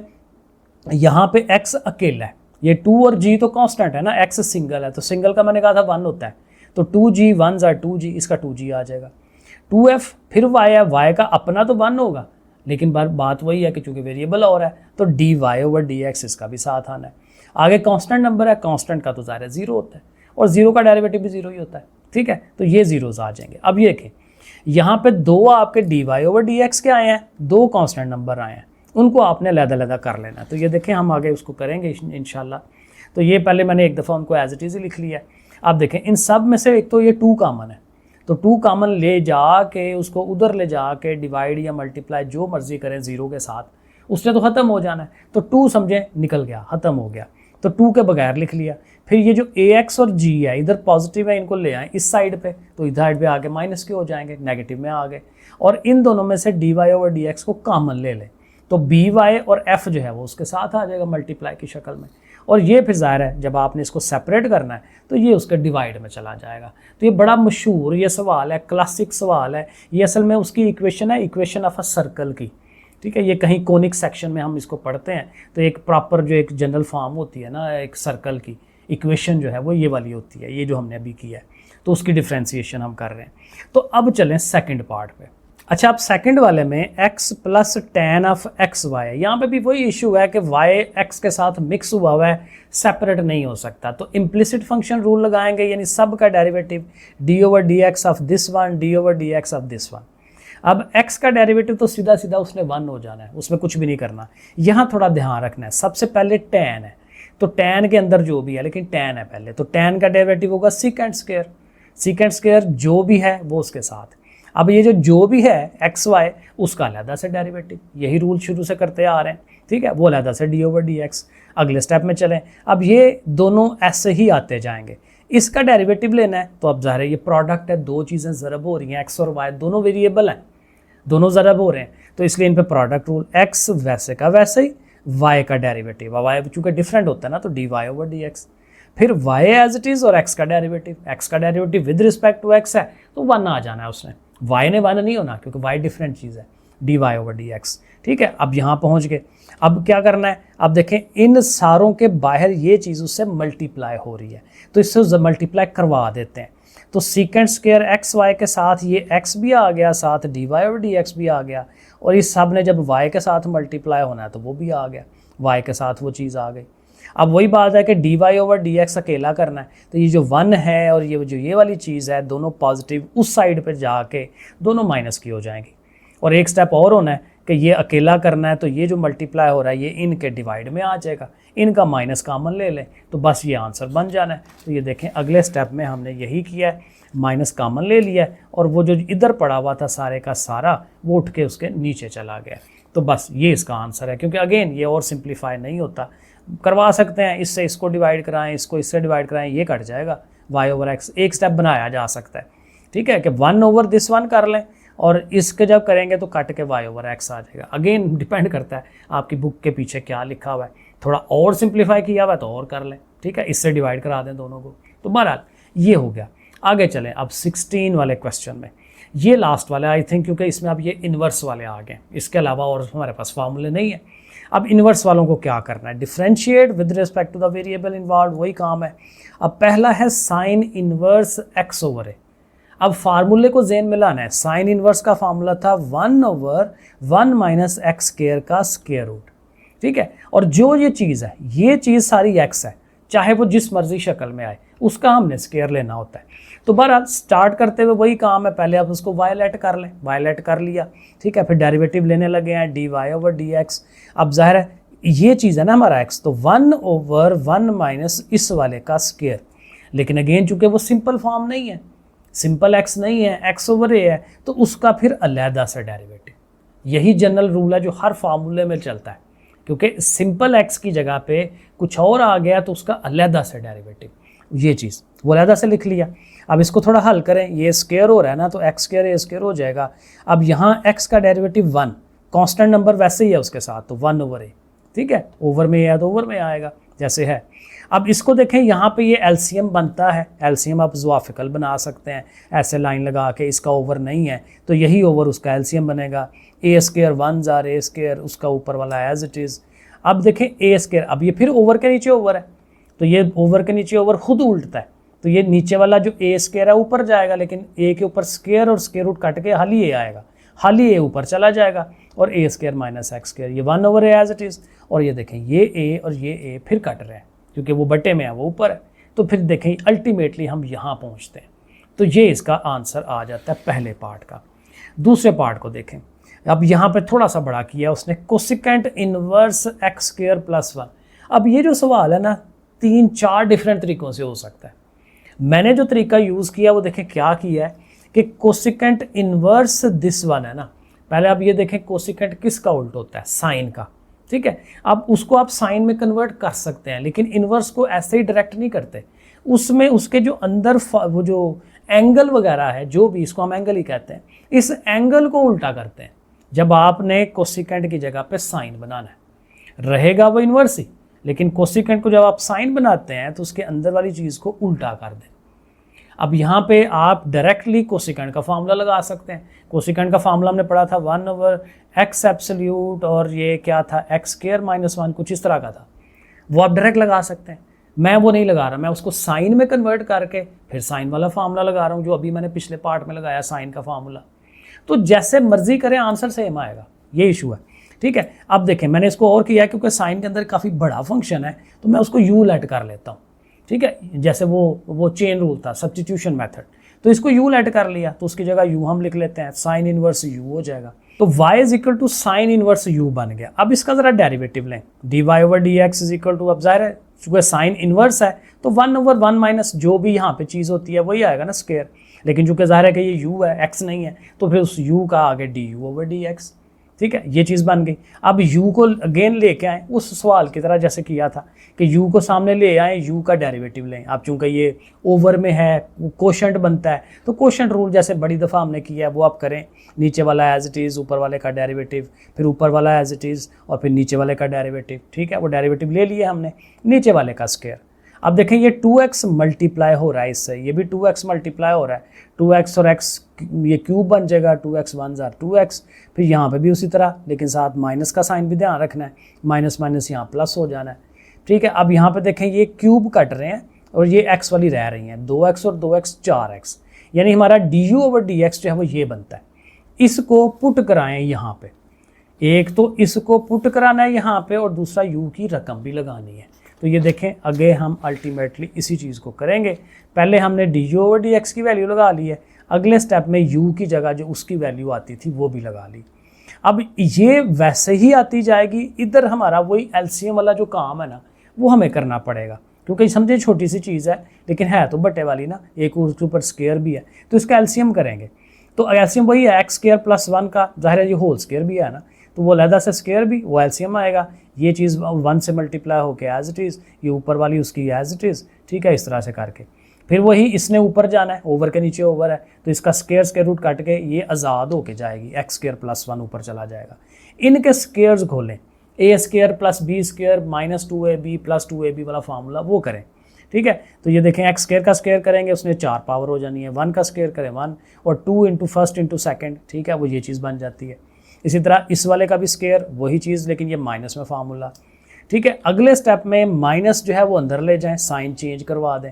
यहाँ पे x अकेला है, ये 2 और g तो कांस्टेंट है ना, x सिंगल है, तो सिंगल का मैंने कहा था 1 होता है, तो 2g 1 2g, इसका 2g आ जाएगा। 2f फिर y है, y का अपना तो 1 होगा, लेकिन बात वही है कि चूंकि वेरिएबल और है तो dy ओवर dx इसका भी साथ आना है। आगे कांस्टेंट नंबर है, कांस्टेंट का तो ज़ाहिर है जीरो होता है और जीरो का डेरिवेटिव भी जीरो ही होता है, ठीक है। तो ये जीरोज आ जाएंगे। अब ये देखें यहाँ पे दो आपके dy ओवर dx के आए हैं, दो कांस्टेंट नंबर आए हैं, उनको आपने अलग-अलग कर लेना है। तो ये देखें हम आगे उसको करेंगे इंशाल्लाह। तो ये पहले मैंने एक दफ़ा उनको एज इट इज़ ही लिख लिया है। आप देखें इन सब में से एक तो ये 2 कॉमन है, तो 2 कॉमन ले जा के उसको उधर ले जा के डिवाइड या मल्टीप्लाई जो मर्जी करें ज़ीरो के साथ, उसने तो ख़त्म हो जाना है। तो 2 समझें निकल गया, ख़त्म हो गया, तो 2 के बगैर लिख लिया। फिर ये जो ax और g है इधर पॉजिटिव है, इनको ले आए इस साइड पे, तो इधर साइड पे आके माइनस के हो जाएंगे, नेगेटिव में आ गए। और इन दोनों में से dy ओवर dx को कॉमन ले लें, तो by और f जो है वो उसके साथ आ जाएगा मल्टीप्लाई की शक्ल में। और ये फिर ज़ाहिर है जब आपने इसको सेपरेट करना है तो ये उसके डिवाइड में चला जाएगा। तो ये बड़ा मशहूर ये सवाल है, क्लासिक सवाल है। ये असल में उसकी इक्वेशन है, इक्वेशन ऑफ अ सर्कल की, ठीक है। ये कहीं कोनिक सेक्शन में हम इसको पढ़ते हैं तो एक प्रॉपर जो एक जनरल फॉर्म होती है ना एक सर्कल की, इक्वेशन जो है वो ये वाली होती है, ये जो हमने अभी किया है, तो उसकी डिफ्रेंसिएशन हम कर रहे हैं। तो अब चलें सेकंड पार्ट पे। अच्छा, अब सेकंड वाले में x plus tan of x y, यहाँ पे भी वही इशू है कि y x के साथ मिक्स हुआ है, सेपरेट नहीं हो सकता। तो इम्प्लिसिट फंक्शन रूल लगाएंगे, यानी सब का derivative d over d x of this one, d over d x of this one. अब x का डेरिवेटिव तो सीधा सीधा उसने 1 हो जाना है, उसमें कुछ भी नहीं करना। यहाँ थोड़ा ध्यान रखना है, सबसे पहले tan है, तो tan के अंदर जो भी है, लेकिन tan है पहले, तो tan का डेरिवेटिव होगा सेकेंड स्क्वायर, सेकेंड स्क्वायर जो भी है वो उसके साथ। अब ये जो भी है एक्स वाई उसका अलहदा से डेरिवेटिव, यही रूल शुरू से करते आ रहे हैं, ठीक है, वो अलहदा से डी ओवर डी एक्स। अगले स्टेप में चलें, अब ये दोनों ऐसे ही आते जाएंगे, इसका डेरिवेटिव लेना है। तो अब ज़ाहिर है ये प्रोडक्ट है, दो चीज़ें ज़रब हो रही हैं, एक्स और वाई दोनों वेरिएबल हैं, दोनों ज़रब हो रहे हैं, तो इसलिए इन पर प्रोडक्ट रूल, एक्स वैसे का वैसे ही, वाई का डेरिवेटिव, वाई चूँकि डिफरेंट होता है ना तो d y over d x, फिर y एज इट इज़ और x का डेरिवेटिव, x का derivative with respect to x है तो 1 आ जाना है उसने, y ने 1 नहीं होना क्योंकि y डिफरेंट चीज़ है, dy ओवर dx, ठीक है। अब यहाँ पहुँच गए, अब क्या करना है, अब देखें इन सारों के बाहर ये चीज़ उससे मल्टीप्लाई हो रही है, तो इससे मल्टीप्लाई करवा देते हैं। तो सीकेंड स्क्वायर एक्स वाई के साथ ये x भी आ गया, साथ dy ओवर dx भी आ गया, और इस सब ने जब y के साथ मल्टीप्लाई होना है तो वो भी आ गया, y के साथ वो चीज़ आ गई। अब वही बात है कि dy ओवर dx अकेला करना है, तो ये जो 1 है और ये जो ये वाली चीज़ है दोनों पॉजिटिव उस साइड पे जाके दोनों माइनस की हो जाएंगी। और एक स्टेप और होना है कि ये अकेला करना है, तो ये जो मल्टीप्लाई हो रहा है ये इनके डिवाइड में आ जाएगा, इनका माइनस कॉमन ले लें तो बस ये आंसर बन जाना है। तो ये देखें अगले स्टेप में हमने यही किया है, माइनस कॉमन ले लिया है और वो जो इधर पड़ा हुआ था सारे का सारा वो उठ के उसके नीचे चला गया। तो बस ये इसका आंसर है, क्योंकि अगेन ये और सिंप्लीफाई नहीं होता, करवा सकते हैं, इससे इसको डिवाइड कराएं, इसको इससे डिवाइड कराएं, ये कट जाएगा, y ओवर x एक स्टेप बनाया जा सकता है, ठीक है, कि 1 ओवर दिस 1 कर लें और इसके जब करेंगे तो कट के y ओवर x आ जाएगा। अगेन डिपेंड करता है आपकी बुक के पीछे क्या लिखा हुआ है, थोड़ा और सिंप्लीफाई किया हुआ है तो और कर लें, ठीक है, इससे डिवाइड करा दें दोनों को। तो बहरहाल ये हो गया। आगे चलें अब 16 वाले क्वेश्चन में, ये लास्ट वाला आई थिंक, क्योंकि इसमें अब ये इन्वर्स वाले आ गए, इसके अलावा और हमारे पास फार्मूले नहीं है। अब इन्वर्स वालों को क्या करना है, differentiate with respect to the variable involve, वही काम है। अब पहला है sine inverse x over a. अब फार्मूले को जेन में लाना है, साइन इन्वर्स का फार्मूला था 1 ओवर 1 माइनस एक्स स्क्वायर का स्क्वायर रूट, ठीक है, और जो ये चीज़ है ये चीज़ सारी एक्स है, चाहे वो जिस मर्जी शक्ल में आए उसका हमने स्क्वायर लेना होता है। तो बहरहाल स्टार्ट करते हुए वही काम है, पहले आप उसको वायलेट कर लें, वायलेट कर लिया, ठीक है, फिर डेरिवेटिव लेने लगे हैं dy ओवर dx। अब जाहिर है ये चीज़ है ना हमारा x, तो 1 ओवर 1 माइनस इस वाले का स्क्वायर, लेकिन अगेन चूंकि वो सिंपल फॉर्म नहीं है, सिंपल x नहीं है, x ओवर a है, तो उसका फिर अलहदा सा डेरिवेटिव। यही जनरल रूल है जो हर फार्मूले में चलता है, क्योंकि सिंपल x की जगह पे कुछ और आ गया तो उसका अलहदा से डेरिवेटिव, ये चीज़ वो अलहदा से लिख लिया। अब इसको थोड़ा हल करें, ये स्क्वायर हो रहा है ना तो एक्स स्क्वायर ए स्क्वायर हो जाएगा। अब यहाँ x का डेरिवेटिव 1, कांस्टेंट नंबर वैसे ही है उसके साथ, तो 1 ओवर ए, ठीक है, ओवर में है तो ओवर में आएगा जैसे है। अब इसको देखें यहाँ पे ये एलसीएम बनता है, एलसीएम आप ज़वाफिकल बना सकते हैं ऐसे लाइन लगा के, इसका ओवर नहीं है तो यही ओवर उसका एलसीएम बनेगा, ए स्क्वायर 1 जार ए स्क्वायर उसका ऊपर वाला एज इट इज़। अब देखें ए स्क्वायर, अब ये फिर ओवर के नीचे ओवर है, तो ये ओवर के नीचे ओवर खुद उल्टता है, तो ये नीचे वाला जो ए स्क्वायर है ऊपर जाएगा, लेकिन ए के ऊपर स्क्वायर और स्क्वायर रूट कट के हाल ही ए आएगा, हाली ए ऊपर चला जाएगा और ए स्क्वायर माइनस एक्स स्क्वायर, ये 1/a एज इट इज़। और ये देखें ये ए और ये ए फिर कट रहे हैं क्योंकि वो बटे में है, वो ऊपर है। तो फिर देखें अल्टीमेटली हम यहाँ पहुँचते हैं। तो ये इसका आंसर आ जाता है पहले पार्ट का। दूसरे पार्ट को देखें, अब यहाँ पे थोड़ा सा बड़ा किया उसने, cosecant inverse x square plus 1। अब ये जो सवाल है ना 3-4 डिफरेंट तरीक़ों से हो सकता है। मैंने जो तरीका यूज़ किया वो देखें क्या किया है कि कोसिकेंट इनवर्स दिस वन है ना, पहले आप ये देखें कोसिकेंट किसका उल्ट होता है, साइन का, ठीक है। अब उसको आप साइन में कन्वर्ट कर सकते हैं, लेकिन इनवर्स को ऐसे ही डायरेक्ट नहीं करते, उसमें उसके जो अंदर वो जो एंगल वगैरह है, जो भी इसको हम एंगल ही कहते हैं, इस एंगल को उल्टा करते हैं। जब आपने कोसिकेंट की जगह पे साइन बनाना है, रहेगा वो इनवर्स ही, लेकिन कोसिकेंट को जब आप साइन बनाते हैं तो उसके अंदर वाली चीज़ को उल्टा कर दें। अब यहाँ पे आप डायरेक्टली कोसिकेंट का फार्मूला लगा सकते हैं। कोसिकेंट का फार्मूला हमने पढ़ा था 1/x एब्सोल्यूट, और ये क्या था x स्क्वायर माइनस 1, कुछ इस तरह का था, वो आप डायरेक्ट लगा सकते हैं। मैं वो नहीं लगा रहा, मैं उसको साइन में कन्वर्ट करके फिर साइन वाला फार्मूला लगा रहा हूँ, जो अभी मैंने पिछले पार्ट में लगाया साइन का फार्मूला। तो जैसे मर्जी करें आंसर सेम आएगा, ये इशू है, ठीक है। अब देखें मैंने इसको और किया क्योंकि साइन के अंदर काफ़ी बड़ा फंक्शन है, तो मैं उसको यू लेट कर लेता हूँ, ठीक है। जैसे वो चेन रूल था, सब्स्टिट्यूशन मेथड, तो इसको यू लेट कर लिया, तो उसकी जगह यू हम लिख लेते हैं, साइन इनवर्स यू हो जाएगा। तो y is equal to sine inverse u बन गया। अब इसका जरा डेरिवेटिव लें, dy/dx इज इक्वल टू, अब जाहिर है चूँकि साइन इनवर्स है तो 1/1 माइनस जो भी यहाँ पे चीज़ होती है वही आएगा ना, स्क्वायर। लेकिन चूँकि जाहिर है कि ये u है, x नहीं है, तो फिर उस u का आगे du/dx, ठीक है, ये चीज़ बन गई। अब u को अगेन लेके आए उस सवाल की तरह जैसे किया था कि u को सामने ले आए, u का डेरिवेटिव लें। अब चूँकि ये ओवर में है, कोशेंट बनता है, तो कोशेंट रूल जैसे बड़ी दफ़ा हमने किया है वो आप करें, नीचे वाला एज इट इज़, ऊपर वाले का डेरिवेटिव, फिर ऊपर वाला एज इट इज़, और फिर नीचे वाले का डेरिवेटिव, ठीक है। वो डेरिवेटिव ले लिया हमने, नीचे वाले का स्क्वायर। अब देखें ये 2x मल्टीप्लाई हो रहा है इससे, ये भी 2x मल्टीप्लाई हो रहा है, 2x और x ये क्यूब बन जाएगा, 2x 1 जार 2x, फिर यहाँ पे भी उसी तरह, लेकिन साथ माइनस का साइन भी ध्यान रखना है, माइनस माइनस यहाँ प्लस हो जाना है, ठीक है। अब यहाँ पे देखें ये क्यूब कट रहे हैं और ये x वाली रह रही हैं, 2x और 2x 4x, यानी हमारा du/dx जो है वो ये बनता है। इसको पुट कराएं यहाँ पे, एक तो इसको पुट कराना है यहाँ पे और दूसरा u की रकम भी लगानी है। तो ये देखें आगे हम अल्टीमेटली इसी चीज़ को करेंगे। पहले हमने du/dx की वैल्यू लगा ली है, अगले स्टेप में u की जगह जो उसकी वैल्यू आती थी वो भी लगा ली। अब ये वैसे ही आती जाएगी, इधर हमारा वही एलसीएम वाला जो काम है ना वो हमें करना पड़ेगा, क्योंकि समझे छोटी सी चीज़ है लेकिन है तो बटे वाली ना, एक उसके ऊपर स्क्वायर भी है, तो इसका एलसीएम करेंगे। तो एलसीएम वही है x स्क्वायर प्लस 1 का, जाहिर है ये होल स्क्वायर भी है ना, तो वो अलहदा से स्क्वायर भी, वो एलसीएम आएगा। ये चीज़ 1 से मल्टीप्लाई होके एज इट इज़, ये ऊपर वाली उसकी एज इट इज़, ठीक है, इस तरह से करके। फिर वही इसने ऊपर जाना है, ओवर के नीचे ओवर है, तो इसका स्क्वायर रूट काट के ये आज़ाद होके जाएगी, x स्क्वायर प्लस 1 ऊपर चला जाएगा। इनके स्क्वायर्स खोलें, a square plus b square minus 2ab plus 2ab वाला फार्मूला वो करें, ठीक है। तो ये देखें x स्क्वायर का स्क्वायर करेंगे, उसने 4 पावर हो जानी है, 1 का स्क्वायर करें 1, और 2 इंटू फर्स्ट इंटू सेकेंड, ठीक है, वो ये चीज़ बन जाती है। इसी तरह इस वाले का भी स्क्वायर वही चीज़, लेकिन ये माइनस में फार्मूला, ठीक है। अगले स्टेप में माइनस जो है वो अंदर ले जाएं, साइन चेंज करवा दें,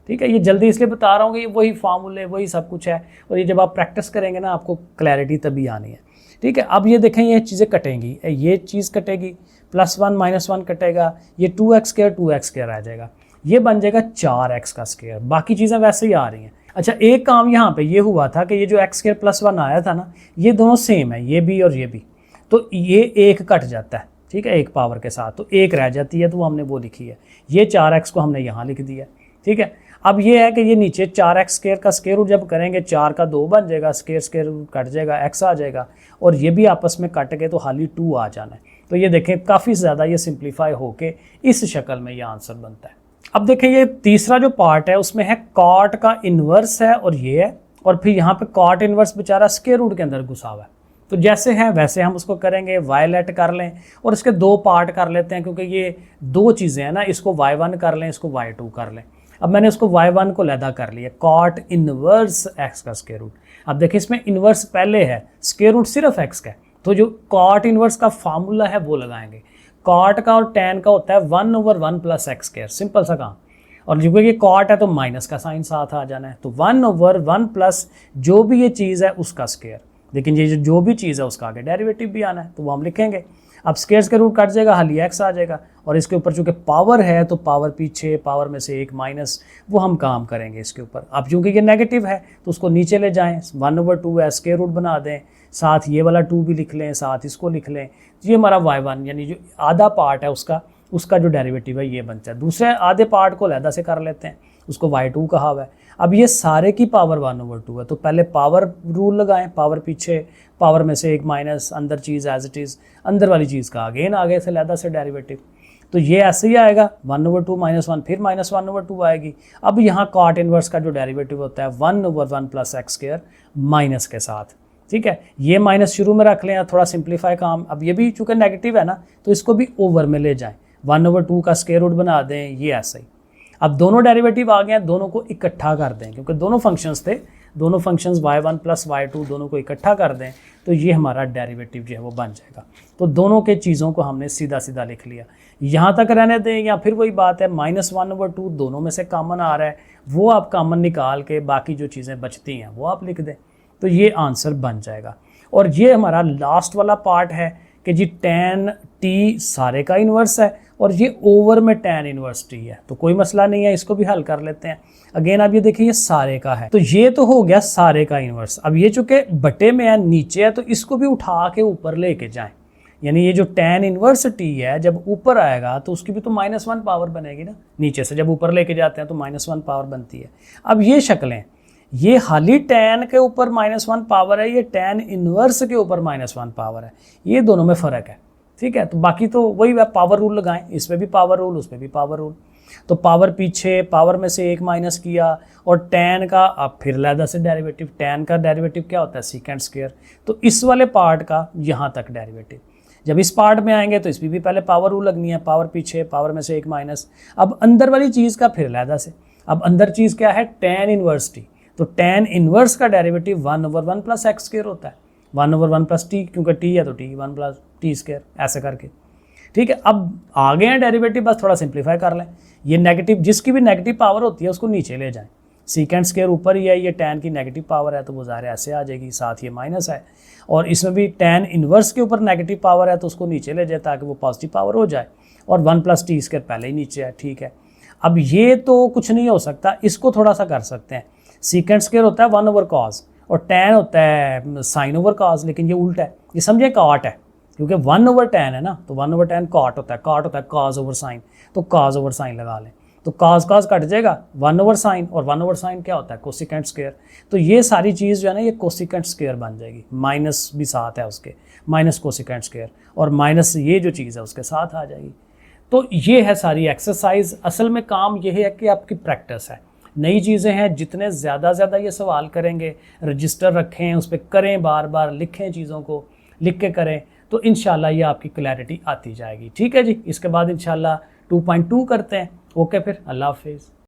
ठीक है। ये जल्दी इसलिए बता रहा हूँ कि ये वही फार्मूले वही सब कुछ है, और ये जब आप प्रैक्टिस करेंगे ना आपको क्लैरिटी तभी आनी है, ठीक है। अब ये देखें ये चीज़ें कटेंगी, ये चीज़ कटेगी, +1 -1 कटेगा, ये 2x स्क्वायर आ जाएगा, ये बन जाएगा 4x का स्क्वायर। बाकी चीज़ें वैसे ही आ रही हैं। अच्छा एक काम यहाँ पे ये हुआ था कि ये जो x स्क्वायर +1 आया था ना, ये दोनों सेम है, ये भी और ये भी, तो ये एक कट जाता है, ठीक है, एक पावर के साथ, तो एक रह जाती है, तो वो हमने वो लिखी है, ये 4x को हमने यहाँ लिख दिया, ठीक है। अब ये है कि ये नीचे 4x स्क्वायर का स्क्वायर रूट जब करेंगे 4 का 2 बन जाएगा, स्क्वायर रूट कट जाएगा, x आ जाएगा, और ये भी आपस में कट के तो खाली 2 आ जाना है। तो ये देखें काफ़ी ज़्यादा ये सिंप्लीफाई होके इस शक्ल में ये आंसर बनता है। अब देखें ये तीसरा जो पार्ट है उसमें है कॉट का इन्वर्स है और ये है, और फिर यहाँ पे कॉट इन्वर्स बेचारा स्क्वायर रूट के अंदर घुसा हुआ है, तो जैसे है वैसे हम उसको करेंगे, वायलेट कर लें और इसके 2 पार्ट कर लेते हैं, क्योंकि ये 2 चीज़ें हैं ना, इसको y1 कर लें, इसको y2 कर लें। अब मैंने उसको y1 को लैदा कर लिया, कॉट इनवर्स x का स्क्वायर रूट। अब देखिए इसमें इन्वर्स पहले है, स्क्वायर रूट सिर्फ x का है, तो जो कॉट इनवर्स का फार्मूला है वो लगाएंगे। कॉट का और टैन का होता है 1/1 + x स्क्वायर, सिंपल सा काम, और जो ये कॉट है तो माइनस का साइन साथ आ जाना है, तो 1/1 प्लस जो भी ये चीज़ है उसका स्क्वायर, लेकिन ये जो भी चीज़ है उसका आगे डेरिवेटिव भी आना है, तो वो हम लिखेंगे। अब स्क्वायर का रूट कट जाएगा, खाली एक्स आ जाएगा, और इसके ऊपर चूँकि पावर है तो पावर पीछे, पावर में से एक माइनस, वो हम काम करेंगे इसके ऊपर। अब चूँकि ये नेगेटिव है तो उसको नीचे ले जाएं, 1/2 है, स्क्वायर रूट बना दें, साथ ये वाला 2 भी लिख लें, साथ इसको लिख लें। ये हमारा y1 यानी जो आधा पार्ट है उसका जो डेरिवेटिव है ये बनता है। दूसरे आधे पार्ट को अलहदा से कर लेते हैं, उसको y2 कहा हुआ है। अब ये सारे की पावर 1/2 है, तो पहले पावर रूल लगाएं, पावर पीछे, पावर में से एक माइनस, अंदर चीज़ एज इट इज़, अंदर वाली चीज़ का अगेन आगे से अलहदा से डेरिवेटिव। तो ये ऐसे ही आएगा 1/2 -1, फिर -1/2 आएगी। अब यहाँ कॉट इनवर्स का जो डेरिवेटिव होता है 1/1 + x² माइनस के साथ, ठीक है। ये माइनस शुरू में रख लें, थोड़ा सिंप्लीफाई काम। अब ये भी चूँकि नेगेटिव है ना, तो इसको भी ओवर में ले जाएं, 1/2 का स्क्वायर रूट बना दें, ये ऐसे ही। अब दोनों डेरिवेटिव आ गए हैं, दोनों को इकट्ठा कर दें, क्योंकि दोनों फंक्शंस थे, दोनों फंक्शंस y1 + y2 दोनों को इकट्ठा कर दें, तो ये हमारा डेरिवेटिव जो है वो बन जाएगा। तो दोनों के चीज़ों को हमने सीधा सीधा लिख लिया। यहाँ तक रहने दें, या फिर वही बात है -1/2 दोनों में से कॉमन आ रहा है, वो आप कॉमन निकाल के बाकी जो चीज़ें बचती हैं वो आप लिख दें, तो ये आंसर बन जाएगा। और ये हमारा लास्ट वाला पार्ट है कि जी tan t सारे का इन्वर्स है और ये ओवर में tan इन्वर्स t है, तो कोई मसला नहीं है, इसको भी हल कर लेते हैं। अगेन आप ये देखिए ये सारे का है, तो ये तो हो गया सारे का इन्वर्स। अब ये चूँकि बटे में है, नीचे है, तो इसको भी उठा के ऊपर लेके जाएं, यानी ये जो tan इन्वर्स t है जब ऊपर आएगा तो उसकी भी तो -1 पावर बनेगी ना, नीचे से जब ऊपर लेके जाते हैं तो -1 पावर बनती है। अब ये शक्लें, ये हाली tan के ऊपर -1 पावर है, ये tan इन्वर्स के ऊपर -1 पावर है, ये दोनों में फ़र्क है, ठीक है। तो बाकी तो वही पावर रूल लगाएं, इसमें भी पावर रूल, उसमें भी पावर रूल। तो पावर पीछे, पावर में से एक माइनस किया, और tan का अब फिर अलहदा से डेरिवेटिव। tan का डेरिवेटिव क्या होता है? Second square. तो इस वाले पार्ट का यहाँ तक डेरिवेटिव। जब इस पार्ट में आएंगे तो इसमें भी पहले पावर रूल लगनी है, पावर पीछे, पावर में से एक माइनस। अब अंदर वाली चीज़ का फिर अलहदा से। अब अंदर चीज़ क्या है? tan inverse t। तो tan इन्वर्स का डेरिवेटिव 1/1 + x² होता है, 1/1 + t, क्योंकि t है तो t 1 + t², ऐसे करके, ठीक है। अब आ गए हैं डेरिवेटिव, बस थोड़ा सिंप्लीफाई कर लें। ये नेगेटिव, जिसकी भी नेगेटिव पावर होती है उसको नीचे ले जाएं, सेकेंड स्क्वायर ऊपर ही है, ये tan की नेगेटिव पावर है तो वो ज़ाहिर ऐसे आ जाएगी, साथ ये माइनस है, और इसमें भी tan इन्वर्स के ऊपर नेगेटिव पावर है तो उसको नीचे ले जाए ताकि वो पॉजिटिव पावर हो जाए, और 1 + t² पहले ही नीचे है, ठीक है। अब ये तो कुछ नहीं हो सकता, इसको थोड़ा सा कर सकते हैं। सेकेंड स्क्वायर होता है 1/cos और tan होता है sin/cos, लेकिन ये उल्टा है, ये समझे cot है, क्योंकि 1/tan है ना, तो 1/tan cot होता है, cot होता है cos/sin, तो cos/sin लगा लें, तो cos कट जाएगा, 1/sin, और 1/sin क्या होता है? Cosecant square. तो ये सारी चीज़ जो है ना ये कोसिकेंट स्क्वायर बन जाएगी, माइनस भी साथ है उसके, माइनस कोसिकेंट स्क्वायर, और माइनस ये जो चीज़ है उसके साथ आ जाएगी। तो ये है सारी एक्सरसाइज। असल में काम ये है कि आपकी प्रैक्टिस है, नई चीज़ें हैं, जितने ज़्यादा ये सवाल करेंगे, रजिस्टर रखें, उस पर करें, बार बार लिखें, चीज़ों को लिख के करें, तो इंशाल्लाह ये आपकी क्लैरिटी आती जाएगी, ठीक है जी। इसके बाद इंशाल्लाह 2.2 करते हैं। ओके, फिर अल्लाह हाफिज़।